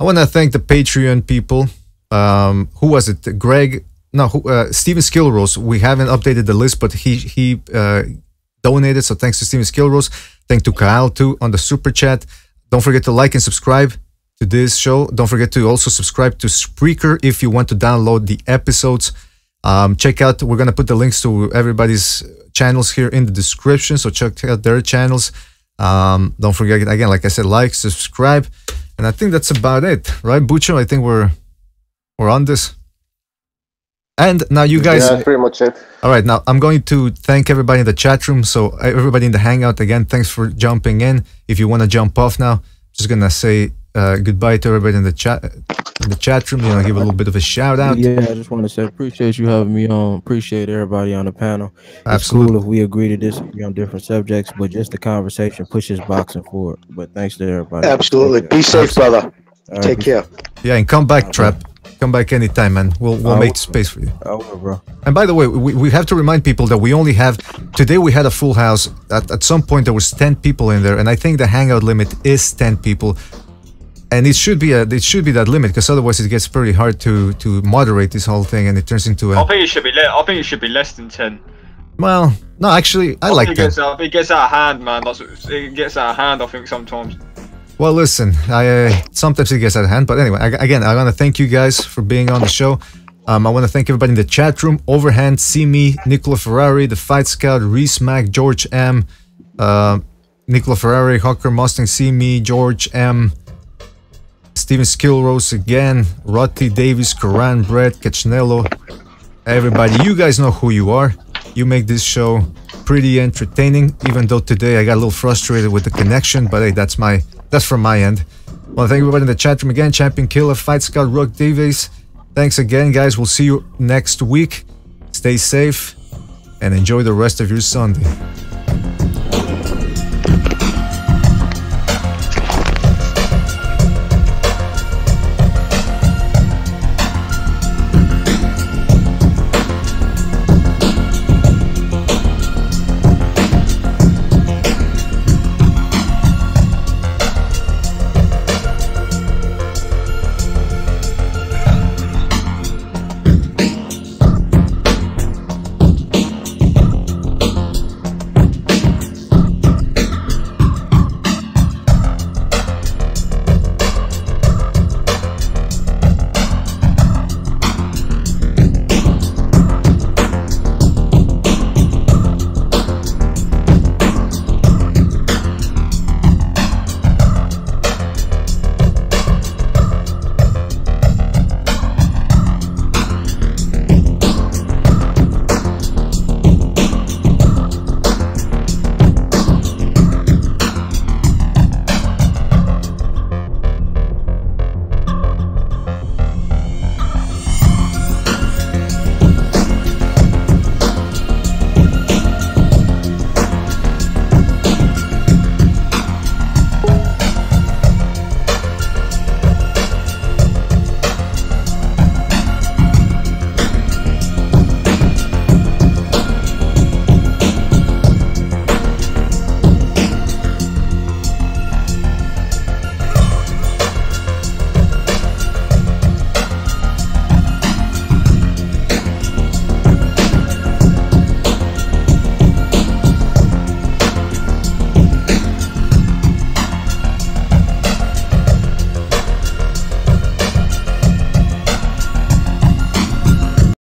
I want to thank the Patreon people. Who was it? Greg? No, Steven Skillrose. We haven't updated the list, but he donated. So thanks to Steven Skillrose. Thanks to Kyle too on the super chat. Don't forget to like and subscribe to this show. Don't forget to also subscribe to Spreaker if you want to download the episodes. Check out. We're gonna put the links to everybody's channels here in the description. So check out their channels. Don't forget, again, like I said, like, subscribe, and I think that's about it, right, Bucho? I think we're on this. And now you guys, yeah, pretty much it. All right, now I'm going to thank everybody in the chat room. So everybody in the Hangout, again, thanks for jumping in. If you want to jump off now, just gonna say goodbye to everybody in the chat room. Give a little bit of a shout out. Yeah, I just want to say appreciate you having me on. Appreciate everybody on the panel. Absolutely. It's cool if we agree to disagree on different subjects, but just the conversation pushes boxing forward. But thanks to everybody. Absolutely. Be safe, brother. Take care. Yeah, and come back, Trap. Come back anytime, man. We'll make space for you. I will, bro. And by the way, we have to remind people that we only have today. We had a full house. At some point, there was 10 people in there, and I think the Hangout limit is 10 people. And it should be that limit, because otherwise it gets pretty hard to moderate this whole thing, and it turns into a. I think it should be less than 10. Well, no, actually, I like that. It gets out of hand, man. It gets out of hand, I think, sometimes. Well, listen, sometimes it gets out of hand, but anyway, again, I want to thank you guys for being on the show. I want to thank everybody in the chat room. Overhand, See Me, Nicola Ferrari, The Fight Scout, Reese Mac, George M, Nicola Ferrari, Hawker Mustang, See Me, George M, Steven Skillrose again, Rotti Davis, Coran, Brett, Cachnello, everybody. You guys know who you are. You make this show pretty entertaining, even though today I got a little frustrated with the connection, but hey, that's from my end. Well, thank everybody in the chat room again. Champion Killer, Fight Scout, Rook Davies. Thanks again, guys. We'll see you next week. Stay safe and enjoy the rest of your Sunday.